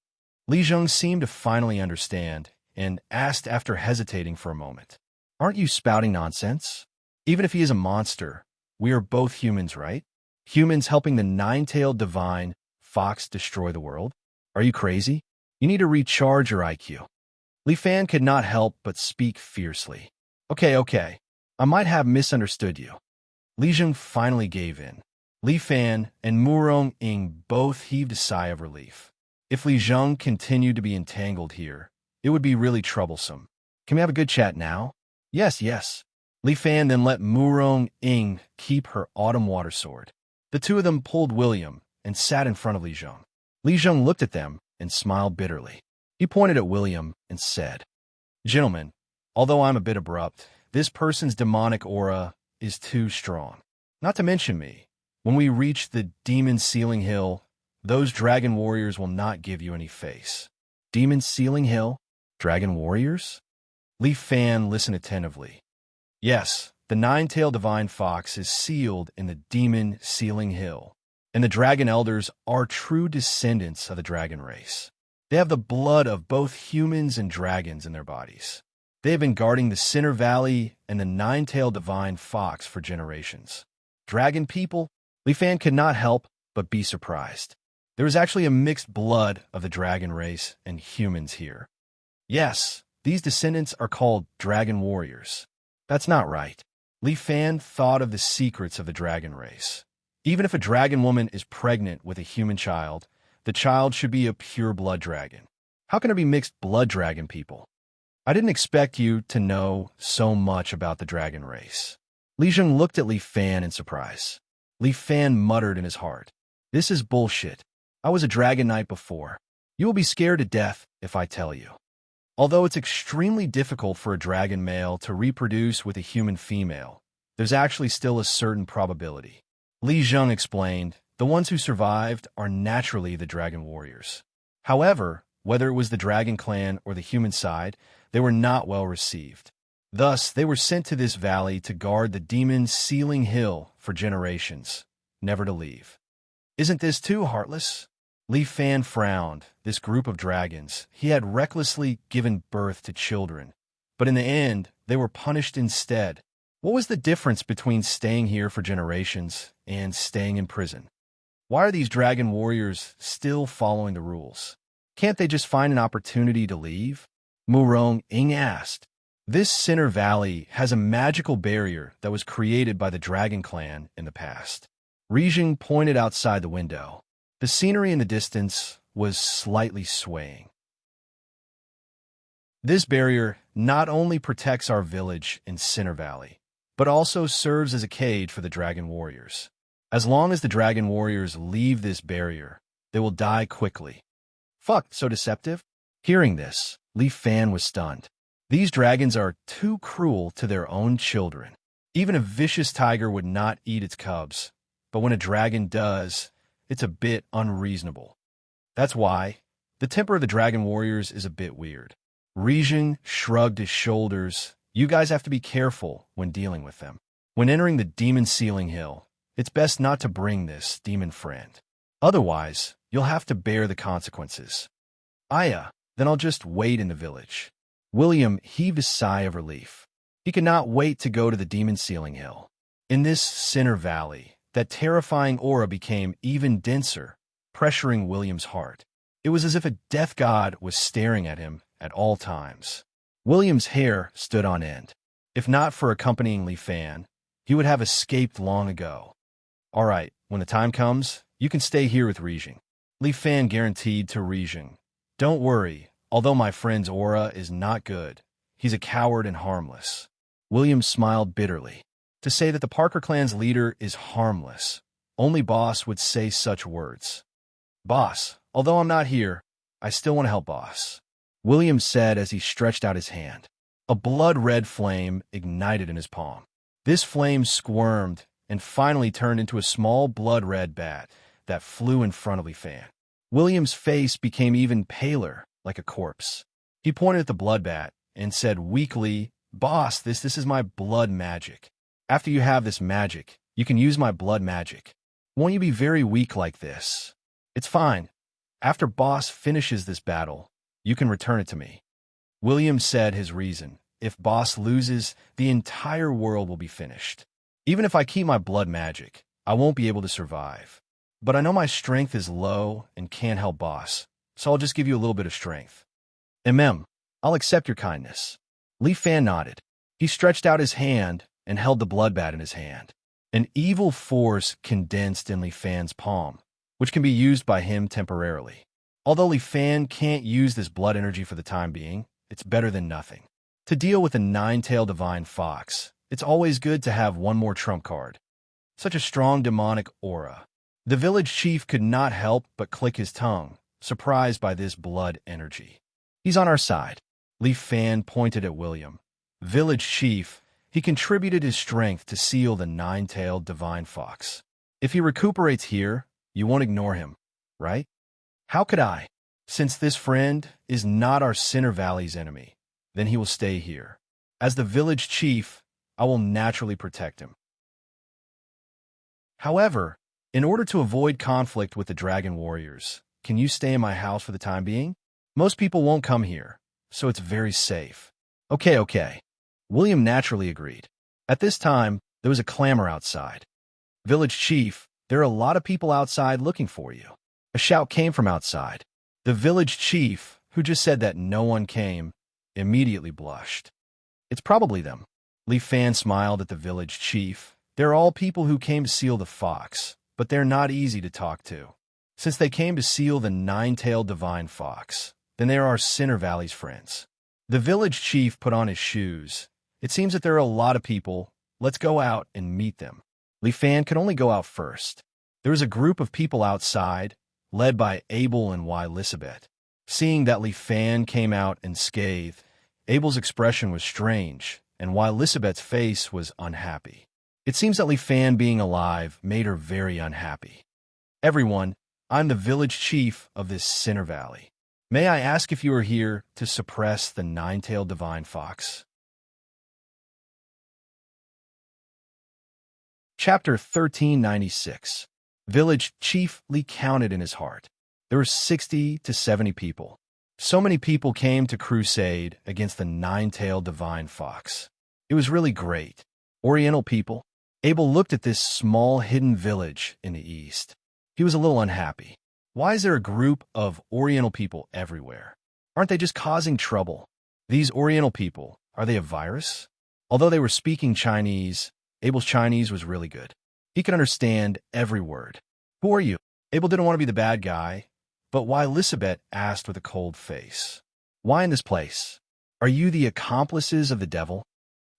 Li Zheng seemed to finally understand and asked after hesitating for a moment. Aren't you spouting nonsense? Even if he is a monster, we are both humans, right? Humans helping the nine-tailed divine fox destroy the world? Are you crazy? You need to recharge your IQ. Li Fan could not help but speak fiercely. Okay. I might have misunderstood you. Li Zheng finally gave in. Li Fan and Morong Ying both heaved a sigh of relief. If Li Zheng continued to be entangled here, it would be really troublesome. Can we have a good chat now? Yes. Li Fan then let Morong Ying keep her autumn water sword. The two of them pulled William and sat in front of Li Zheng. Li Zheng looked at them and smiled bitterly. He pointed at William and said, Gentlemen, although I'm a bit abrupt, this person's demonic aura is too strong. Not to mention me. When we reach the Demon Ceiling Hill, those dragon warriors will not give you any face. Demon Ceiling Hill? Dragon warriors? Li Fan listened attentively. Yes, the nine-tailed divine fox is sealed in the Demon Ceiling Hill, and the dragon elders are true descendants of the dragon race. They have the blood of both humans and dragons in their bodies. They have been guarding the Center Valley and the nine-tailed divine fox for generations. Dragon people? Li Fan could not help but be surprised. There is actually a mixed blood of the dragon race and humans here. Yes, these descendants are called dragon warriors. That's not right. Li Fan thought of the secrets of the dragon race. Even if a dragon woman is pregnant with a human child, the child should be a pure-blood dragon. How can there be mixed blood dragon people? I didn't expect you to know so much about the dragon race. Li Zheng looked at Li Fan in surprise. Li Fan muttered in his heart, This is bullshit. I was a dragon knight before. You will be scared to death if I tell you. Although it's extremely difficult for a dragon male to reproduce with a human female, there's actually still a certain probability. Li Zheng explained, the ones who survived are naturally the dragon warriors. However, whether it was the dragon clan or the human side, they were not well received. Thus, they were sent to this valley to guard the Demon Ceiling Hill for generations, never to leave. Isn't this too heartless? Li Fan frowned. This group of dragons, he had recklessly given birth to children, but in the end, they were punished instead. What was the difference between staying here for generations and staying in prison? Why are these dragon warriors still following the rules? Can't they just find an opportunity to leave? Morong Ying asked. This Center Valley has a magical barrier that was created by the Dragon Clan in the past. Rijing pointed outside the window. The scenery in the distance was slightly swaying. This barrier not only protects our village in Center Valley, but also serves as a cage for the dragon warriors. As long as the dragon warriors leave this barrier, they will die quickly. Fuck, so deceptive? Hearing this, Li Fan was stunned. These dragons are too cruel to their own children. Even a vicious tiger would not eat its cubs, but when a dragon does, it's a bit unreasonable. That's why the temper of the dragon warriors is a bit weird. Rijing shrugged his shoulders You guys have to be careful when dealing with them. When entering the demon ceiling hill, it's best not to bring this demon friend. Otherwise, you'll have to bear the consequences. Aya, then I'll just wait in the village. William heaved a sigh of relief. He could not wait to go to the demon ceiling hill. In this center valley, that terrifying aura became even denser, pressuring William's heart. It was as if a death god was staring at him at all times. William's hair stood on end. If not for accompanying Li Fan, he would have escaped long ago. All right, when the time comes, you can stay here with Rijing. Li Fan guaranteed to Rijing. Don't worry, although my friend's aura is not good, he's a coward and harmless. William smiled bitterly. To say that the Parker clan's leader is harmless, only Boss would say such words. Boss, although I'm not here, I still want to help Boss, William said as he stretched out his hand. A blood-red flame ignited in his palm. This flame squirmed and finally turned into a small blood-red bat that flew in front of Li Fan. William's face became even paler, like a corpse. He pointed at the blood bat and said weakly, Boss, this is my blood magic. After you have this magic, you can use my blood magic. Won't you be very weak like this? It's fine. After Boss finishes this battle, you can return it to me. William said his reason. If Boss loses, the entire world will be finished. Even if I keep my blood magic, I won't be able to survive. But I know my strength is low and can't help Boss, so I'll just give you a little bit of strength. I'll accept your kindness. Li Fan nodded. He stretched out his hand and held the blood bat in his hand. An evil force condensed in Li Fan's palm, which can be used by him temporarily. Although Li Fan can't use this blood energy for the time being, it's better than nothing. To deal with a nine-tailed divine fox, it's always good to have one more trump card. Such a strong demonic aura. The village chief could not help but click his tongue, surprised by this blood energy. He's on our side. Li Fan pointed at William. Village chief, he contributed his strength to seal the nine-tailed divine fox. If he recuperates here, you won't ignore him, right? How could I? Since this friend is not our Center Valley's enemy, then he will stay here. As the village chief, I will naturally protect him. However, in order to avoid conflict with the dragon warriors, can you stay in my house for the time being? Most people won't come here, so it's very safe. Okay. William naturally agreed. At this time, there was a clamor outside. Village chief, there are a lot of people outside looking for you. A shout came from outside. The village chief, who just said that no one came, immediately blushed. It's probably them. Li Fan smiled at the village chief. They're all people who came to seal the fox, but they're not easy to talk to. Since they came to seal the nine-tailed divine fox, then they are our Center Valley's friends. The village chief put on his shoes. It seems that there are a lot of people. Let's go out and meet them. Li Fan could only go out first. There was a group of people outside, led by Abel and Elizabeth. Seeing that Li Fan came out unscathed, Abel's expression was strange, and Elizabeth's face was unhappy. It seems that Li Fan being alive made her very unhappy. Everyone, I'm the village chief of this Center Valley. May I ask if you are here to suppress the nine-tailed divine fox? Chapter 1396. Village chief Li counted in his heart. There were 60 to 70 people. So many people came to crusade against the nine-tailed divine fox. It was really great. Oriental people. Abel looked at this small hidden village in the east. He was a little unhappy. Why is there a group of Oriental people everywhere? Aren't they just causing trouble? These Oriental people, are they a virus? Although they were speaking Chinese, Abel's Chinese was really good. He could understand every word. Who are you? Abel didn't want to be the bad guy, but why Elizabeth asked with a cold face. Why in this place? Are you the accomplices of the devil?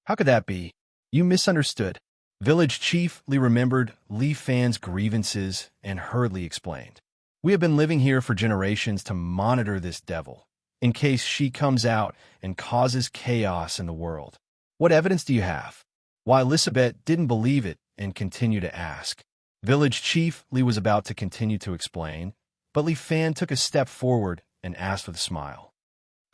How could that be? You misunderstood. Village chief Li remembered Li Fan's grievances and hurriedly explained. We have been living here for generations to monitor this devil, in case she comes out and causes chaos in the world. What evidence do you have? Why Elizabeth didn't believe it and continued to ask. Village chief Li was about to continue to explain, but Li Fan took a step forward and asked with a smile.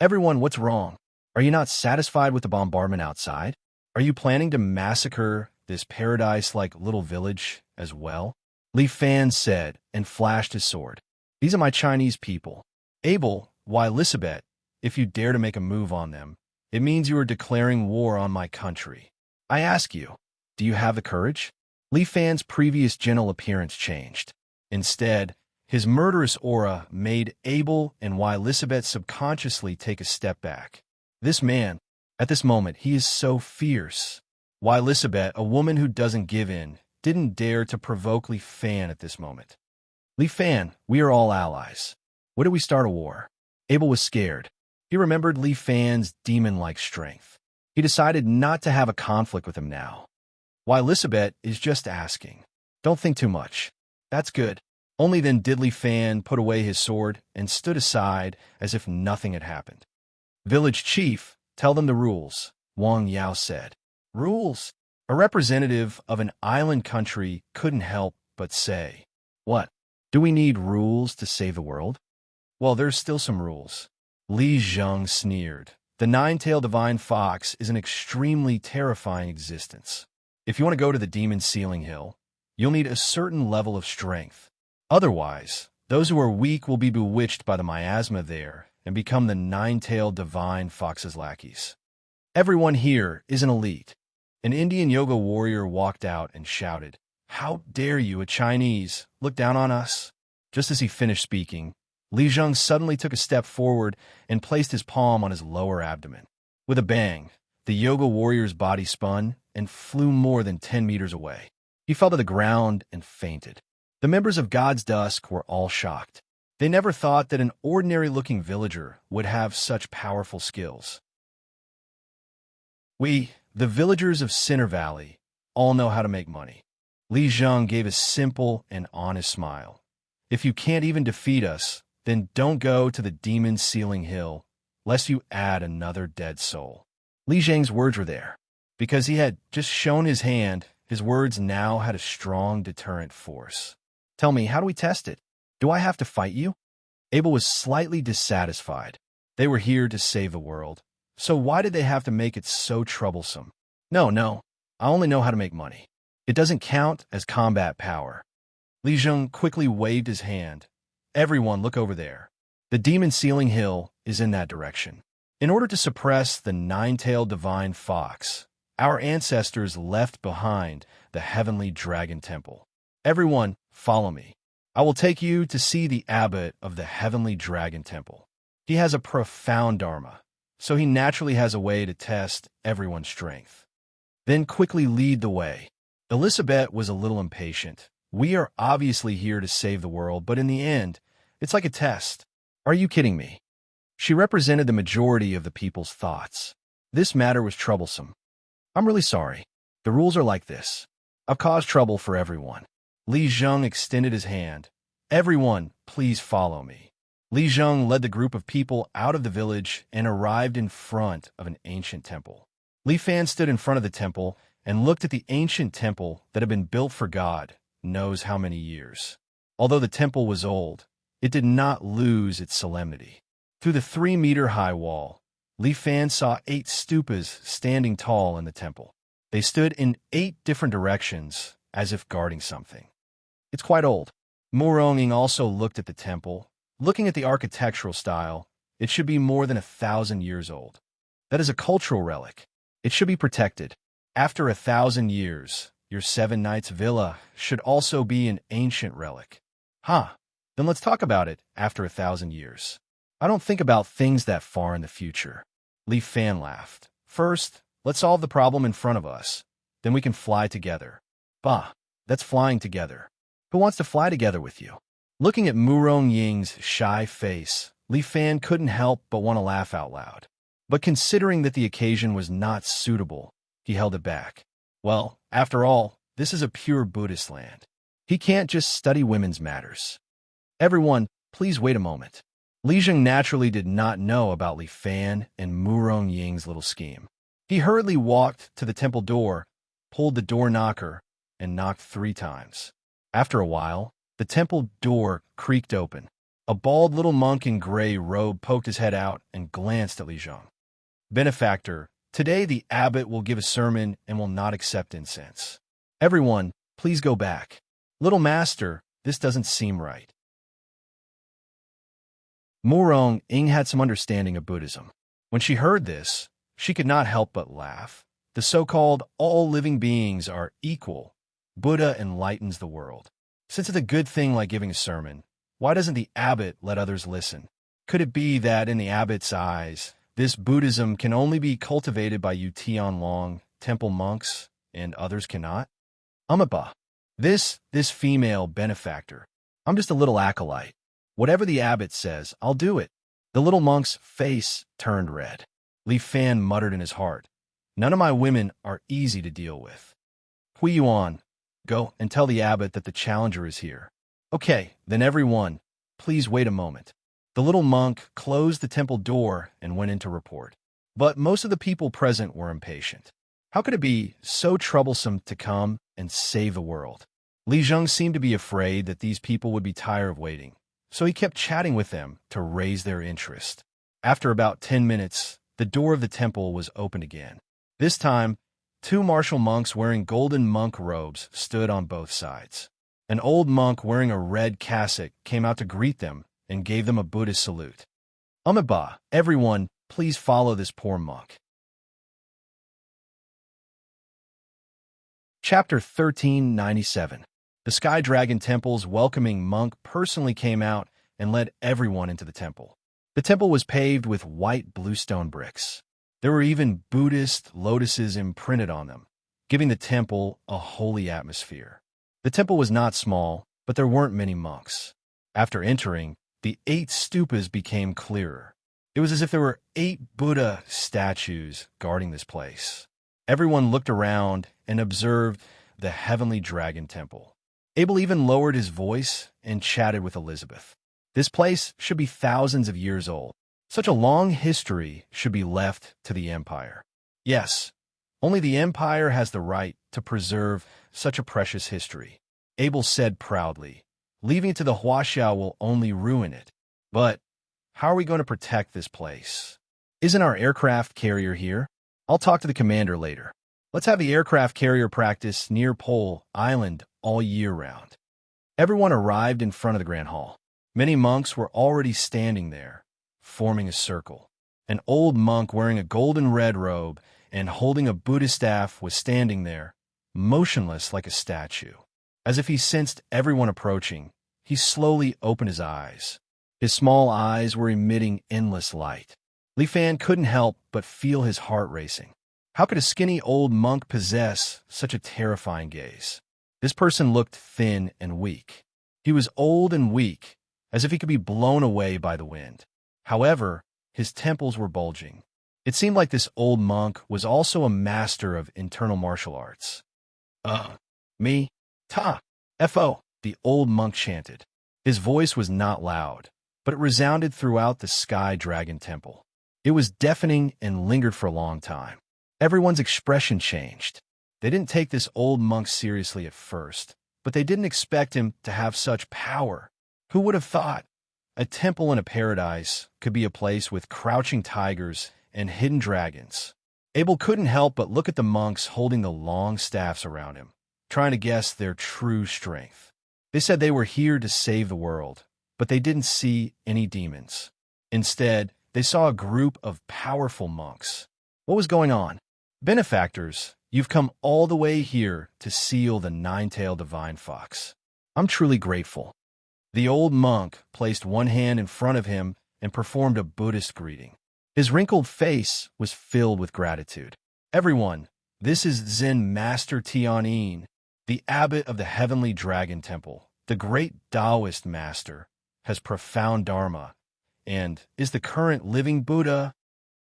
Everyone, what's wrong? Are you not satisfied with the bombardment outside? Are you planning to massacre this paradise-like little village as well? Li Fan said and flashed his sword. These are my Chinese people. Abel, why Elizabeth, if you dare to make a move on them, it means you are declaring war on my country. I ask you, do you have the courage? Li Fan's previous gentle appearance changed. Instead, his murderous aura made Abel and why Elizabeth subconsciously take a step back. This man, at this moment, he is so fierce. Why Elizabeth, a woman who doesn't give in, didn't dare to provoke Li Fan at this moment. Li Fan, we are all allies. What did we start a war? Abel was scared. He remembered Li Fan's demon-like strength. He decided not to have a conflict with him now. Why Elizabeth is just asking. Don't think too much. That's good. Only then did Li Fan put away his sword and stood aside as if nothing had happened. Village chief, tell them the rules, Wang Yao said. Rules? A representative of an island country couldn't help but say. What? Do we need rules to save the world? Well, there's still some rules. Li Zheng sneered. The nine-tailed divine fox is an extremely terrifying existence. If you want to go to the demon ceiling hill, you'll need a certain level of strength. Otherwise, those who are weak will be bewitched by the miasma there and become the nine-tailed divine fox's lackeys. Everyone here is an elite. An Indian yoga warrior walked out and shouted, "How dare you, a Chinese, look down on us?" Just as he finished speaking, Li Zheng suddenly took a step forward and placed his palm on his lower abdomen. With a bang, the yoga warrior's body spun and flew more than 10 meters away. He fell to the ground and fainted. The members of God's Dusk were all shocked. They never thought that an ordinary-looking villager would have such powerful skills. We, the villagers of Sinner Valley, all know how to make money. Li Zheng gave a simple and honest smile. If you can't even defeat us, then don't go to the demon ceiling hill, lest you add another dead soul. Li Zheng's words were there. Because he had just shown his hand, his words now had a strong deterrent force. Tell me, how do we test it? Do I have to fight you? Abel was slightly dissatisfied. They were here to save the world. So why did they have to make it so troublesome? No, I only know how to make money. It doesn't count as combat power. Li Zheng quickly waved his hand. Everyone, look over there. The demon ceiling hill is in that direction. In order to suppress the nine-tailed divine fox, our ancestors left behind the heavenly dragon temple. Everyone, follow me. I will take you to see the abbot of the heavenly dragon temple. He has a profound dharma, so he naturally has a way to test everyone's strength. Then quickly lead the way. Elizabeth was a little impatient. We are obviously here to save the world, but in the end, it's like a test. Are you kidding me? She represented the majority of the people's thoughts. This matter was troublesome. I'm really sorry. The rules are like this. I've caused trouble for everyone. Li Zheng extended his hand. Everyone, please follow me. Li Zheng led the group of people out of the village and arrived in front of an ancient temple. Li Fan stood in front of the temple and looked at the ancient temple that had been built for God knows how many years. Although the temple was old, it did not lose its solemnity. Through the 3-meter-high wall, Li Fan saw 8 stupas standing tall in the temple. They stood in 8 different directions, as if guarding something. It's quite old. Mu Ronging also looked at the temple. Looking at the architectural style, it should be more than 1,000 years old. That is a cultural relic. It should be protected. After 1,000 years, your 7 Knights villa should also be an ancient relic. Then let's talk about it after 1,000 years. I don't think about things that far in the future. Li Fan laughed. First, let's solve the problem in front of us. Then we can fly together. Bah, that's flying together. Who wants to fly together with you? Looking at Mu Rongying's shy face, Li Fan couldn't help but want to laugh out loud. But considering that the occasion was not suitable, he held it back. Well, after all, this is a pure Buddhist land. He can't just study women's matters. Everyone, please wait a moment. Li Zheng naturally did not know about Li Fan and Mu Rongying's little scheme. He hurriedly walked to the temple door, pulled the door knocker, and knocked 3 times. After a while, the temple door creaked open. A bald little monk in gray robe poked his head out and glanced at Li Zheng. Benefactor, today the abbot will give a sermon and will not accept incense. Everyone, please go back. Little master, this doesn't seem right. Murong Ing had some understanding of Buddhism. When she heard this, she could not help but laugh. The so-called all living beings are equal. Buddha enlightens the world. Since it's a good thing like giving a sermon, why doesn't the abbot let others listen? Could it be that in the abbot's eyes, this Buddhism can only be cultivated by you Tianlong temple monks and others cannot? Amaba, this female benefactor, I'm just a little acolyte. Whatever the abbot says, I'll do it. The little monk's face turned red. Li Fan muttered in his heart, none of my women are easy to deal with. Hui Yuan, go and tell the abbot that the challenger is here. Okay, then everyone, please wait a moment. The little monk closed the temple door and went in to report. But most of the people present were impatient. How could it be so troublesome to come and save the world? Li Zheng seemed to be afraid that these people would be tired of waiting, so he kept chatting with them to raise their interest. After about 10 minutes, the door of the temple was opened again. This time, 2 martial monks wearing golden monk robes stood on both sides. An old monk wearing a red cassock came out to greet them and gave them a Buddhist salute. Amaba, everyone, please follow this poor monk. Chapter 1397. The Sky Dragon Temple's welcoming monk personally came out and led everyone into the temple. The temple was paved with white bluestone bricks. There were even Buddhist lotuses imprinted on them, giving the temple a holy atmosphere. The temple was not small, but there weren't many monks. After entering, the 8 stupas became clearer. It was as if there were 8 Buddha statues guarding this place. Everyone looked around and observed the Heavenly Dragon Temple. Abel even lowered his voice and chatted with Elizabeth. This place should be thousands of years old. Such a long history should be left to the Empire. Yes, only the Empire has the right to preserve such a precious history, Abel said proudly. Leaving it to the Huaxiao will only ruin it. But how are we going to protect this place? Isn't our aircraft carrier here? I'll talk to the commander later. Let's have the aircraft carrier practice near Pole Island all year round. Everyone arrived in front of the Grand Hall. Many monks were already standing there, forming a circle. An old monk wearing a golden red robe and holding a Buddhist staff was standing there, motionless like a statue. As if he sensed everyone approaching, he slowly opened his eyes. His small eyes were emitting endless light. Li Fan couldn't help but feel his heart racing. How could a skinny old monk possess such a terrifying gaze? This person looked thin and weak. He was old and weak, as if he could be blown away by the wind. However, his temples were bulging. It seemed like this old monk was also a master of internal martial arts. Me? Ta! F.O., the old monk chanted. His voice was not loud, but it resounded throughout the Sky Dragon Temple. It was deafening and lingered for a long time. Everyone's expression changed. They didn't take this old monk seriously at first, but they didn't expect him to have such power. Who would have thought? A temple in a paradise could be a place with crouching tigers and hidden dragons. Abel couldn't help but look at the monks holding the long staffs around him, trying to guess their true strength. They said they were here to save the world, but they didn't see any demons. Instead, they saw a group of powerful monks. What was going on? Benefactors, you've come all the way here to seal the 9-tailed divine fox. I'm truly grateful. The old monk placed one hand in front of him and performed a Buddhist greeting. His wrinkled face was filled with gratitude. Everyone, this is Zen Master Tianyin, the abbot of the Heavenly Dragon Temple. The great Taoist master has profound dharma and is the current living Buddha.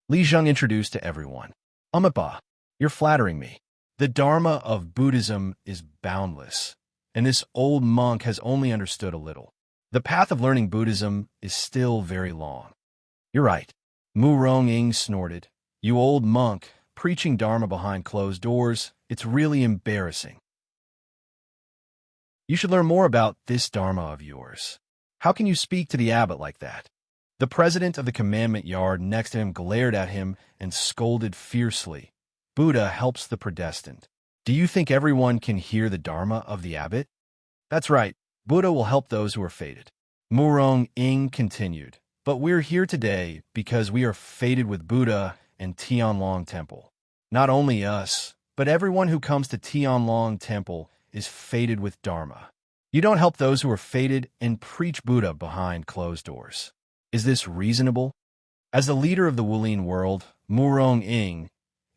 Li Zheng introduced to everyone. Amaba, you're flattering me. The dharma of Buddhism is boundless, and this old monk has only understood a little. The path of learning Buddhism is still very long. You're right. Mu Rong-ing snorted. You old monk, preaching dharma behind closed doors, it's really embarrassing. You should learn more about this dharma of yours. How can you speak to the abbot like that? The president of the commandment yard next to him glared at him and scolded fiercely. Buddha helps the predestined. Do you think everyone can hear the Dharma of the abbot? That's right. Buddha will help those who are fated. Murong Ing continued. But we're here today because we are fated with Buddha and Tianlong Temple. Not only us, but everyone who comes to Tianlong Temple is fated with Dharma. You don't help those who are fated and preach Buddha behind closed doors. Is this reasonable? As the leader of the Wulin world, Murong Ing,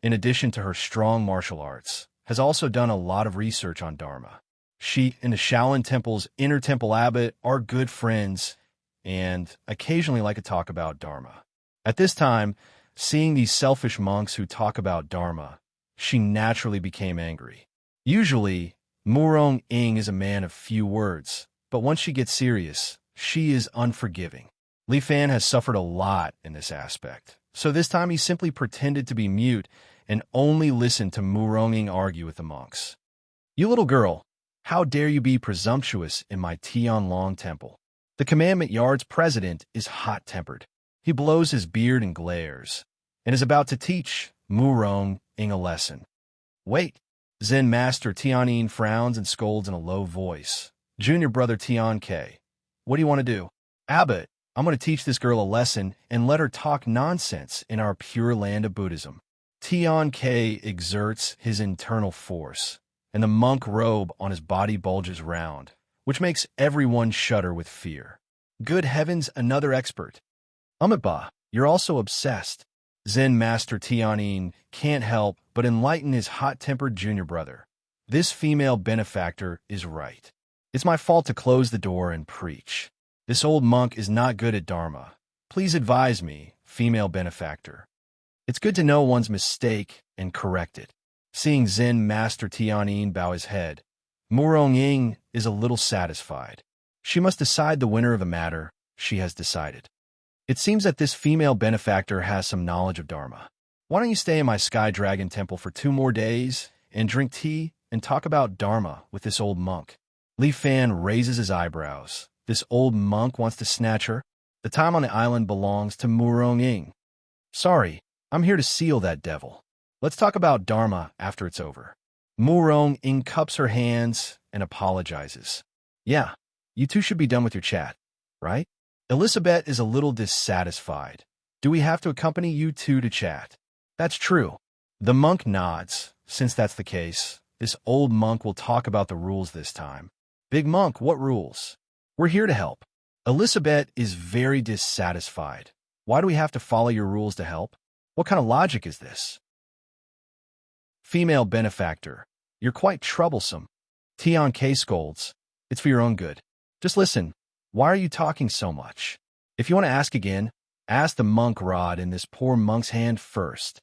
in addition to her strong martial arts, has also done a lot of research on Dharma. She and the Shaolin Temple's inner temple abbot are good friends and occasionally like to talk about Dharma. At this time, seeing these selfish monks who talk about Dharma, she naturally became angry. Usually, Murong Ing is a man of few words, but once she gets serious, she is unforgiving. Li Fan has suffered a lot in this aspect, so this time he simply pretended to be mute and only listened to Murong Ing argue with the monks. You little girl, how dare you be presumptuous in my Tianlong Temple? The commandment yard's president is hot-tempered. He blows his beard and glares, and is about to teach Murong Ing a lesson. Wait! Zen Master Tianyin frowns and scolds in a low voice. Junior brother Tian Ke, what do you want to do? Abbot, I'm going to teach this girl a lesson and let her talk nonsense in our pure land of Buddhism. Tian Ke exerts his internal force, and the monk robe on his body bulges round, which makes everyone shudder with fear. Good heavens, another expert. Amitabha, you're also obsessed. Zen Master Tianyin can't help but enlighten his hot-tempered junior brother. This female benefactor is right. It's my fault to close the door and preach. This old monk is not good at Dharma. Please advise me, female benefactor. It's good to know one's mistake and correct it. Seeing Zen Master Tianyin bow his head, Murong Ing is a little satisfied. She must decide the winner of a matter she has decided. It seems that this female benefactor has some knowledge of Dharma. Why don't you stay in my Sky Dragon Temple for 2 more days and drink tea and talk about Dharma with this old monk? Li Fan raises his eyebrows. This old monk wants to snatch her? The time on the island belongs to Murong Ing. Sorry, I'm here to seal that devil. Let's talk about Dharma after it's over. Murong Ing cups her hands and apologizes. Yeah, you two should be done with your chat, right? Elizabeth is a little dissatisfied. Do we have to accompany you two to chat? That's true. The monk nods. Since that's the case, this old monk will talk about the rules this time. Big monk, what rules? We're here to help. Elizabeth is very dissatisfied. Why do we have to follow your rules to help? What kind of logic is this? Female benefactor, you're quite troublesome. Tian K scolds. It's for your own good. Just listen. Why are you talking so much? If you want to ask again, ask the monk rod in this poor monk's hand first.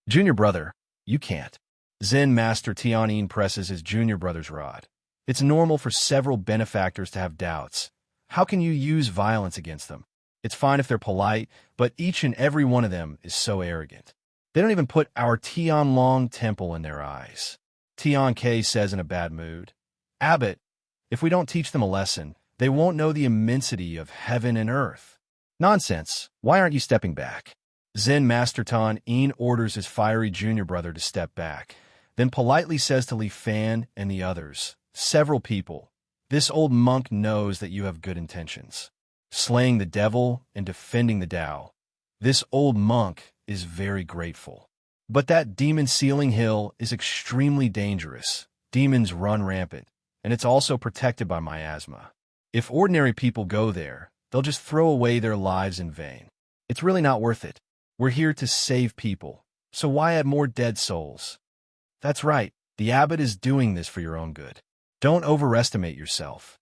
Junior brother, you can't. Zen Master Tianyin presses his junior brother's rod. It's normal for several benefactors to have doubts. How can you use violence against them? It's fine if they're polite, but each and every one of them is so arrogant. They don't even put our Tianlong Temple in their eyes. Tian Ke says in a bad mood, Abbot, if we don't teach them a lesson, they won't know the immensity of heaven and earth. Nonsense. Why aren't you stepping back? Zen Master Tan Yin orders his fiery junior brother to step back, then politely says to Li Fan and the others, several people, this old monk knows that you have good intentions. Slaying the devil and defending the Tao. This old monk is very grateful. But that demon sealing hill is extremely dangerous. Demons run rampant, and it's also protected by miasma. If ordinary people go there, they'll just throw away their lives in vain. It's really not worth it. We're here to save people, so why add more dead souls? That's right, the abbot is doing this for your own good. Don't overestimate yourself.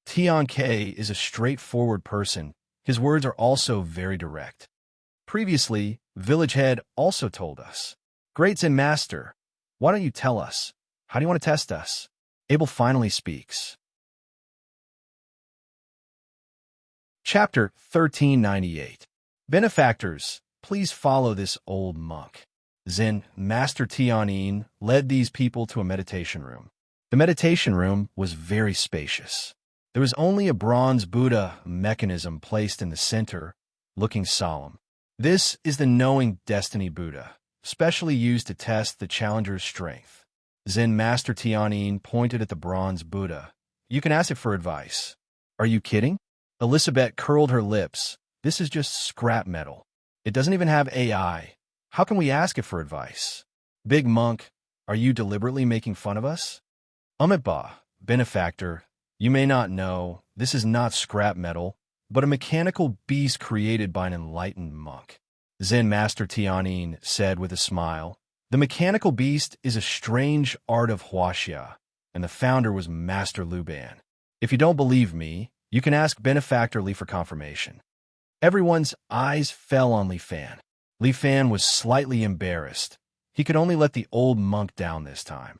Tian Ke is a straightforward person. His words are also very direct. Previously, Village Head also told us, Great Zen Master, why don't you tell us? How do you want to test us? Abel finally speaks. Chapter 1398. Benefactors, please follow this old monk. Zen Master Tianyin led these people to a meditation room. The meditation room was very spacious. There was only a bronze Buddha mechanism placed in the center, looking solemn. This is the knowing destiny Buddha, specially used to test the challenger's strength. Zen Master Tianyin pointed at the bronze Buddha. You can ask it for advice. Are you kidding? Elizabeth curled her lips. This is just scrap metal. It doesn't even have AI. How can we ask it for advice? Big monk, are you deliberately making fun of us? Amitabha, benefactor, you may not know, this is not scrap metal, but a mechanical beast created by an enlightened monk. Zen Master Tianyin said with a smile, the mechanical beast is a strange art of Huaxia, and the founder was Master Luban. If you don't believe me, you can ask Benefactor Li for confirmation. Everyone's eyes fell on Li Fan. Li Fan was slightly embarrassed. He could only let the old monk down this time.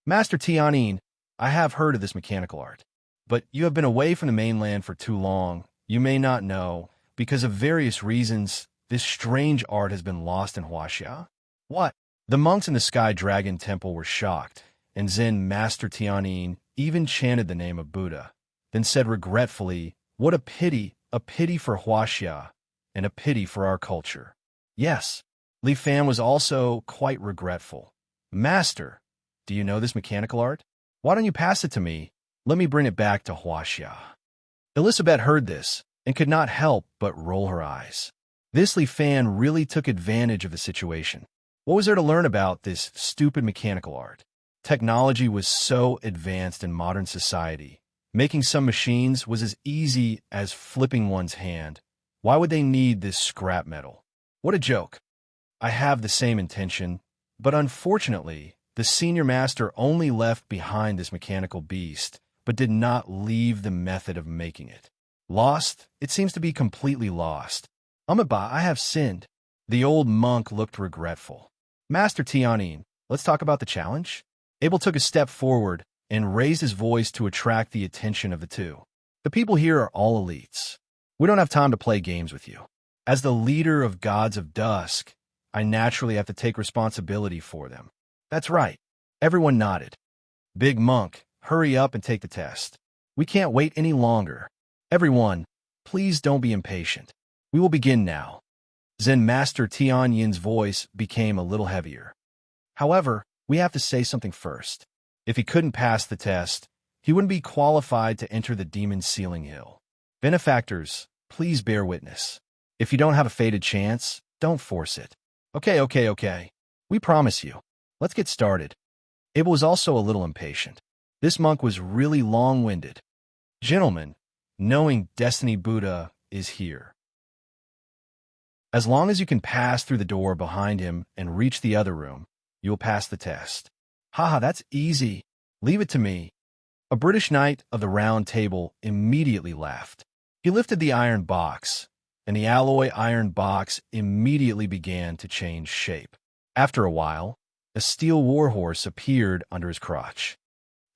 Master Tianyin, I have heard of this mechanical art, but you have been away from the mainland for too long. You may not know, because of various reasons, this strange art has been lost in Huaxia. What? The monks in the Sky Dragon Temple were shocked, and Zen Master Tianyin even chanted the name of Buddha, then said regretfully, what a pity for Huaxia, and a pity for our culture. Yes, Li Fan was also quite regretful. Master, do you know this mechanical art? Why don't you pass it to me? Let me bring it back to Huaxia. Elizabeth heard this and could not help but roll her eyes. This Li Fan really took advantage of the situation. What was there to learn about this stupid mechanical art? Technology was so advanced in modern society. Making some machines was as easy as flipping one's hand. Why would they need this scrap metal? What a joke. I have the same intention, but unfortunately, the senior master only left behind this mechanical beast, but did not leave the method of making it. Lost? It seems to be completely lost. Amitabha, I have sinned. The old monk looked regretful. Master Tianyin, let's talk about the challenge. Abel took a step forward and raised his voice to attract the attention of the two. The people here are all elites. We don't have time to play games with you. As the leader of Gods of Dusk, I naturally have to take responsibility for them. That's right. Everyone nodded. Big monk, hurry up and take the test. We can't wait any longer. Everyone, please don't be impatient. We will begin now. Zen Master Tianyin's voice became a little heavier. However, we have to say something first. If he couldn't pass the test, he wouldn't be qualified to enter the Demon's Ceiling Hill. Benefactors, please bear witness. If you don't have a fated chance, don't force it. Okay. We promise you. Let's get started. Abel was also a little impatient. This monk was really long-winded. Gentlemen, knowing Destiny Buddha is here. As long as you can pass through the door behind him and reach the other room, you'll pass the test. Haha, that's easy. Leave it to me. A British knight of the Round Table immediately laughed. He lifted the iron box, and the alloy iron box immediately began to change shape. After a while, a steel warhorse appeared under his crotch.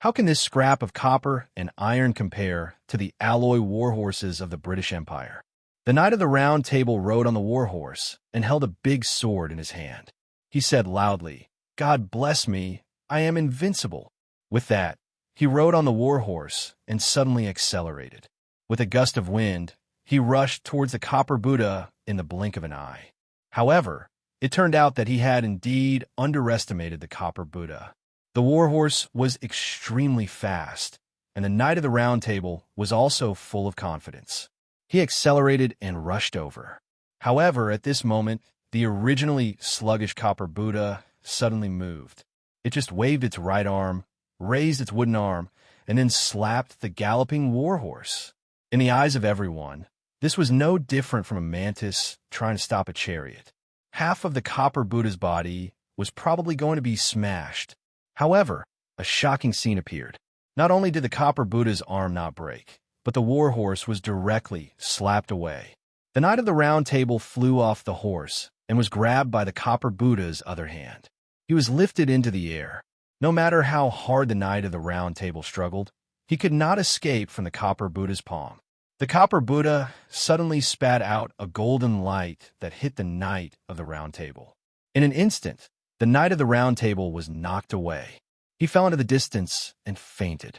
How can this scrap of copper and iron compare to the alloy warhorses of the British Empire? The Knight of the Round Table rode on the warhorse and held a big sword in his hand. He said loudly, God bless me, I am invincible. With that, he rode on the warhorse and suddenly accelerated. With a gust of wind, he rushed towards the copper Buddha in the blink of an eye. However, it turned out that he had indeed underestimated the copper Buddha. The warhorse was extremely fast, and the Knight of the Round Table was also full of confidence. He accelerated and rushed over. However, at this moment, the originally sluggish copper Buddha suddenly moved. It just waved its right arm, raised its wooden arm, and then slapped the galloping warhorse. In the eyes of everyone, this was no different from a mantis trying to stop a chariot. Half of the copper Buddha's body was probably going to be smashed. However, a shocking scene appeared. Not only did the copper Buddha's arm not break, but the warhorse was directly slapped away. The Knight of the Round Table flew off the horse and was grabbed by the copper Buddha's other hand. He was lifted into the air. No matter how hard the Knight of the Round Table struggled, he could not escape from the copper Buddha's palm. The copper Buddha suddenly spat out a golden light that hit the Knight of the Round Table. In an instant, the Knight of the Round Table was knocked away. He fell into the distance and fainted.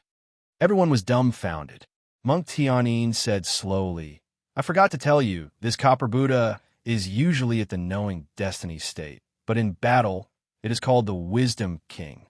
Everyone was dumbfounded. Monk Tianyin said slowly, I forgot to tell you, this Copper Buddha is usually at the knowing destiny state, but in battle, it is called the Wisdom King.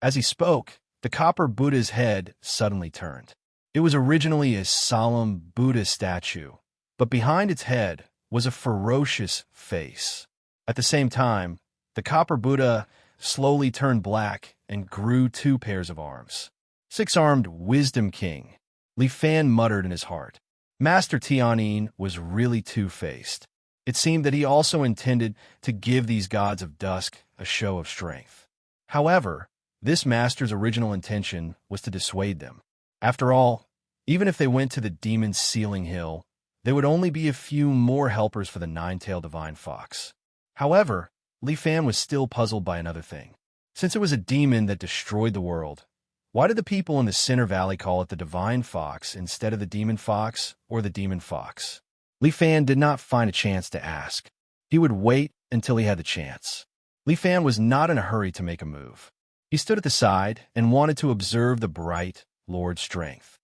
As he spoke, the Copper Buddha's head suddenly turned. It was originally a solemn Buddha statue, but behind its head was a ferocious face. At the same time, the Copper Buddha slowly turned black and grew 2 pairs of arms. Six-armed Wisdom King. Li Fan muttered in his heart. Master Tianyin was really two-faced. It seemed that he also intended to give these gods of dusk a show of strength. However, this master's original intention was to dissuade them. After all, even if they went to the demon's ceiling hill, there would only be a few more helpers for the nine-tailed divine fox. However, Li Fan was still puzzled by another thing. Since it was a demon that destroyed the world, why did the people in the Center Valley call it the divine fox instead of the demon fox or the demon fox? Li Fan did not find a chance to ask. He would wait until he had the chance. Li Fan was not in a hurry to make a move. He stood at the side and wanted to observe the bright Lord's strength.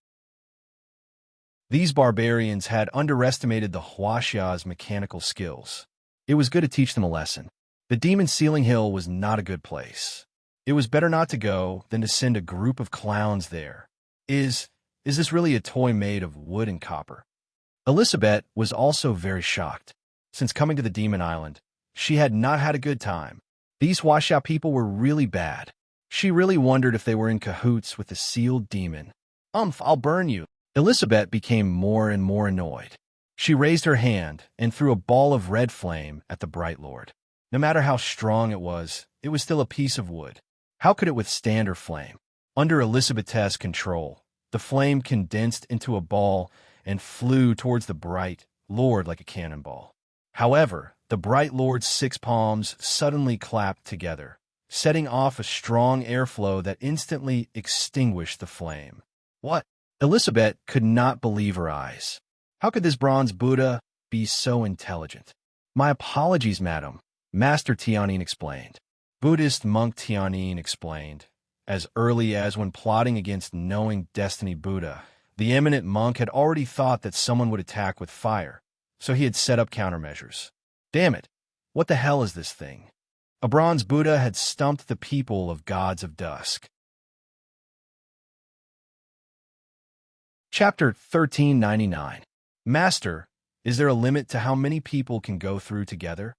These barbarians had underestimated the Huaxia's mechanical skills. It was good to teach them a lesson. The demon ceiling hill was not a good place. It was better not to go than to send a group of clowns there. Is this really a toy made of wood and copper? Elizabeth was also very shocked. Since coming to the Demon Island, she had not had a good time. These Huaxia people were really bad. She really wondered if they were in cahoots with the sealed demon. I'll burn you. Elizabeth became more and more annoyed. She raised her hand and threw a ball of red flame at the Bright Lord. No matter how strong it was still a piece of wood. How could it withstand her flame? Under Elizabeth's control, the flame condensed into a ball and flew towards the Bright Lord like a cannonball. However, the Bright Lord's 6 palms suddenly clapped together, setting off a strong airflow that instantly extinguished the flame. What? Elizabeth could not believe her eyes. How could this bronze Buddha be so intelligent? My apologies, madam, Master Tianyin explained. Buddhist monk Tianyin explained. As early as when plotting against knowing destiny Buddha, the eminent monk had already thought that someone would attack with fire, so he had set up countermeasures. Damn it, what the hell is this thing? A bronze Buddha had stumped the people of gods of dusk. Chapter 1399. Master, is there a limit to how many people can go through together?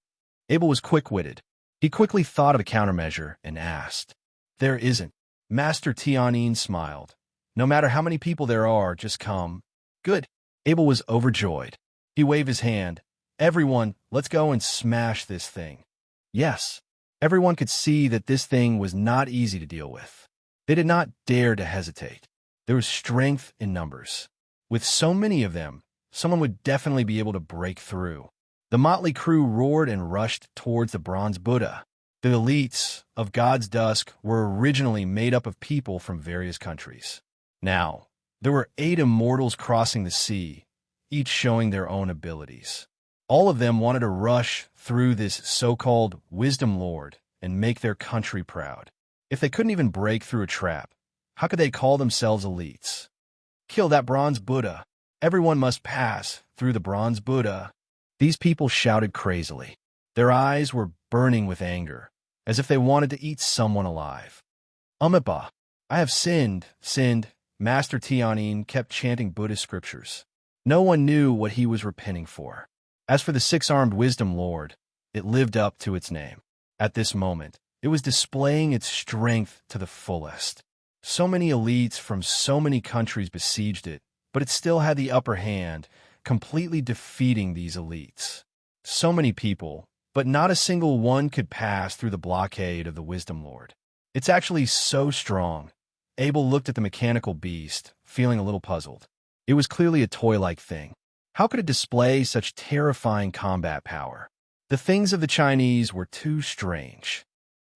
Abel was quick-witted. He quickly thought of a countermeasure and asked. There isn't. Master Tianyin smiled. No matter how many people there are, just come. Good. Abel was overjoyed. He waved his hand. Everyone, let's go and smash this thing. Yes. Everyone could see that this thing was not easy to deal with. They did not dare to hesitate. There was strength in numbers. With so many of them, someone would definitely be able to break through. The motley crew roared and rushed towards the bronze Buddha. The elites of God's Dusk were originally made up of people from various countries. Now, there were 8 immortals crossing the sea, each showing their own abilities. All of them wanted to rush through this so-called Wisdom Lord and make their country proud. If they couldn't even break through a trap, how could they call themselves elites? Kill that bronze Buddha. Everyone must pass through the bronze Buddha. These people shouted crazily. Their eyes were burning with anger, as if they wanted to eat someone alive. Amipa, I have sinned. Master Tianyin kept chanting Buddhist scriptures. No one knew what he was repenting for. As for the 6-armed Wisdom Lord, it lived up to its name. At this moment, it was displaying its strength to the fullest. So many elites from so many countries besieged it, but it still had the upper hand, completely defeating these elites. So many people, but not a single one could pass through the blockade of the Wisdom Lord. It's actually so strong. Abel looked at the mechanical beast, feeling a little puzzled. It was clearly a toy-like thing. How could it display such terrifying combat power? The things of the Chinese were too strange.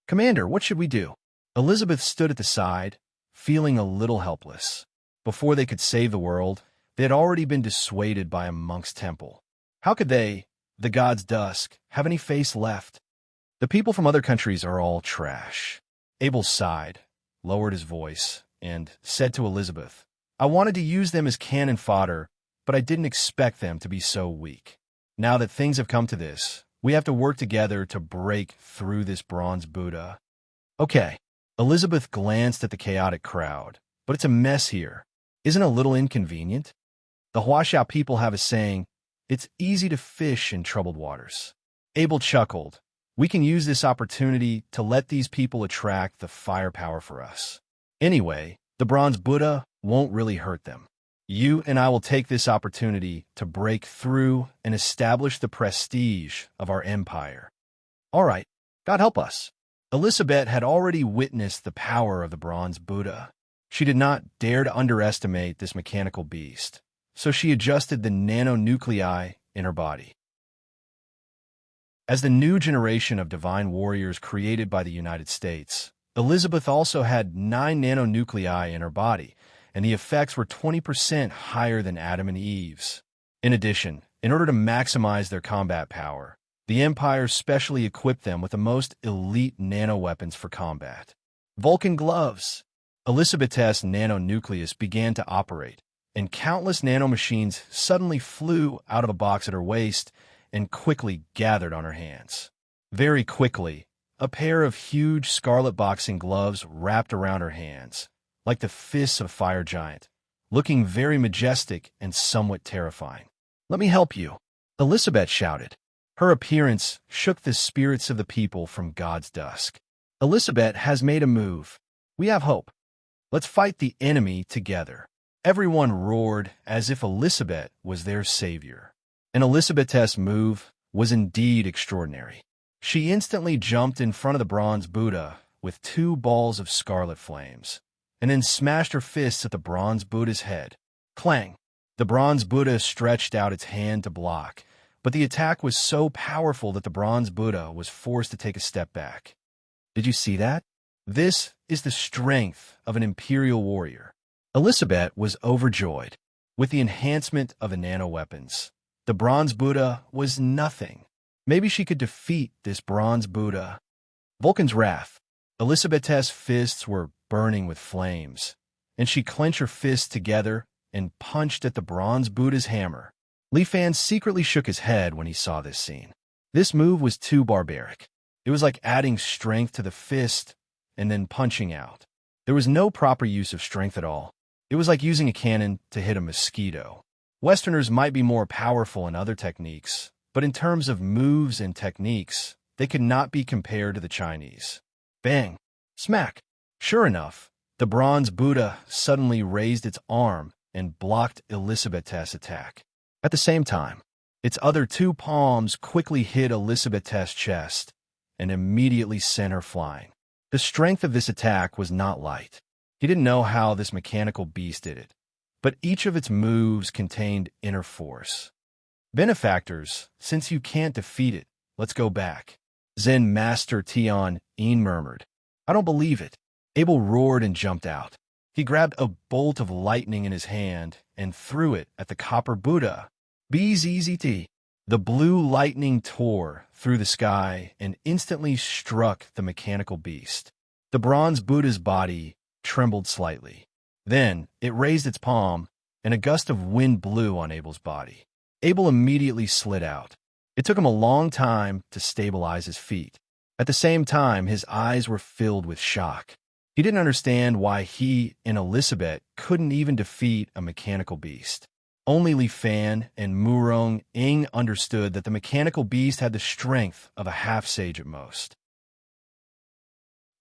Commander, what should we do? Elizabeth stood at the side, feeling a little helpless. Before they could save the world, they had already been dissuaded by a monk's temple. How could they, the gods Dusk, have any face left? The people from other countries are all trash. Abel sighed, lowered his voice, and said to Elizabeth, I wanted to use them as cannon fodder, but I didn't expect them to be so weak. Now that things have come to this, we have to work together to break through this bronze Buddha. Okay. Elizabeth glanced at the chaotic crowd. But it's a mess here. Isn't it a little inconvenient? The Huaxiao people have a saying, it's easy to fish in troubled waters. Abel chuckled. We can use this opportunity to let these people attract the firepower for us. Anyway, the bronze Buddha won't really hurt them. You and I will take this opportunity to break through and establish the prestige of our empire. All right, God help us. Elizabeth had already witnessed the power of the bronze Buddha. She did not dare to underestimate this mechanical beast, so she adjusted the nanonuclei in her body. As the new generation of divine warriors created by the United States, Elizabeth also had 9 nanonuclei in her body, and the effects were 20% higher than Adam and Eve's. In addition, in order to maximize their combat power, the Empire specially equipped them with the most elite nanoweapons for combat. Vulcan gloves. Elizabeth's nanonucleus began to operate, and countless nanomachines suddenly flew out of a box at her waist and quickly gathered on her hands. Very quickly, a pair of huge scarlet boxing gloves wrapped around her hands, like the fists of a fire giant, looking very majestic and somewhat terrifying. "Let me help you," Elizabeth shouted. Her appearance shook the spirits of the people from God's dusk. "Elizabeth has made a move. We have hope. Let's fight the enemy together." Everyone roared as if Elizabeth was their savior. And Elizabeth's move was indeed extraordinary. She instantly jumped in front of the bronze Buddha with 2 balls of scarlet flames, and then smashed her fists at the bronze Buddha's head. Clang! The bronze Buddha stretched out its hand to block, but the attack was so powerful that the bronze Buddha was forced to take a step back. Did you see that? This is the strength of an imperial warrior. Elizabeth was overjoyed. With the enhancement of the nanoweapons, the bronze Buddha was nothing. Maybe she could defeat this bronze Buddha. Vulcan's wrath. Elizabeth's fists were burning with flames, and she clenched her fists together and punched at the bronze Buddha's hammer. Li Fan secretly shook his head when he saw this scene. This move was too barbaric. It was like adding strength to the fist and then punching out. There was no proper use of strength at all. It was like using a cannon to hit a mosquito. Westerners might be more powerful in other techniques, but in terms of moves and techniques, they could not be compared to the Chinese. Bang! Smack! Sure enough, the bronze Buddha suddenly raised its arm and blocked Elizabeth's attack. At the same time, its other 2 palms quickly hit Elizabeth's chest and immediately sent her flying. The strength of this attack was not light. He didn't know how this mechanical beast did it, but each of its moves contained inner force. "Benefactors, since you can't defeat it, let's go back," Zen Master Tian Yin murmured. "I don't believe it." Abel roared and jumped out. He grabbed a bolt of lightning in his hand and threw it at the copper Buddha. Bzzzt. The blue lightning tore through the sky and instantly struck the mechanical beast. The bronze Buddha's body trembled slightly. Then it raised its palm, and a gust of wind blew on Abel's body. Abel immediately slid out. It took him a long time to stabilize his feet. At the same time, his eyes were filled with shock. He didn't understand why he and Elizabeth couldn't even defeat a mechanical beast. Only Li Fan and Murong Ing understood that the mechanical beast had the strength of a half-sage at most.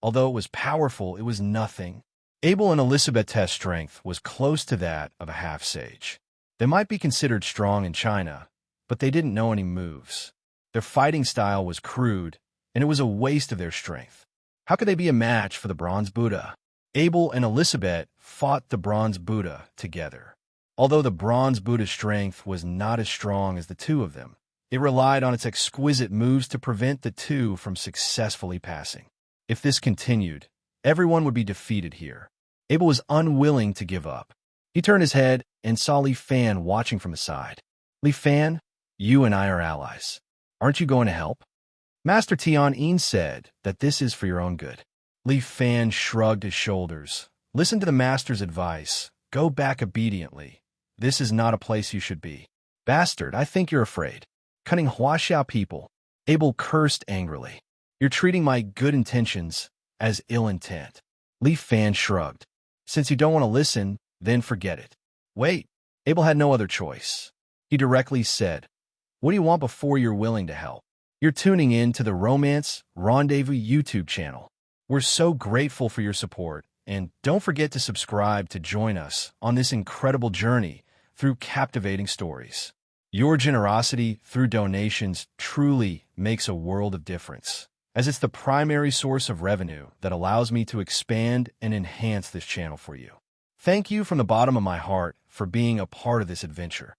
Although it was powerful, it was nothing. Abel and Elizabeth's strength was close to that of a half-sage. They might be considered strong in China, but they didn't know any moves. Their fighting style was crude, and it was a waste of their strength. How could they be a match for the bronze Buddha? Abel and Elizabeth fought the bronze Buddha together. Although the bronze Buddha's strength was not as strong as the 2 of them, it relied on its exquisite moves to prevent the 2 from successfully passing. If this continued, everyone would be defeated here. Abel was unwilling to give up. He turned his head and saw Li Fan watching from the side. "Li Fan, you and I are allies. Aren't you going to help?" Master Tian Yin said that this is for your own good. Li Fan shrugged his shoulders. Listen to the master's advice. Go back obediently. This is not a place you should be. Bastard, I think you're afraid. Cunning Huaxia people. Abel cursed angrily. You're treating my good intentions as ill intent. Leaf Fan shrugged. Since you don't want to listen, then forget it. Wait. Abel had no other choice. He directly said, what do you want before you're willing to help? You're tuning in to the Romance Rendezvous YouTube channel. We're so grateful for your support, and don't forget to subscribe to join us on this incredible journey through captivating stories. Your generosity through donations truly makes a world of difference, as it's the primary source of revenue that allows me to expand and enhance this channel for you. Thank you from the bottom of my heart for being a part of this adventure.